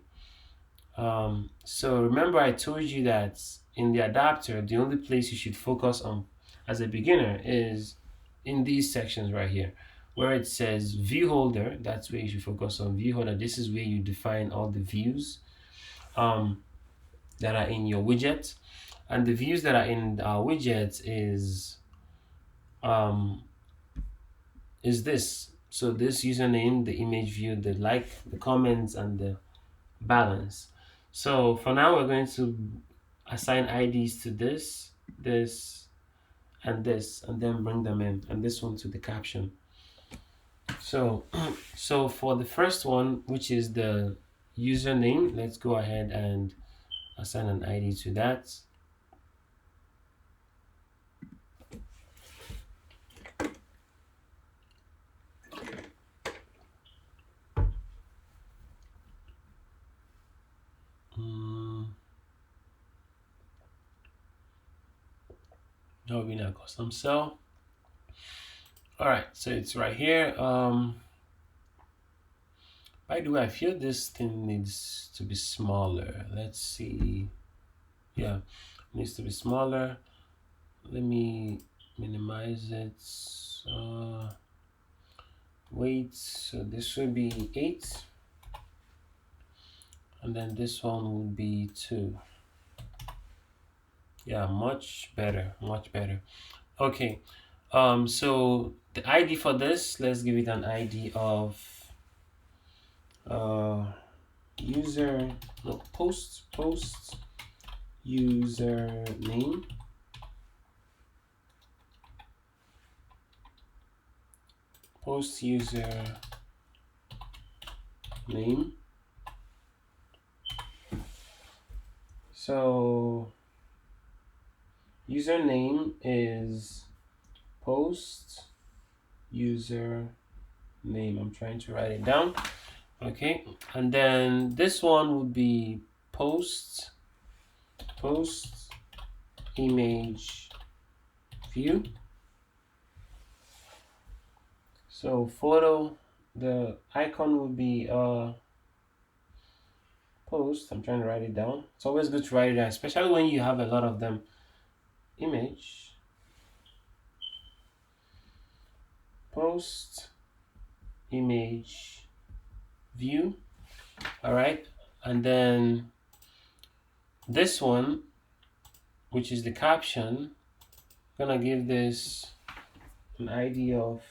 So remember I told you that in the adapter, the only place you should focus on as a beginner is in these sections right here, where it says view holder. That's where you should focus on view holder. This is where you define all the views that are in your widget, and the views that are in our widgets is this. So this username, the image view, the like, the comments, and the balance. So for now, we're going to assign IDs to this, and then bring them in, and this one to the caption. So, so for the first one, which is the username, let's go ahead and assign an ID to that. That will be in a custom cell. All right, so it's right here. By the way, I feel this thing needs to be smaller. Let's see. Yeah, it needs to be smaller. Let me minimize it. Weight, so this will be 8. And then this one will be 2. Yeah, much better, much better. Okay, so the ID for this, let's give it an ID of user, no, post username, post user name. So username is post user name. I'm trying to write it down. Okay, and then this one would be post image view. So photo, the icon would be post. I'm trying to write it down. It's always good to write it down, especially when you have a lot of them. Image, post image view. All right, and then this one, which is the caption, I'm gonna give this an ID of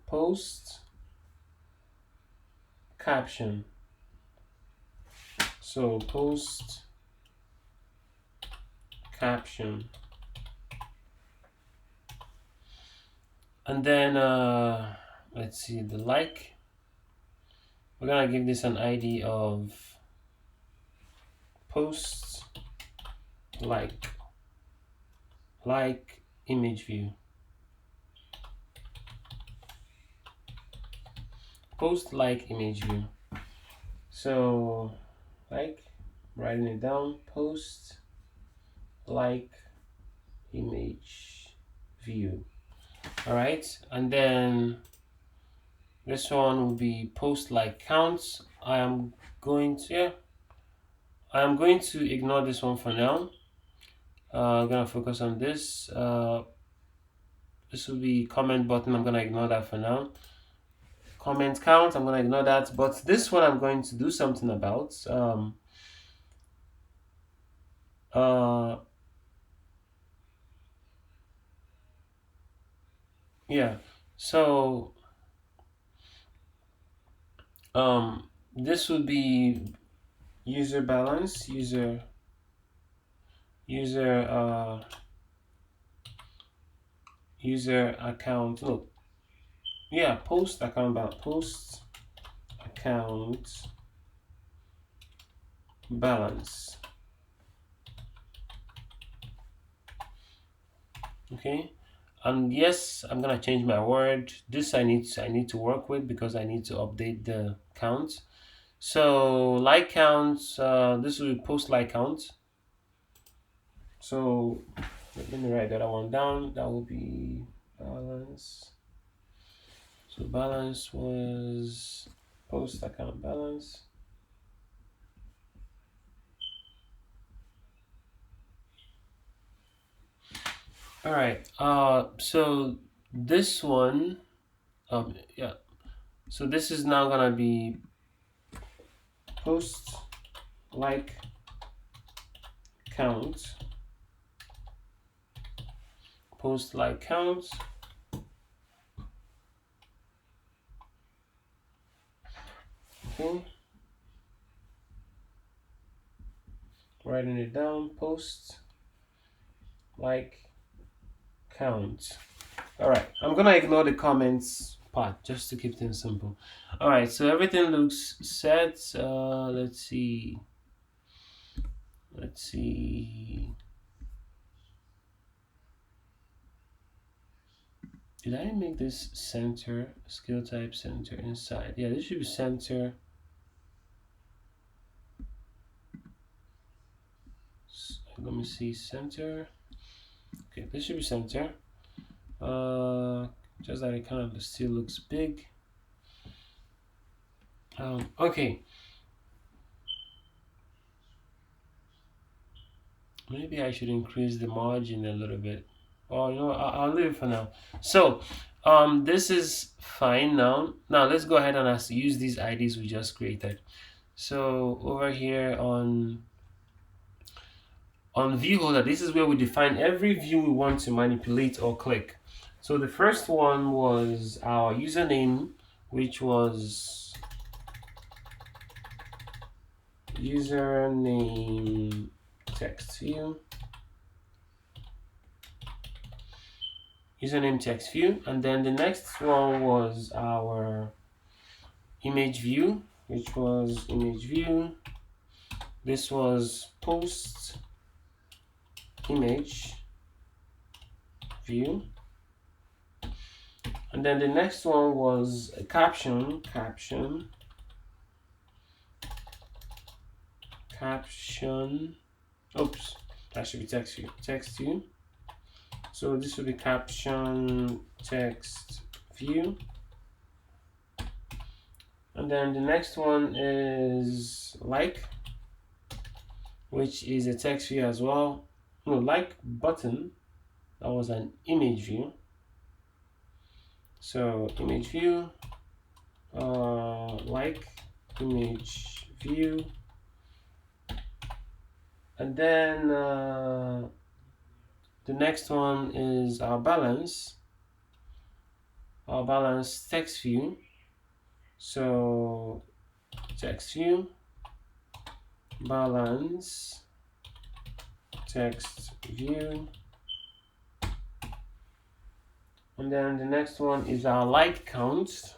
post caption. So post caption, and then let's see, the like, we're gonna give this an ID of post like image view. Post like image view. So like, writing it down, post like image view. All right, and then this one will be post like counts. I am going to ignore this one for now. I'm gonna focus on this. This will be comment button. I'm gonna ignore that for now. Comment count, I'm gonna ignore that. But this one I'm going to do something about. Yeah. So this would be user balance, user account. Look, yeah, post account balance. Okay, and yes, I'm gonna change my word. This I need to work with because I need to update the count. So like count, this will be post like count. So let me write that one down. That will be balance. So balance was post account balance. All right. So this one, yeah. So this is now gonna be post like count. Post like count. Okay. Writing it down. Post like count. All right, I'm gonna ignore the comments part just to keep things simple. All right, so everything looks set. Let's see. Did I make this center, skill type center inside? Yeah, this should be center. I let me see, center. Okay, this should be center. Just that it kind of still looks big. Okay. Maybe I should increase the margin a little bit. Oh, you know, I'll leave it for now. So, this is fine now. Now let's go ahead and use these IDs we just created. So over here on view holder, this is where we define every view we want to manipulate or click. So the first one was our username, which was username text view. Username text view, and then the next one was our image view, which was image view. This was post image view, and then the next one was a caption. Oops, that should be text view. So this will be caption text view. And then the next one is like, which is a text view as well. No, like button, that was an image view. So image view, like image view. And then the next one is our balance text view. So text view, balance text view. And then the next one is our like count.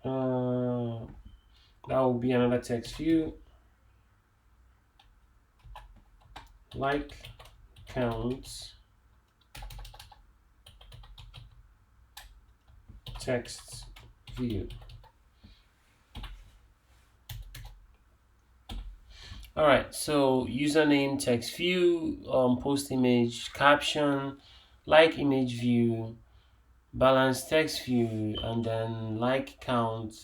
That will be another text view. Like count text view. All right, so username text view, post image caption, like image view, balance text view, and then like count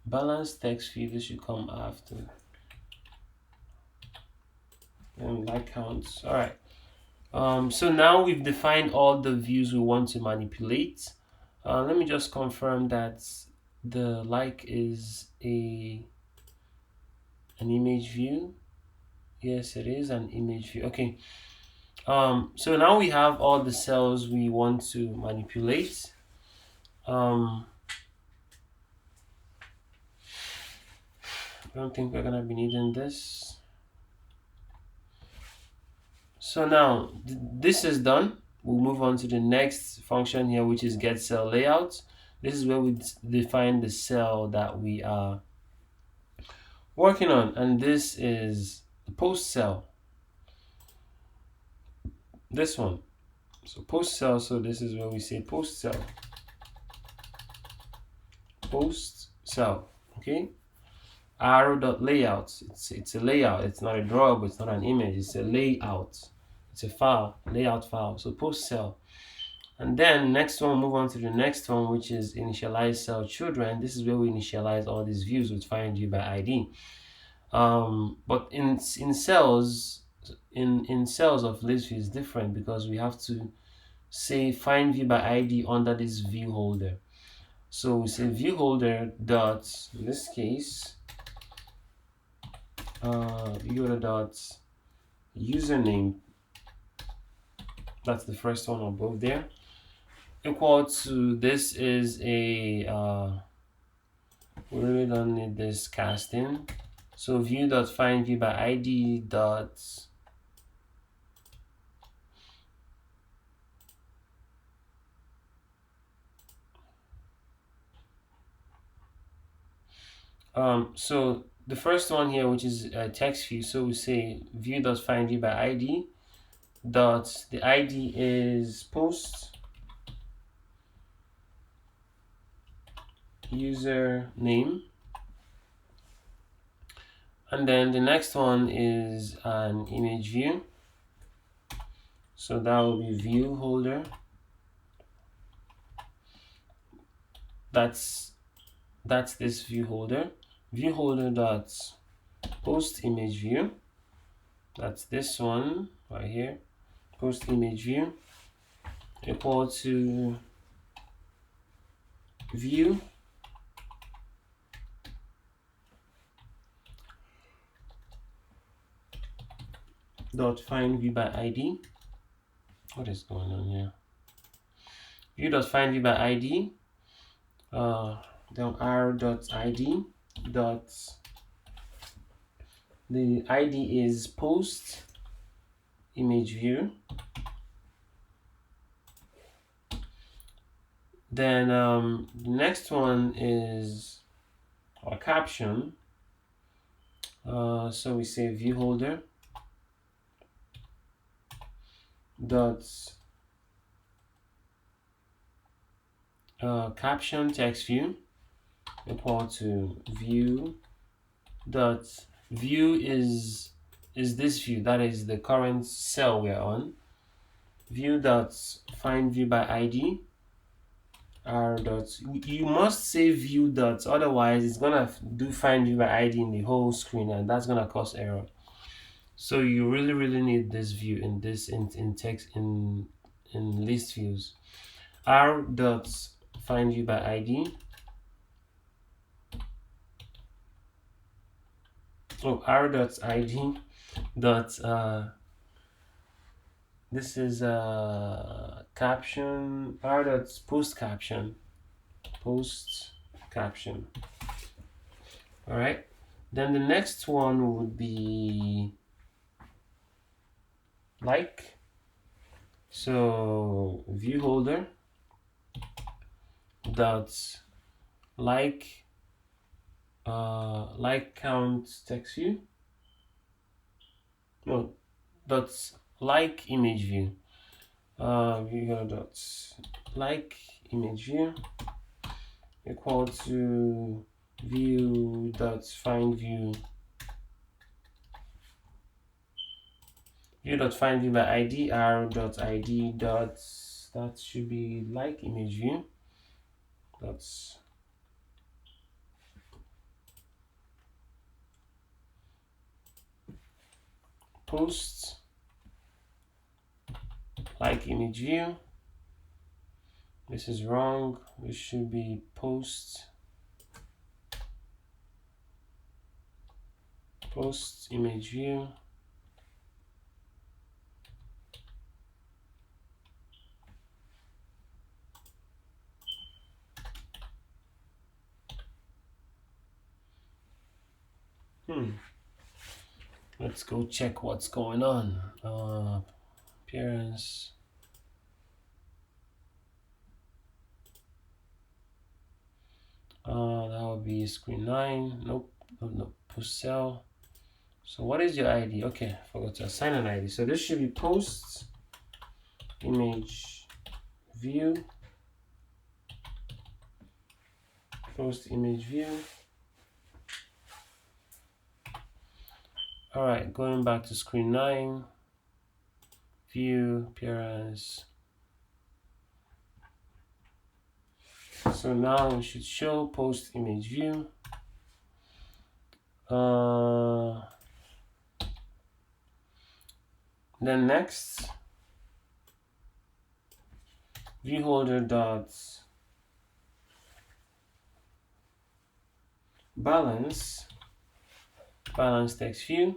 balance text view. This should come after. And like counts. All right. So now we've defined all the views we want to manipulate. Let me just confirm that the like is an image view. Yes, it is an image view. Okay. So now we have all the cells we want to manipulate. I don't think we're gonna be needing this. So now this is done. We'll move on to the next function here, which is get cell layout. This is where we define the cell that we are working on, and this is the post cell. This one. So post cell, so this is where we say post cell. Post cell, okay? Arrow.layout. It's a layout. It's not a drawable, it's not an image, it's a layout. It's a file, layout file. So post cell. And then next one, move on to the next one, which is initialize cell children. This is where we initialize all these views with find view by ID. But in cells of ListView is different because we have to say find view by ID under this view holder. So we say view holder dot, in this case, view holder dot username. That's the first one above there. Equal to, this is a we really don't need this casting. So view dot find view by ID dot so the first one here, which is text view, so we say view dot find view by ID dot, the ID is post user name, And then the next one is an image view. So that will be view holder. That's this view holder. View holder dot post image view. That's this one right here. Post image view equal to view dot find view by ID. What is going on here? View dot find view by ID. Then r dot ID dot, the ID is post image view. Then the next one is our caption. So we say view holder dot caption text view equal to view dot view is this view, that is the current cell we're on. View dot find view by ID r dot, you must say view dot, otherwise it's gonna do find view by ID in the whole screen, and that's gonna cause error. So you really need this view in this in text in list views. R dot find view by ID. Oh, r dot ID dot this is caption, r dot post caption. All right, then the next one would be like. So view holder dot like count text view. No, dot like image view. View holder dot like image view equal to view dot find view view dot find view by ID r dot ID dot, that should be like image view. That's post like image view. This is wrong. This should be post image view. Let's go check what's going on. Appearance. That would be screen 9. Nope. Post cell. So what is your ID? Okay, forgot to assign an ID. So this should be post image view. Post image view. All right, going back to screen 9. View, appearance. So now we should show post image view. Then next, view holder dot balance text view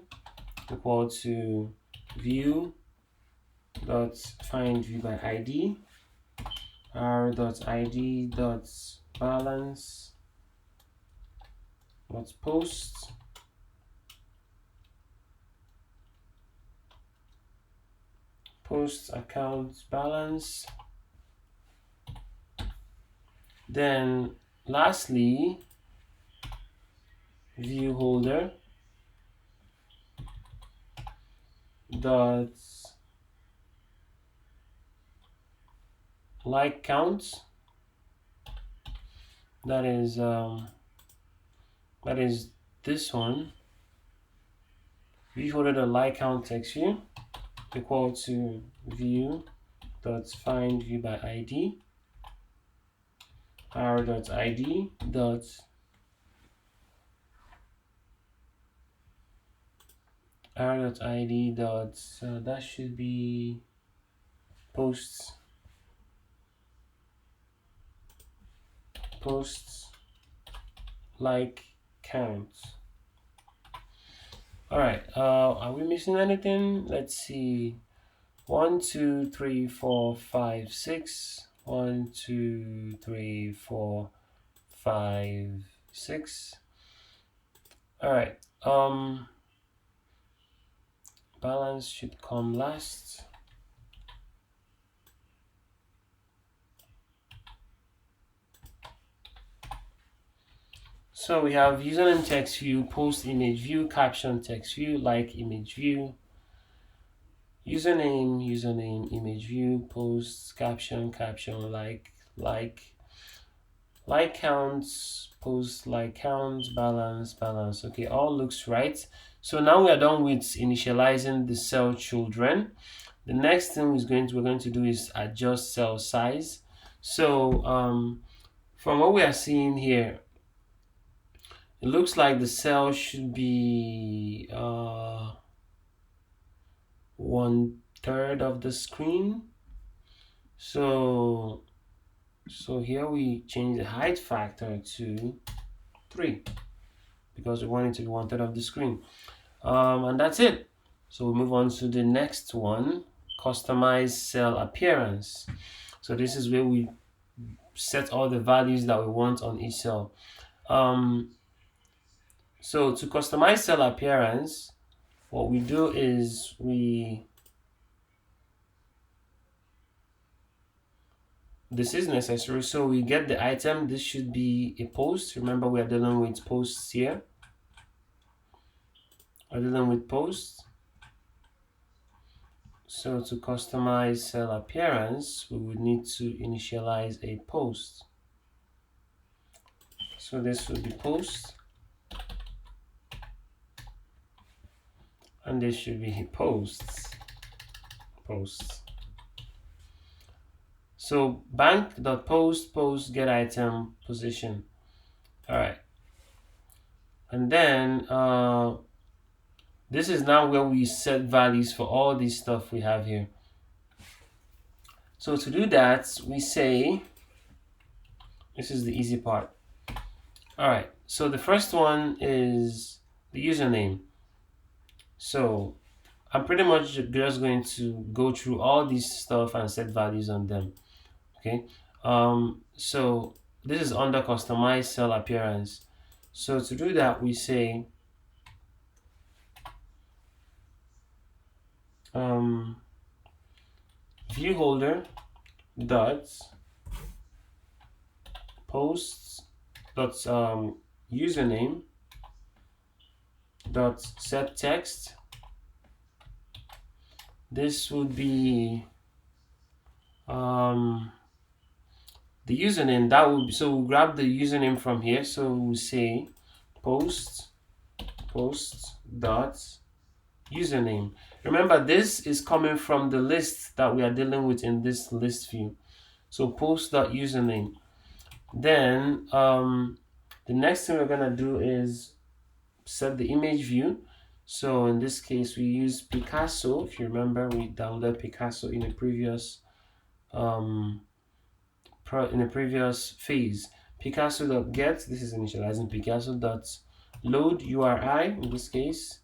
equal to view dot find view by ID r dot ID dot balance dot post account balance. Then lastly, view holder dot like count, that is this one. viewHolder.LikeCountTextView equal to view.findView by ID, r.id dot r.id dot that should be posts like count. All right, are we missing anything? Let's see. 1 2 3 4 5 6 1 2 3 4 5 6. All right, balance should come last. So we have username text view, post image view, caption text view, like image view, username image view, post caption like counts, post like counts, balance. Okay, all looks right. So now we are done with initializing the cell children. The next thing we're going to do is adjust cell size. So from what we are seeing here, it looks like the cell should be 1/3 of the screen. So here we change the height factor to 3 because we want it to be 1/3 of the screen. And that's it. So we move on to the next one, customize cell appearance. So this is where we set all the values that we want on each cell. So to customize cell appearance, what we do is this is necessary. So we get the item. This should be a post. Remember, we are dealing with posts here. We're dealing with posts. So to customize cell appearance, we would need to initialize a post. So this would be post. And this should be posts. So bank.post, post get item position. All right. And then this is now where we set values for all this stuff we have here. So to do that, we say, this is the easy part. All right. So the first one is the username. So I'm pretty much just going to go through all this stuff and set values on them. Okay. So this is under customize cell appearance. So to do that, we say view holder dot posts dot username dot set text. This would be the username. That would be, so we'll grab the username from here. So we'll say post dot username. Remember, this is coming from the list that we are dealing with in this list view. So post dot username. Then the next thing we're gonna do is set the image view. So in this case, we use Picasso. If you remember, we downloaded Picasso in a previous phase. Picasso.get, this is initializing Picasso.load URI in this case,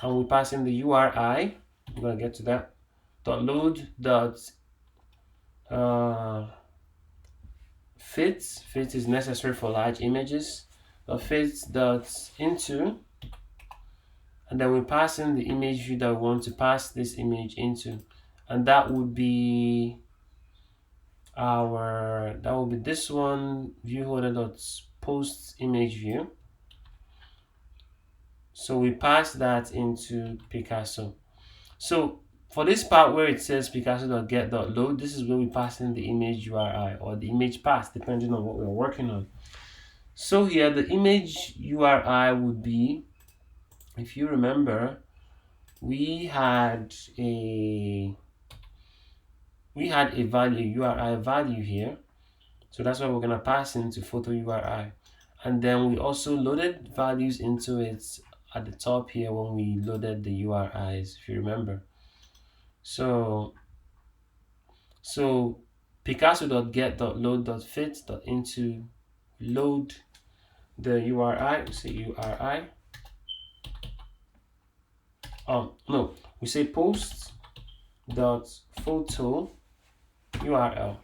and we pass in the URI. I'm gonna get to that. .load fit is necessary for large images. Fit.into, and then we pass in the image view that we want to pass this image into, and that would be this one, view holder.post image view. So we pass that into Picasso. So for this part where it says Picasso.get.load, this is where we pass in the image URI or the image path, depending on what we're working on. So here the image URI would be, if you remember, we had a value URI value here, so that's what we're gonna pass into photo URI, and then we also loaded values into it at the top here when we loaded the URIs, if you remember. So Picasso.get.load.fit.into load the URI. We say URI. No, we say post.photo URL.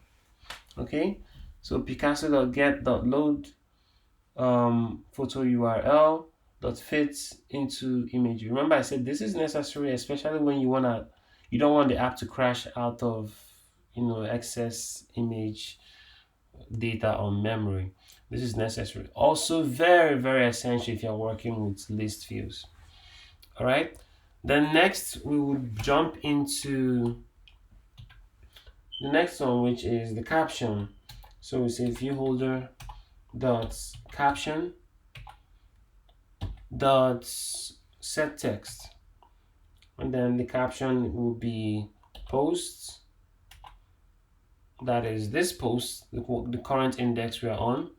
Okay, so Picasso.get.load photo URL .fit into image. Remember, I said this is necessary, especially when you don't want the app to crash out of excess image data on memory. This is necessary. Also very, very essential if you're working with list views. All right. Then next we would jump into the next one, which is the caption. So we say view holder dot caption dot set text, and then the caption will be post, that is this post, the current index we are on,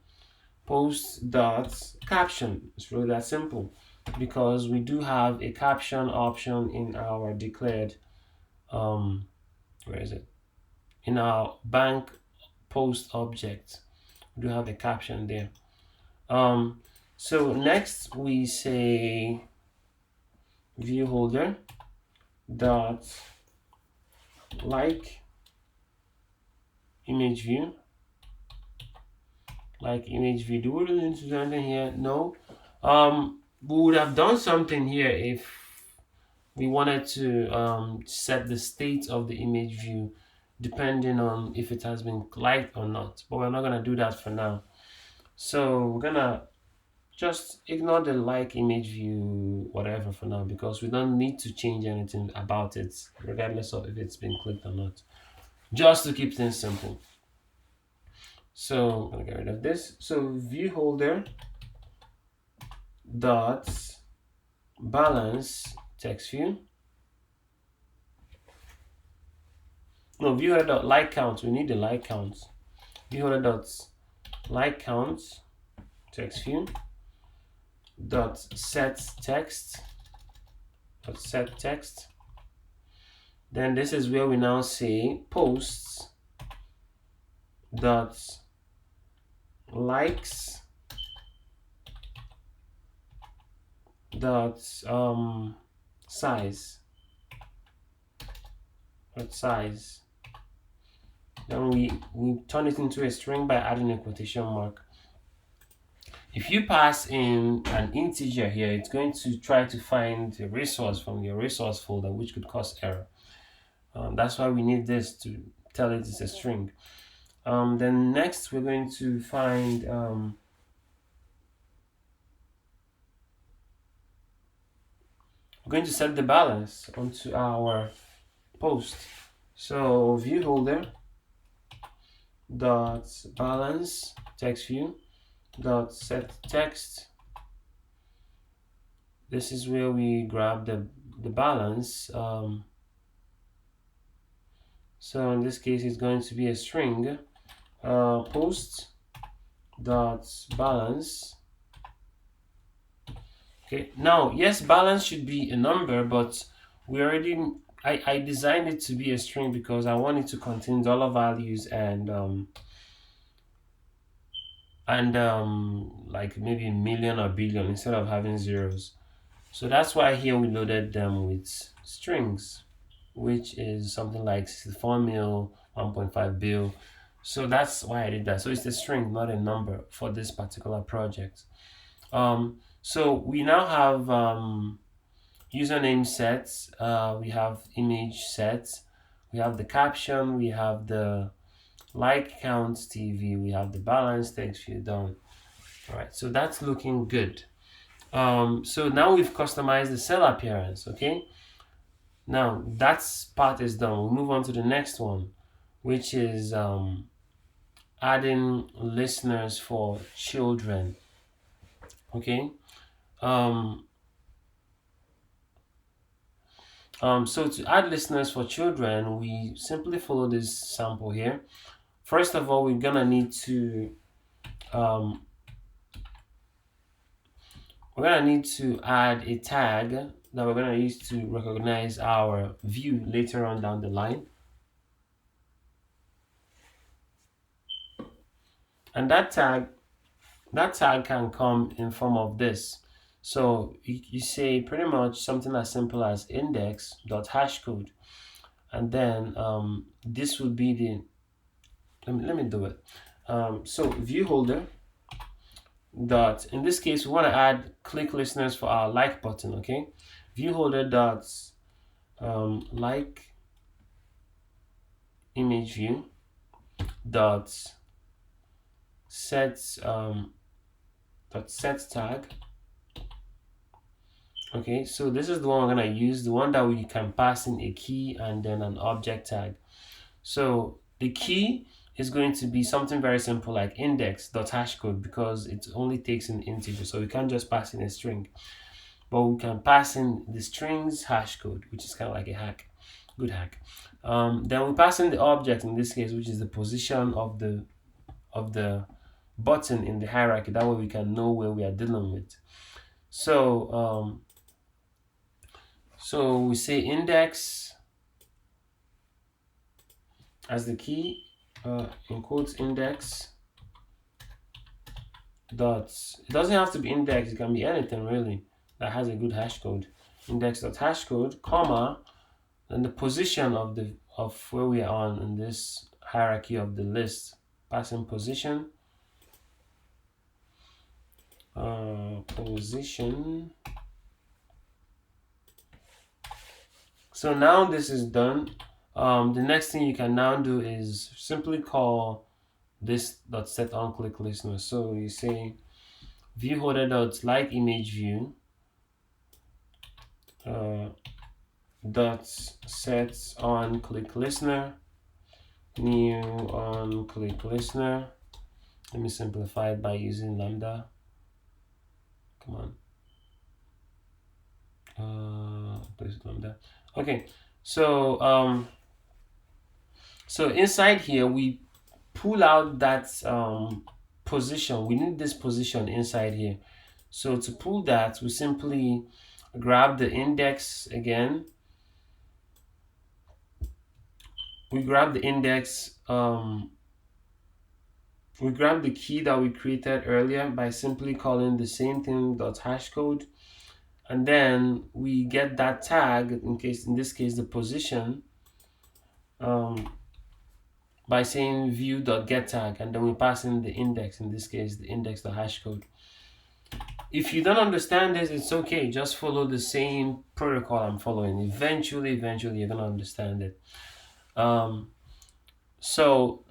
post dot caption. It's really that simple, because we do have a caption option in our declared where is it, in our bank post object. We do have a caption there. So next we say view holder dot like image view. Like image view. Do we really need to do anything here? No. We would have done something here if we wanted to set the state of the image view depending on if it has been liked or not, but we're not going to do that for now. So we're gonna just ignore the like image view whatever for now, because we don't need to change anything about it regardless of if it's been clicked or not, just to keep things simple. So I'm gonna get rid of this. So view holder dot balance text view. No, view holder dot like count. We need the like count. View holder dot like count text view dot set text Then this is where we now say posts dot likes dot size Then we turn it into a string by adding a quotation mark. If you pass in an integer here, it's going to try to find a resource from your resource folder, which could cause error. That's why we need this to tell it it's a string. Then next we're going to find we're going to set the balance onto our post. So view holder dot balance text view dot set text. This is where we grab the balance. So in this case it's going to be a string, post dot balance. Okay, now yes, balance should be a number, but we already I designed it to be a string because I want it to contain dollar values and like maybe a million or billion instead of having zeros. So that's why here we loaded them with strings, which is something like 64 mil, 1.5 bill. So that's why I did that. So it's a string, not a number for this particular project. So we now have username sets, we have image sets, we have the caption, we have the like count TV, we have the balance text view done. All right, so that's looking good. So now we've customized the cell appearance. Okay, now that part is done. We'll move on to the next one, which is adding listeners for children. Okay, So to add listeners for children, we simply follow this sample here. First of all, we're gonna need to um, add a tag that we're gonna use to recognize our view later on down the line. And that tag can come in form of this. So you say pretty much something as simple as index.hashcode, and then this would be the let me do it. So view holder dot, in this case we want to add click listeners for our like button. Okay, view holder dot like image view dot set tag. Okay, so this is the one we're gonna use, the one that we can pass in a key and then an object tag. So the key is going to be something very simple like index.hashcode, because it only takes an integer, so we can't just pass in a string, but we can pass in the strings hash code, which is kind of like a hack, good hack. Then we pass in the object in this case, which is the position of the button in the hierarchy. That way we can know where we are dealing with. So so we say index as the key, in quotes, index dot, it doesn't have to be index, it can be anything really that has a good hash code. Index.hashcode, comma, and the position of where we are on in this hierarchy of the list, passing position, position. So now this is done. The next thing you can now do is simply call this dot set on click listener. So you say view holder dot like image view dot set on click listener, new on click listener. Let me simplify it by using lambda. Come on, place lambda. Okay, so so inside here we pull out that position. We need this position inside here. So to pull that, we simply grab the index again. We grab the index, we grab the key that we created earlier by simply calling the same thing dot hashcode, and then we get that tag, in this case the position, by saying view.getTag, and then we pass in the index, in this case the index.hashcode. If you don't understand this, it's okay, just follow the same protocol I'm following. Eventually you're gonna understand it. So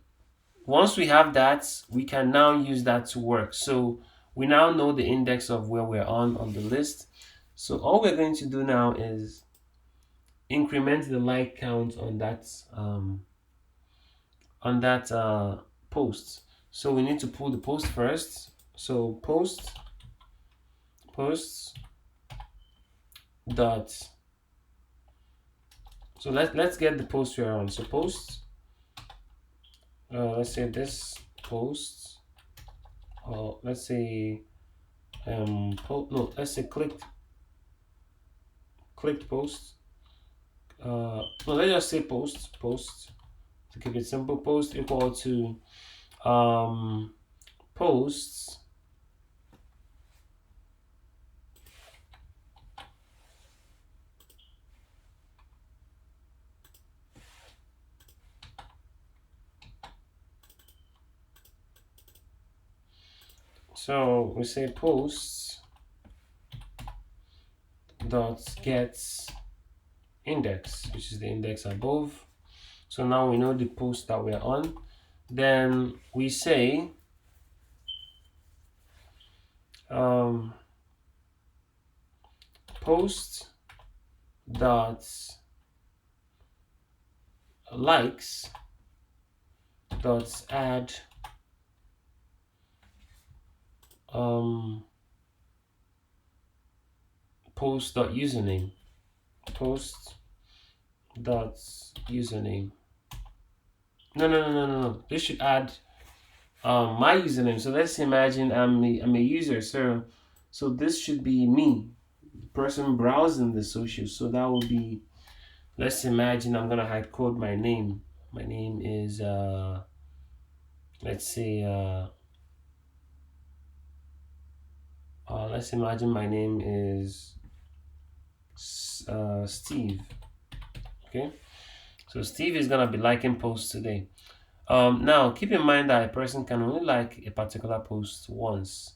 once we have that, we can now use that to work. So we now know the index of where we're on the list. So all we're going to do now is increment the like count on that post. So we need to pull the post first. So posts dot, so let's get the post we're on. So post, let's say this post, or let's say let's say clicked post. No, let's just say post to keep it simple. Post equal to posts so we say posts dot gets index, which is the index above. So now we know the post that we're on. Then we say post dot likes dot add post dot username, post dot username. No. This should add my username. So let's imagine I'm a user. So this should be me, person browsing the social. So that will be, let's imagine I'm gonna hide code my name. My name is let's say let's imagine my name is Steve. Okay, so Steve is gonna be liking posts today. Now keep in mind that a person can only like a particular post once.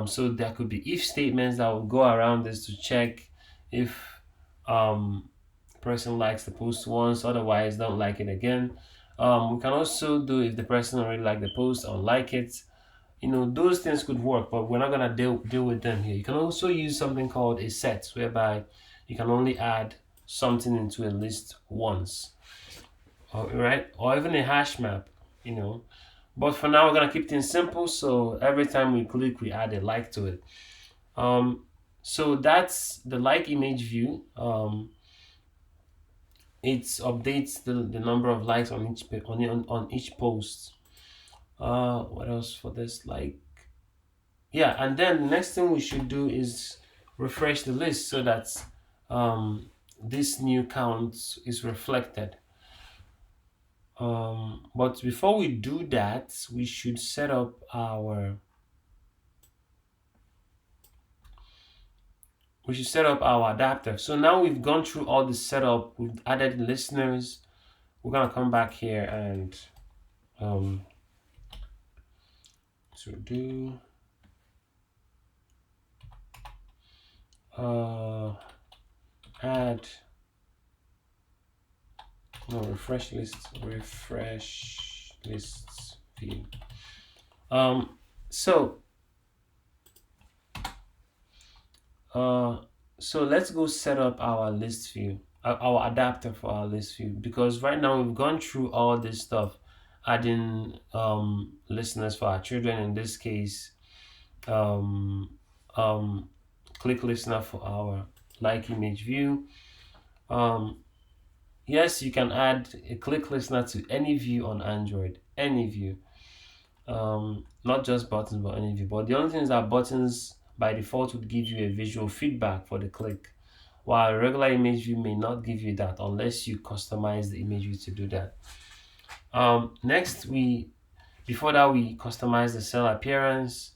So there could be if statements that will go around this to check if person likes the post once, otherwise don't like it again. We can also do if the person already liked the post or like it. Those things could work, but we're not gonna deal with them here. You can also use something called a set, whereby you can only add something into a list once, right? Or even a hash map, But for now, we're gonna keep things simple. So every time we click, we add a like to it. So that's the like image view. It updates the number of likes on each post. What else for this? Like, yeah, and then the next thing we should do is refresh the list so that this new count is reflected. But before we do that, we should set up our adapter. So now we've gone through all the setup, we've added listeners. We're gonna come back here and so do add refresh lists view. So let's go set up our list view, our adapter for our list view, because right now we've gone through all this stuff, adding listeners for our children. In this case, click listener for our like image view. Yes, you can add a click listener to any view on Android, any view. Not just buttons, but any view. But the only thing is that buttons by default would give you a visual feedback for the click, while a regular image view may not give you that unless you customize the image view to do that. Next, before that we customize the cell appearance.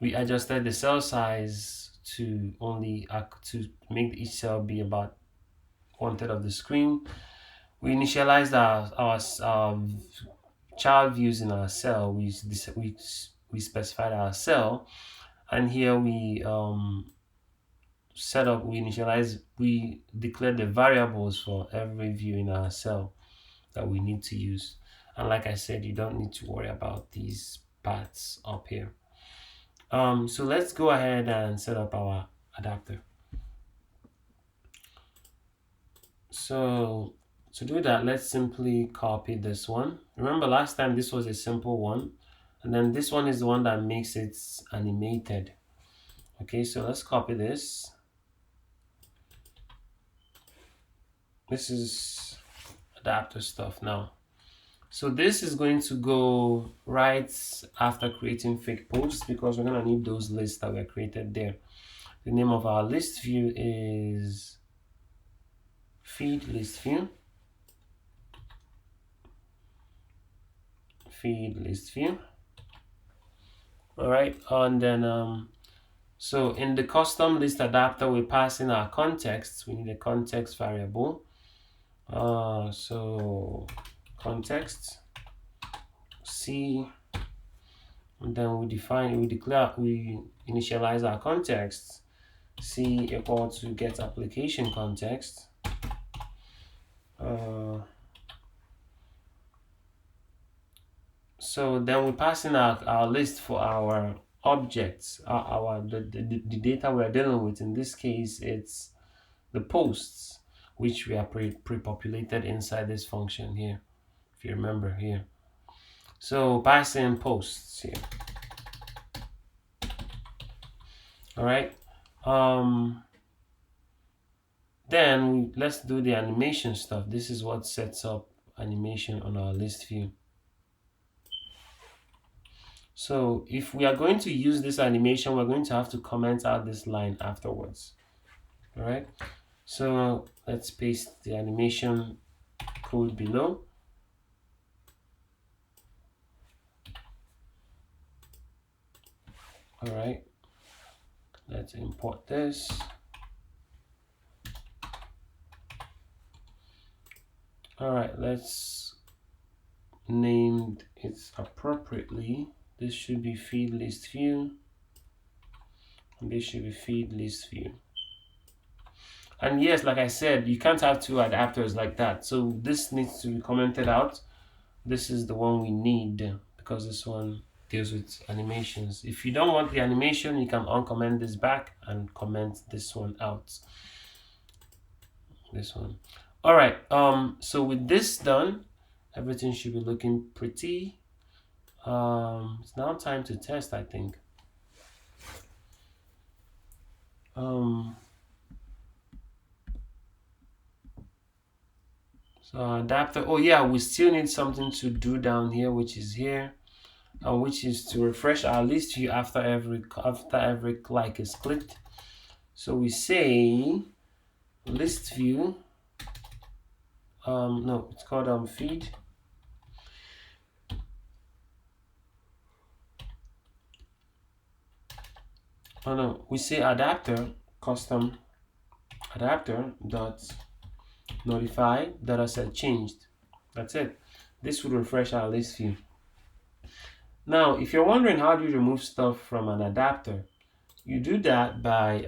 We adjusted the cell size to make each cell be about 1/3 of the screen. We initialized our child views in our cell. We specified our cell, and here we we declared the variables for every view in our cell that we need to use. And like I said, you don't need to worry about these parts up here. So let's go ahead and set up our adapter. So to do that, let's simply copy this one. Remember last time this was a simple one, and then this one is the one that makes it animated. Okay, so let's copy this. This is adapter stuff now. So this is going to go right after creating fake posts, because we're going to need those lists that were created there. The name of our list view is feed list view. Feed list view. All right, and then so in the custom list adapter, we pass in our context. We need a context variable. So context C, and then we initialize our context C equal to get application context. So then we pass in our list for our objects, the data we're dealing with. In this case, it's the posts, which we are pre-populated inside this function here, if you remember here. So pass in posts here. All right. Then let's do the animation stuff. This is what sets up animation on our list view. So if we are going to use this animation, we're going to have to comment out this line afterwards. All right. So let's paste the animation code below. All right. Let's import this. All right. Let's name it appropriately. This should be feed list view. And this should be feed list view. And yes, like I said, you can't have two adapters like that. So this needs to be commented out. This is the one we need because this one deals with animations. If you don't want the animation, you can uncomment this back and comment this one out. This one. All right. So with this done, everything should be looking pretty. It's now time to test, I think. So adapter. Oh yeah, we still need something to do down here, which is here. Which is to refresh our list view after every like is clicked. So we say list view. No, it's called feed. Oh no, we say adapter custom adapter dot notify data set changed. That's it. This would refresh our list view. Now, if you're wondering how do you remove stuff from an adapter, you do that by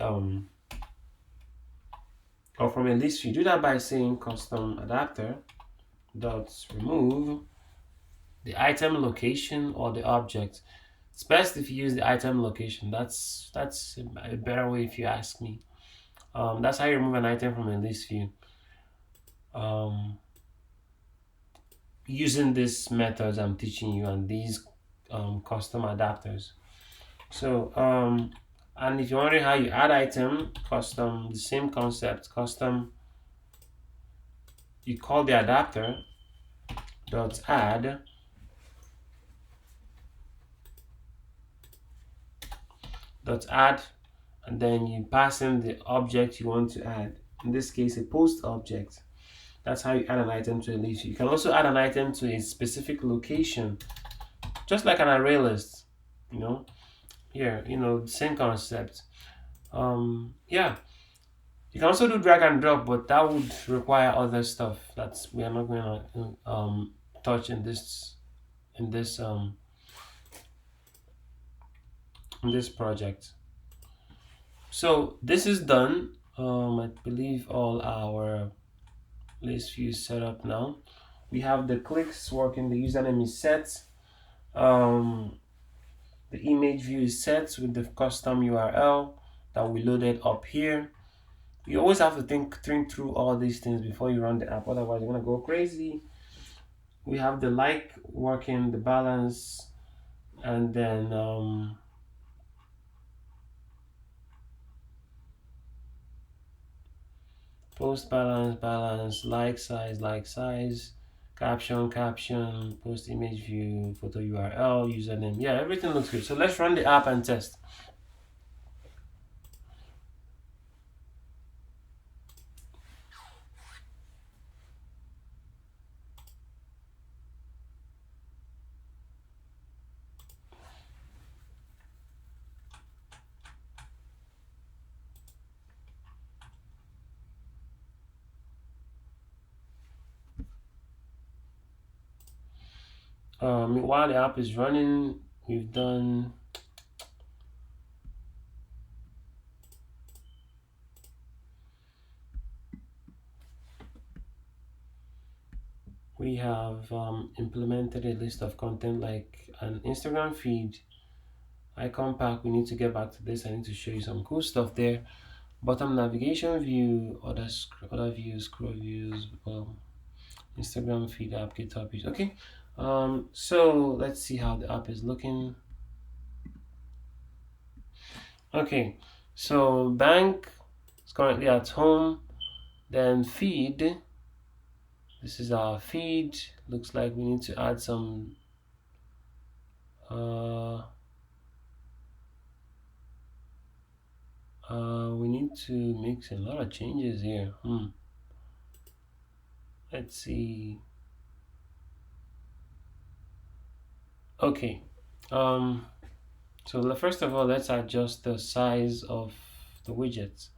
or from a list view, you do that by saying custom adapter dot remove the item location or the object. It's best if you use the item location. That's a better way if you ask me. That's how you remove an item from a list view. Using these methods I'm teaching you and these custom adapters. So and if you're wondering how you add item, custom, the same concept, custom, you call the adapter dot add and then you pass in the object you want to add. In this case, a post object. That's how you add an item to a list. You can also add an item to a specific location, just like an array list. Here, the same concept. Yeah. You can also do drag and drop, but that would require other stuff that we are not going to touch in this project. So this is done. I believe all our list view is set up now. We have the clicks working. The username is set. The image view is set with the custom URL that we loaded up here. You always have to think through all these things before you run the app, otherwise you're gonna go crazy. We have the like working, the balance, and then post balance, like size, caption, post image view, photo URL, username. Yeah, everything looks good. So let's run the app and test. While the app is running, we have implemented a list of content like an Instagram feed, icon pack. We need to get back to this. I need to show you some cool stuff there. Bottom navigation view, other views, scroll views, Instagram feed app, GitHub views. Okay. So let's see how the app is looking. Okay, so bank is currently at home. Then feed. This is our feed. Looks like we need to add some we need to make a lot of changes here. Let's see. Okay. So first of all, let's adjust the size of the widgets.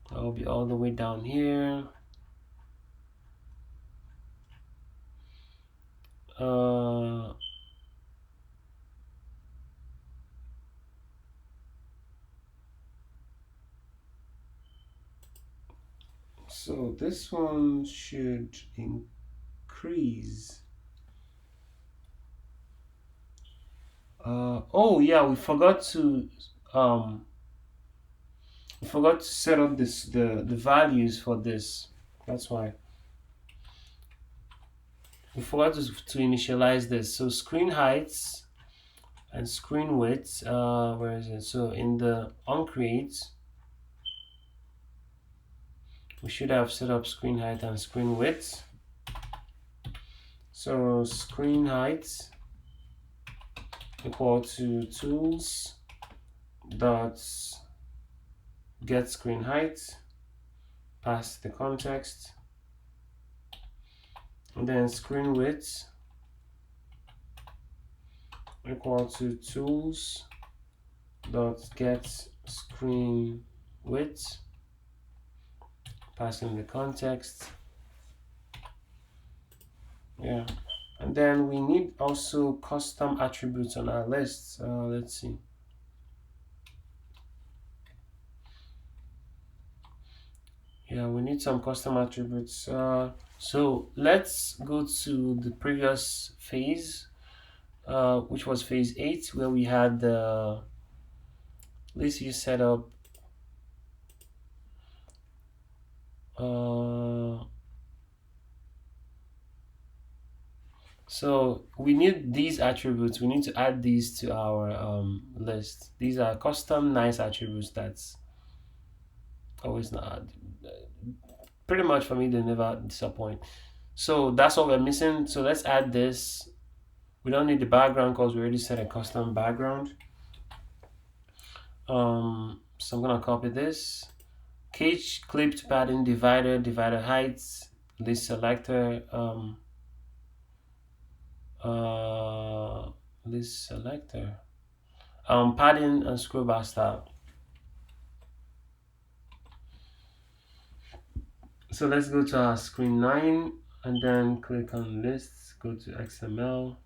That will be all the way down here. So this one should increase. Oh yeah, we forgot to set up the values for this. That's why we forgot to initialize this. So screen heights and screen width. Where is it? So in the onCreate, we should have set up screen height and screen width. So screen height equal to tools dot get screen height, pass the context, and then screen width equal to tools dot get screen width, passing the context. Yeah, and then we need also custom attributes on our list. Let's see. Yeah, we need some custom attributes. So let's go to the previous phase, which was phase 8, where we had the ListView setup. So we need these attributes. We need to add these to our list. These are custom nice attributes that's always not pretty much for me, they never disappoint. So that's what we're missing. So let's add this. We don't need the background because we already set a custom background. So I'm gonna copy this. Cage clipped padding divider heights, list selector, list selector, padding and scroll bar style. So let's go to our screen 9 and then click on lists, go to XML.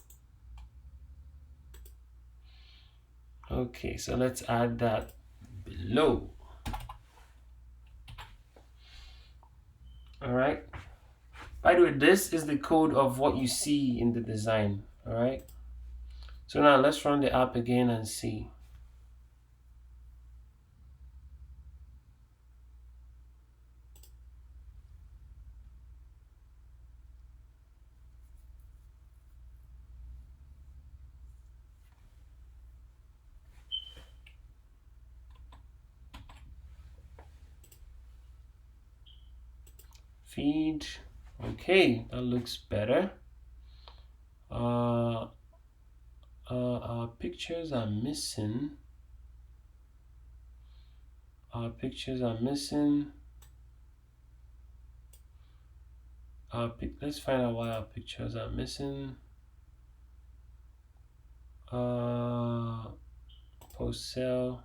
Okay, so let's add that below. All right. By the way, this is the code of what you see in the design. All right. So now let's run the app again and see. Feed. Okay, that looks better. Our pictures are missing. Our pictures are missing. Let's find out why our pictures are missing. Post cell.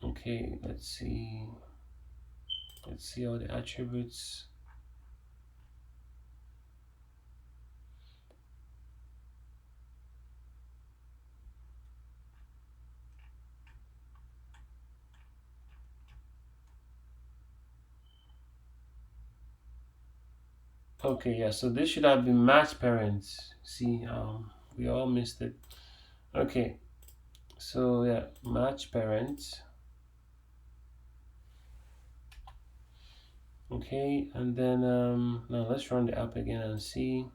Okay, let's see. Let's see all the attributes. Okay, yeah, so this should have been match parents. See, we all missed it. Okay, so yeah, match parents. Okay, and then now let's run the app again and see.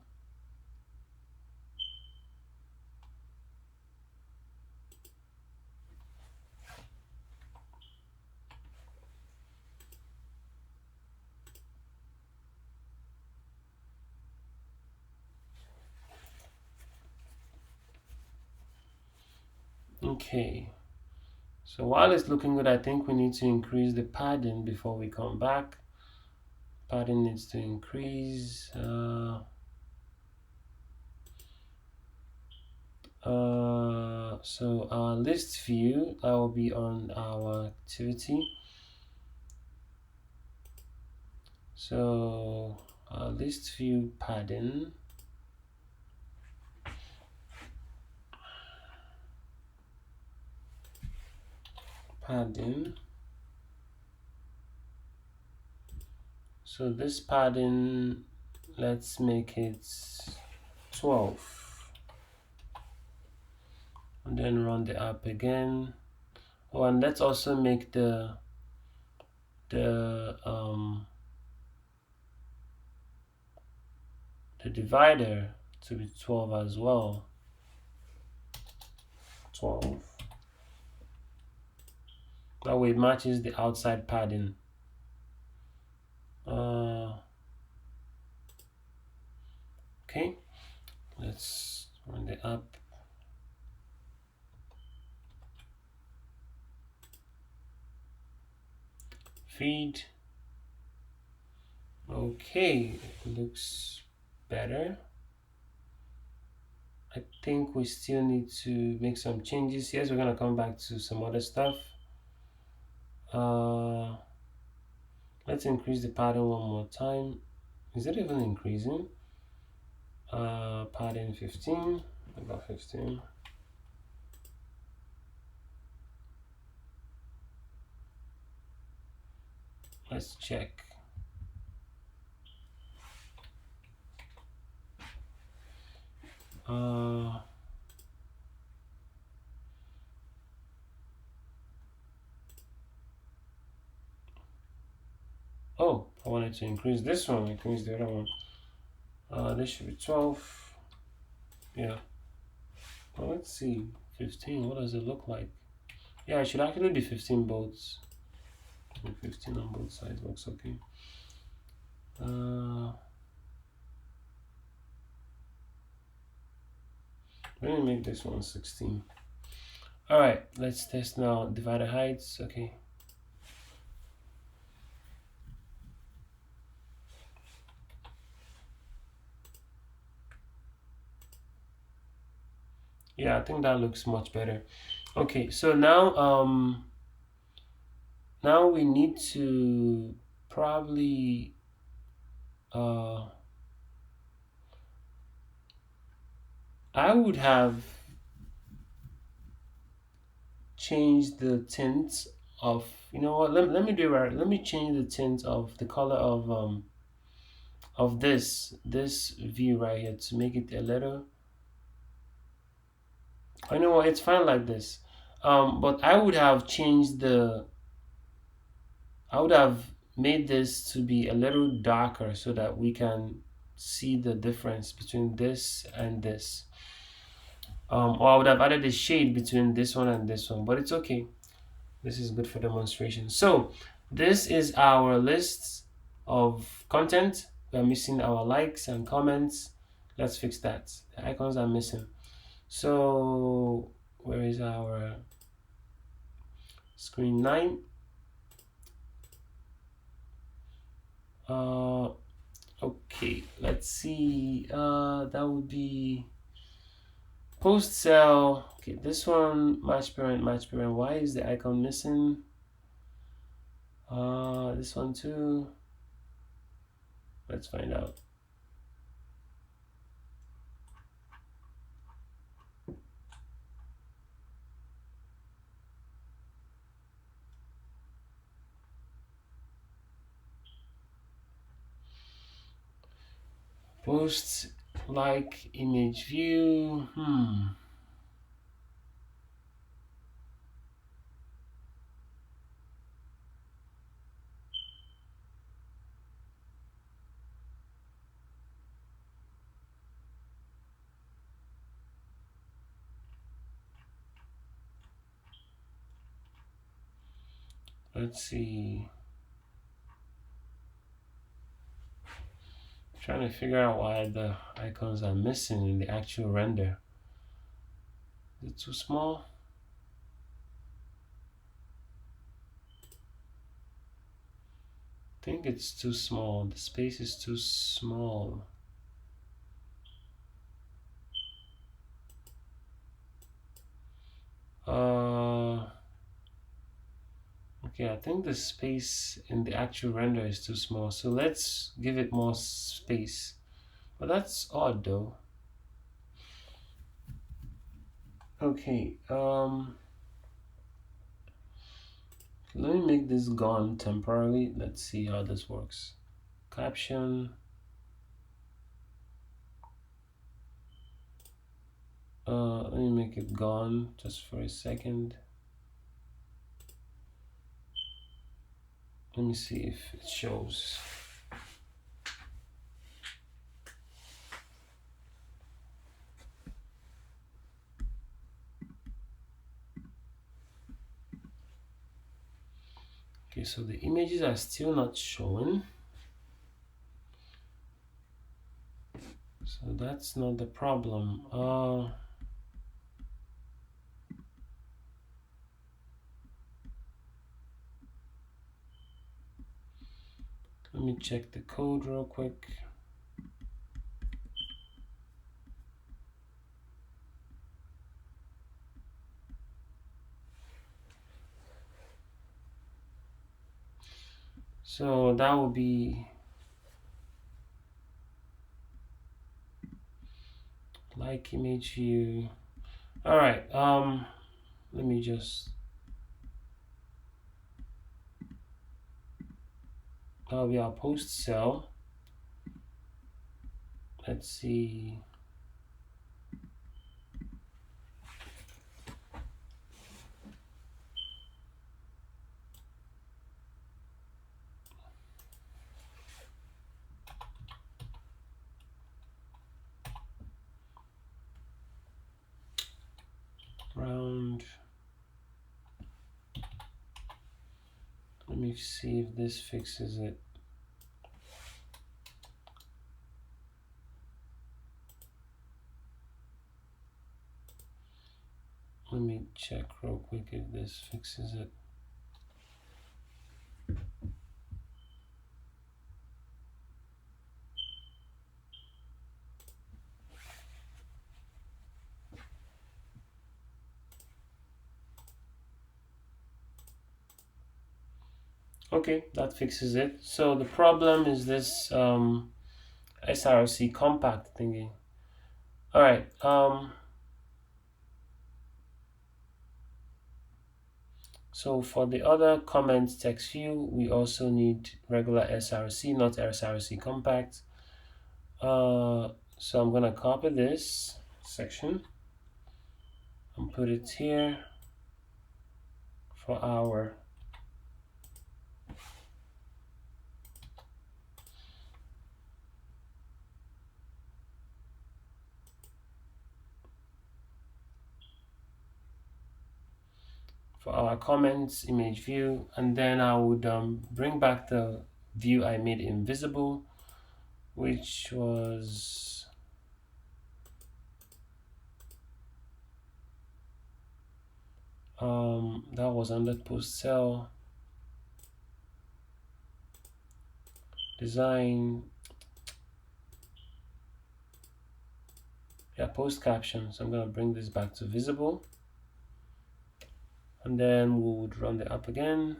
Okay, so while it's looking good, I think we need to increase the padding before we come back. Padding needs to increase. So our list view, that will be on our activity. So our list view padding. So this padding, let's make it 12. And then run the app again. Oh, and let's also make the divider to be 12 as well. 12. That way it matches the outside padding. Okay, let's run the app. Feed. Okay, it looks better. I think we still need to make some changes. Yes, we're gonna come back to some other stuff. Let's increase the padding one more time. Is it even increasing? Padding 15. About 15. Let's check. Oh, I wanted to increase this one, increase the other one. This should be 12. Yeah. Well, let's see. 15. What does it look like? Yeah, it should actually be 15 both. 15 on both sides looks okay. Let me make this one 16. All right, let's test now. Divider heights. Okay. Yeah, I think that looks much better. Okay, so now now we need to probably I would have changed the tint of, you know what, let me do it right. Let me change the tint of the color of this view right here to make it a little, I know what, it's fine like this. But I would have changed I would have made this to be a little darker so that we can see the difference between this and this. Or I would have added a shade between this one and this one, but it's okay. This is good for demonstration. So this is our list of content. We are missing our likes and comments. Let's fix that. The icons are missing. So where is our screen 9? Okay, let's see. That would be post cell. Okay, this one, match parent, match parent. Why is the icon missing? This one too. Let's find out. Post like image view. Let's see. Trying to figure out why the icons are missing in the actual render. Is it too small? think it's too small. The space is too small. Okay, I think the space in the actual render is too small. So let's give it more space. But that's odd though. Okay, let me make this gone temporarily. Let's see how this works. Caption. Let me make it gone just for a second. Let me see if it shows. Okay, so the images are still not showing. So that's not the problem. Let me check the code real quick. So that would be like image view. All right, let me just, that'll be our post cell. Let's see. Round. Let me see if this fixes it. Let me check real quick if this fixes it. Okay, that fixes it. So the problem is this SRC compact thingy. All right. So for the other comment text view, we also need regular SRC, not SRC compact. So I'm gonna copy this section and put it here for our comments image view, and then I would bring back the view I made invisible, which was that was under post cell design, yeah, post caption. So I'm gonna bring this back to visible, and then we would run the app again.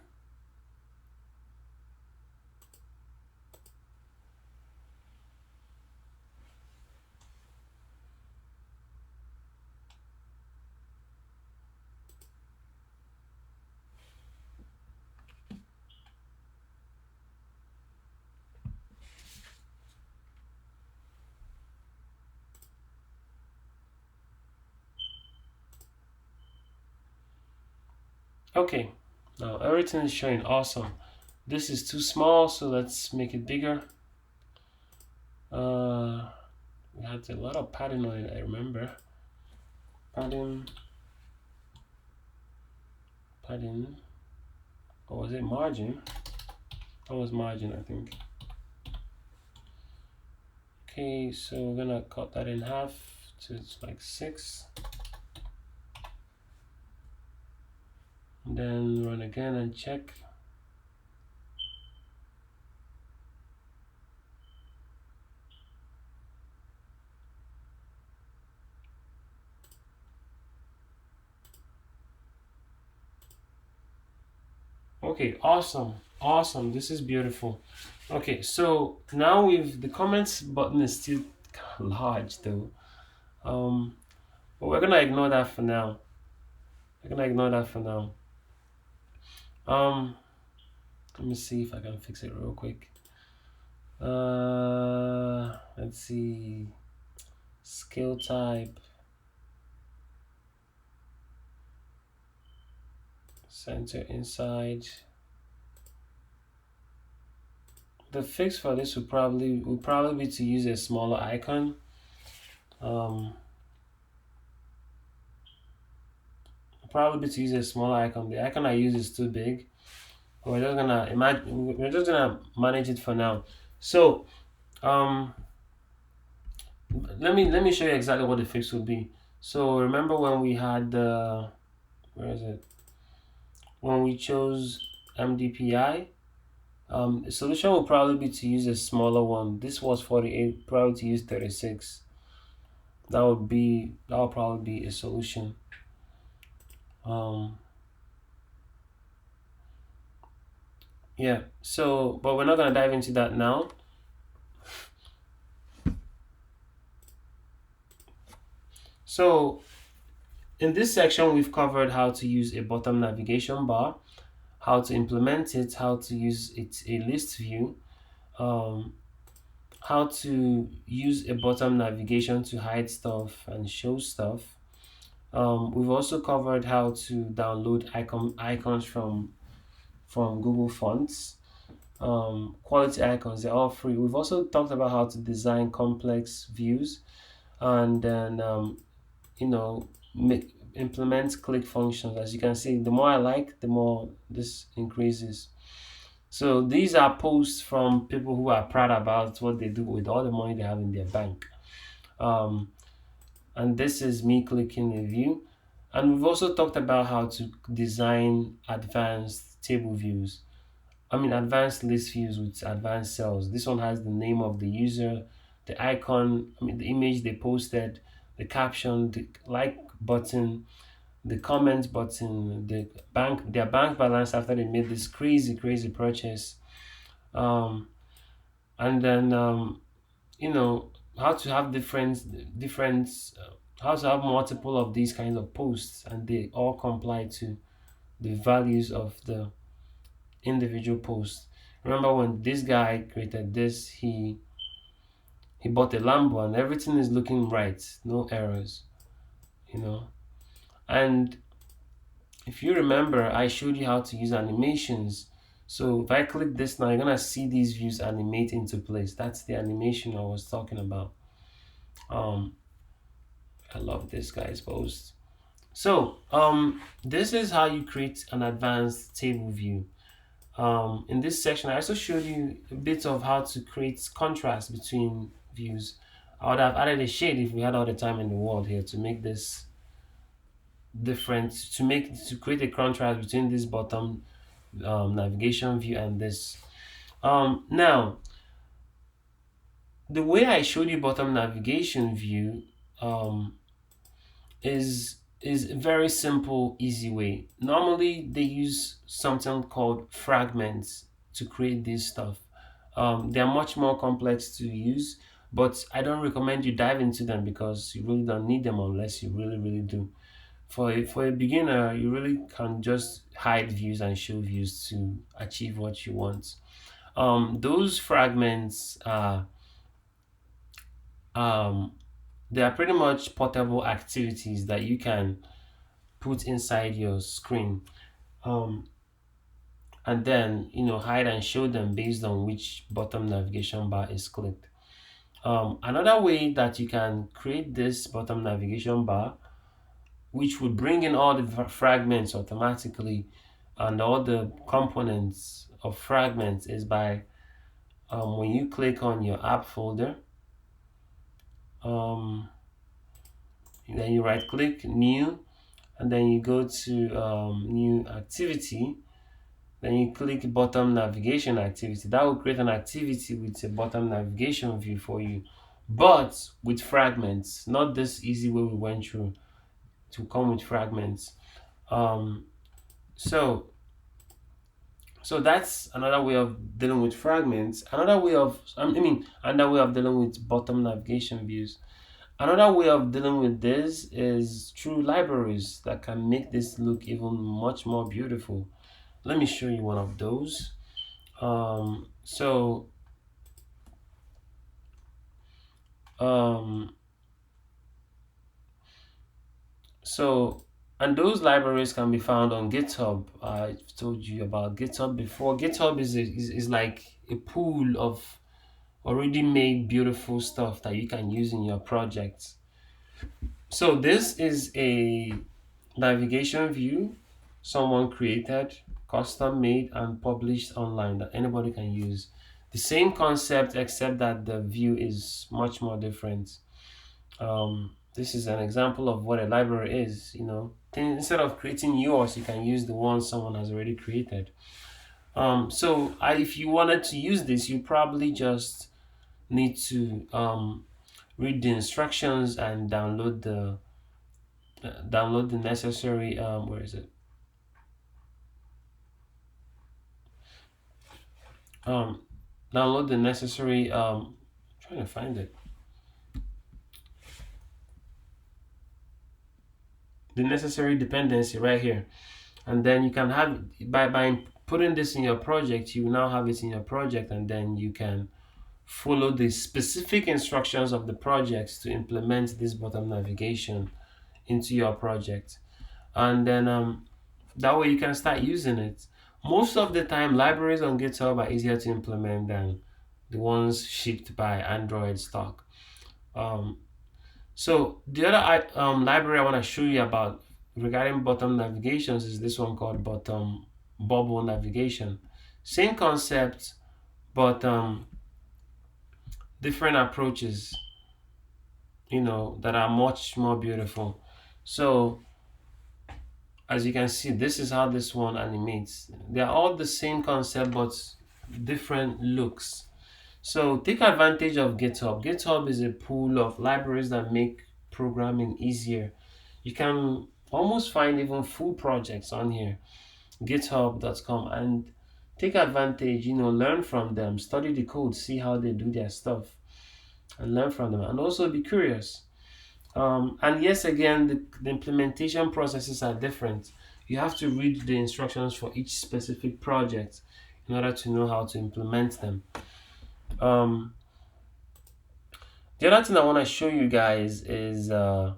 Okay, now everything is showing awesome. This is too small, so let's make it bigger. We had a lot of padding on it, I remember. Padding, or was it margin? That was margin, I think. Okay, so we're gonna cut that in half to like 6. And then run again and check. Okay, awesome. Awesome. This is beautiful. Okay, so now the comments button is still large though. But we're gonna ignore that for now. We're gonna ignore that for now. Um, Let me see if I can fix it real quick. Let's see. Scale type. Center inside. The fix for this would probably be to use a smaller icon. Probably be to use a smaller icon. The icon I use is too big. We're just gonna imagine. We're just gonna manage it for now. So, let me show you exactly what the fix will be. So remember when we had the where is it? When we chose MDPI, the solution will probably be to use a smaller one. This was 48, probably to use 36. That would probably be a solution. Yeah. So, but we're not gonna dive into that now. So in this section, we've covered how to use a bottom navigation bar, how to implement it, how to use a list view, how to use a bottom navigation to hide stuff and show stuff. We've also covered how to download icons from Google Fonts. Quality icons, they're all free. We've also talked about how to design complex views, and then implement click functions. As you can see, the more I like, the more this increases. So these are posts from people who are proud about what they do with all the money they have in their bank. And this is me clicking a view. And we've also talked about how to design advanced table views. Advanced list views with advanced cells. This one has the name of the user, the icon, the image they posted, the caption, the like button, the comment button, their bank balance after they made this crazy purchase, and then how to have different how to have multiple of these kinds of posts, and they all comply to the values of the individual post. Remember when this guy created this, he bought a Lambo and everything is looking right, no errors, and if you remember, I showed you how to use animations. So if I click this now, you're gonna see these views animate into place. That's the animation I was talking about. I love this guy's post. So this is how you create an advanced table view. In this section, I also showed you a bit of how to create contrast between views. I would have added a shade if we had all the time in the world here to make this different, to create a contrast between this bottom navigation view and this. Now, the way I showed you bottom navigation view is a very simple, easy way. Normally, they use something called fragments to create this stuff. They're much more complex to use, but I don't recommend you dive into them because you really don't need them unless you really do. For a beginner, you really can just hide views and show views to achieve what you want. Those fragments are they are pretty much portable activities that you can put inside your screen, and then hide and show them based on which bottom navigation bar is clicked. Another way that you can create this bottom navigation bar, which would bring in all the fragments automatically and all the components of fragments, is by when you click on your app folder, then you right click new, and then you go to new activity, then you click bottom navigation activity. That will create an activity with a bottom navigation view for you, but with fragments, not this easy way we went through, to come with fragments. So So that's another way of dealing with fragments. Another way of dealing with bottom navigation views. Another way of dealing with this is through libraries that can make this look even much more beautiful. Let me show you one of those. Um, so, um, so, and those libraries can be found on GitHub. I told you about GitHub before. GitHub is like a pool of already made beautiful stuff that you can use in your projects. So this is a navigation view someone created, custom made, and published online that anybody can use. The same concept, except that the view is much more different. This is an example of what a library is. Instead of creating yours, you can use the one someone has already created. If you wanted to use this, you probably just need to read the instructions and download the necessary where is it um download the necessary trying to find it, the necessary dependency right here, and then you can have by putting this in your project, you now have it in your project, and then you can follow the specific instructions of the projects to implement this bottom navigation into your project. And then that way you can start using it. Most of the time, libraries on GitHub are easier to implement than the ones shipped by Android stock. Um, so the other library I want to show you about regarding bottom navigations is this one called bottom bubble navigation. Same concept, but different approaches, that are much more beautiful. So as you can see, this is how this one animates. They're all the same concept but different looks. So take advantage of GitHub. GitHub is a pool of libraries that make programming easier. You can almost find even full projects on here, github.com, and take advantage, learn from them, study the code, see how they do their stuff, and learn from them, and also be curious. And yes, again, the implementation processes are different. You have to read the instructions for each specific project in order to know how to implement them. Um, the other thing I want to show you guys is I've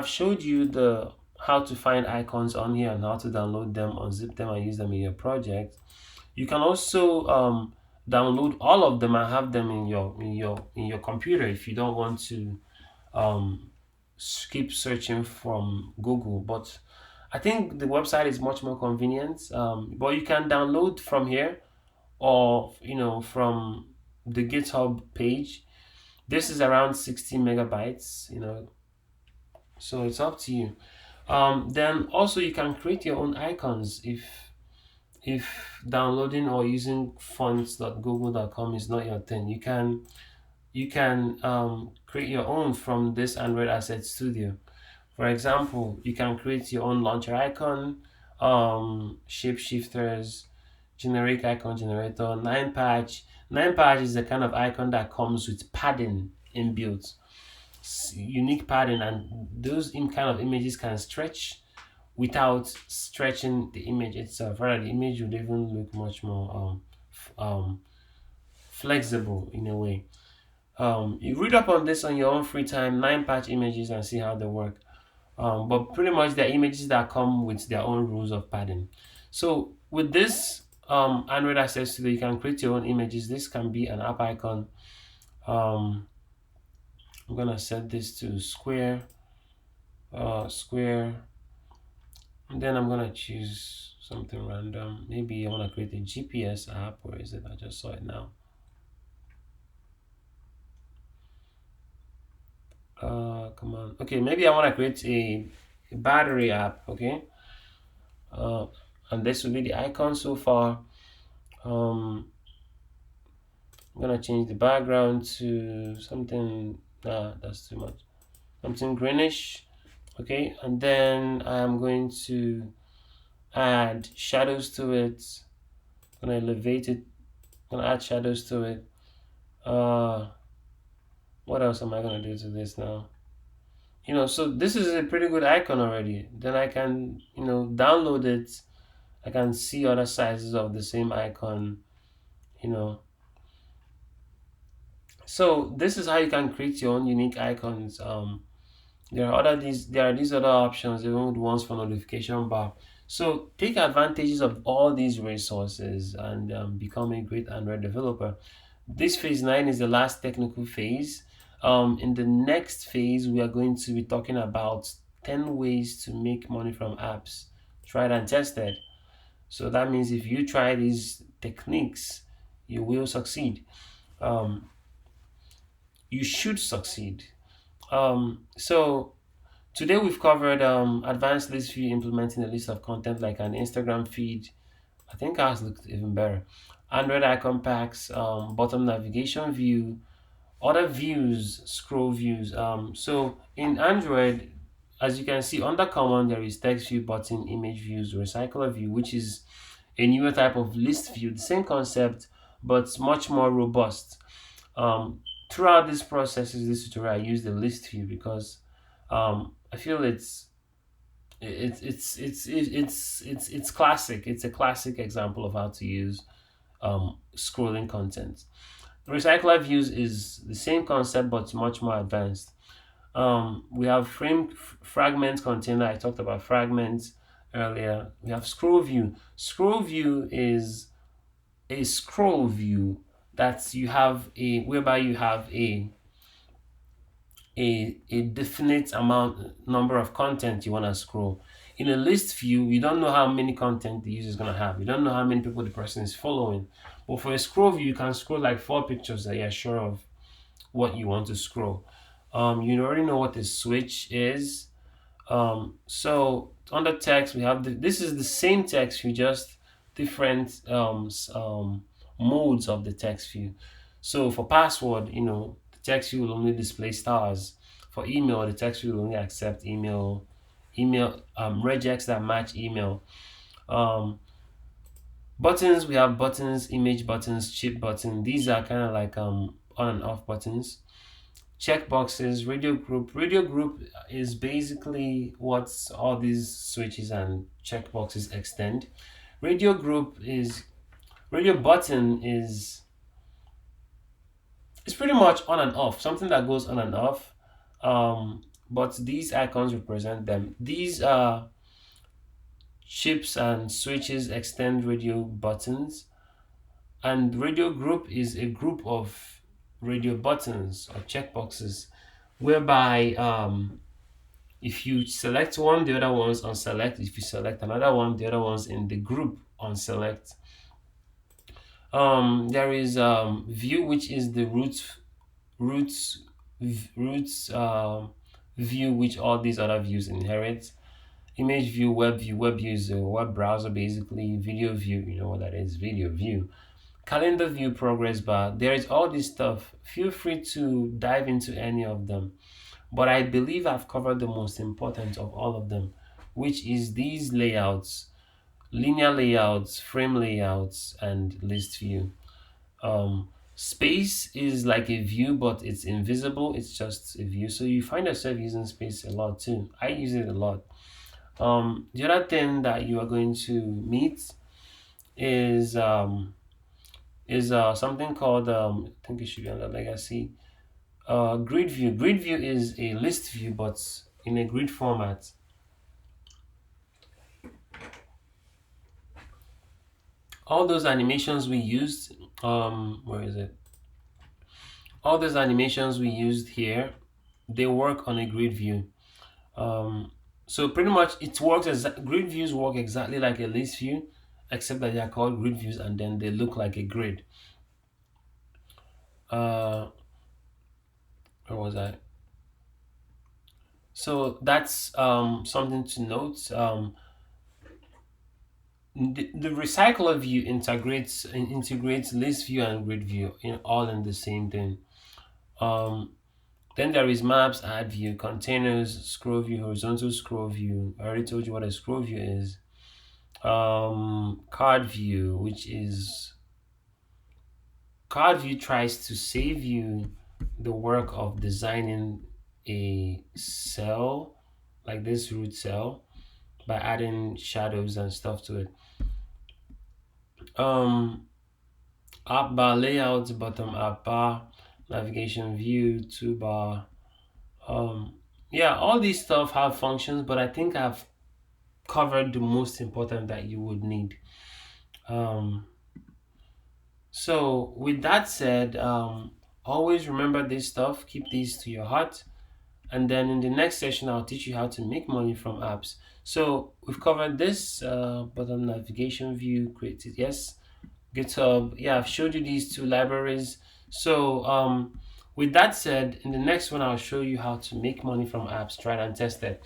showed you the how to find icons on here and how to download them, unzip them, and use them in your project. You can also download all of them and have them in your computer if you don't want to um, keep searching from Google. But I think the website is much more convenient. But you can download from here or from the GitHub page. This is around 60 megabytes. So it's up to you. Then also you can create your own icons if downloading or using fonts.google.com is not your thing. You can create your own from this Android Asset Studio. For example, you can create your own launcher icon, shapeshifters, generic icon generator, 9-patch. 9-patch is the kind of icon that comes with padding inbuilt, unique padding, and those kind of images can stretch without stretching the image itself. Rather, the image would even look much more flexible in a way. You read up on this on your own free time, 9-patch images, and see how they work. But pretty much they're images that come with their own rules of padding. So with this Android Access Studio, you can create your own images. This can be an app icon. I'm gonna set this to square, and then I'm gonna choose something random. Maybe I want to create a GPS app. Where is it? I just saw it now. Come on. Okay, maybe I want to create a battery app. Okay, and this will be the icon so far. I'm gonna change the background to something. That's too much. Something greenish. Okay, and then I'm going to add shadows to it. I'm gonna elevate it. I'm gonna add shadows to it. What else am I gonna do to this now? So this is a pretty good icon already. Then I can, download it. I can see other sizes of the same icon, you know. So this is how you can create your own unique icons. There are these other options, even the ones for notification bar. So take advantages of all these resources and become a great Android developer. This phase 9 is the last technical phase. In the next phase, we are going to be talking about 10 ways to make money from apps, tried and tested. So that means if you try these techniques, you will succeed. Um, you should succeed. So today we've covered advanced list view, implementing a list of content like an Instagram feed. I think ours looked even better. Android icon packs, bottom navigation view, other views, scroll views. So in Android, as you can see under common, there is text view, button, image views, recycler view, which is a newer type of list view, the same concept, but much more robust. Um, Throughout this process, this tutorial, I use the list view because I feel it's classic. It's a classic example of how to use scrolling content. Recycler views is the same concept but much more advanced. We have fragment container. I talked about fragments earlier. We have scroll view. Scroll view is a scroll view that you have whereby you have a definite number of content you want to scroll. In a list view, you don't know how many content the user is going to have. You don't know how many people the person is following. But for a scroll view, you can scroll like 4 pictures that you're sure of what you want to scroll. You already know what the switch is. So under text, we have this is the same text view, just different modes of the text view. So for password, the text view will only display stars. For email, the text view will only accept email regex that match email. Buttons, we have buttons, image buttons, chip button. These are kind of like on and off buttons. Checkboxes, radio group is basically what all these switches and checkboxes extend. Radio button is it's pretty much on and off, something that goes on and off. But these icons represent them. These chips and switches extend radio buttons, and radio group is a group of radio buttons or checkboxes whereby if you select one, the other one's on select. If you select another one, the other one's in the group on select. There is view, which is the roots view, which all these other views inherit. Image view, web view is a web browser basically. Video view, you know what that is, video view. Calendar view, progress bar. There is all this stuff. Feel free to dive into any of them. But I believe I've covered the most important of all of them, which is these layouts, linear layouts, frame layouts, and list view. Space is like a view, but it's invisible. It's just a view. So you find yourself using space a lot too. I use it a lot. The other thing that you are going to meet is something called I think it should be under legacy. Grid view. Grid view is a list view, but in a grid format. All those animations we used, where is it? All those animations we used here, they work on a grid view. So pretty much it works as grid views work exactly like a list view, except that they are called grid views and then they look like a grid. Where was I? So that's something to note. The recycler view integrates list view and grid view all in the same thing. Then there is maps, add view, containers, scroll view, horizontal scroll view. I already told you what a scroll view is. card view, which is card view tries to save you the work of designing a cell like this root cell by adding shadows and stuff to it. App bar layout, bottom app bar, navigation view, toolbar. Yeah, all these stuff have functions, but I think I've covered the most important that you would need. So with that said, always remember this stuff, keep these to your heart. And then in the next session, I'll teach you how to make money from apps. So we've covered this, bottom navigation view, created, yes. GitHub, yeah, I've showed you these two libraries. So with that said, in the next one, I'll show you how to make money from apps, try it and test it.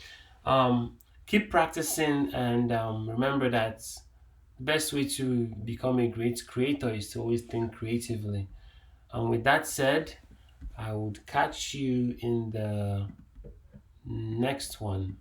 Keep practicing, and remember that the best way to become a great creator is to always think creatively. And with that said, I would catch you in the next one.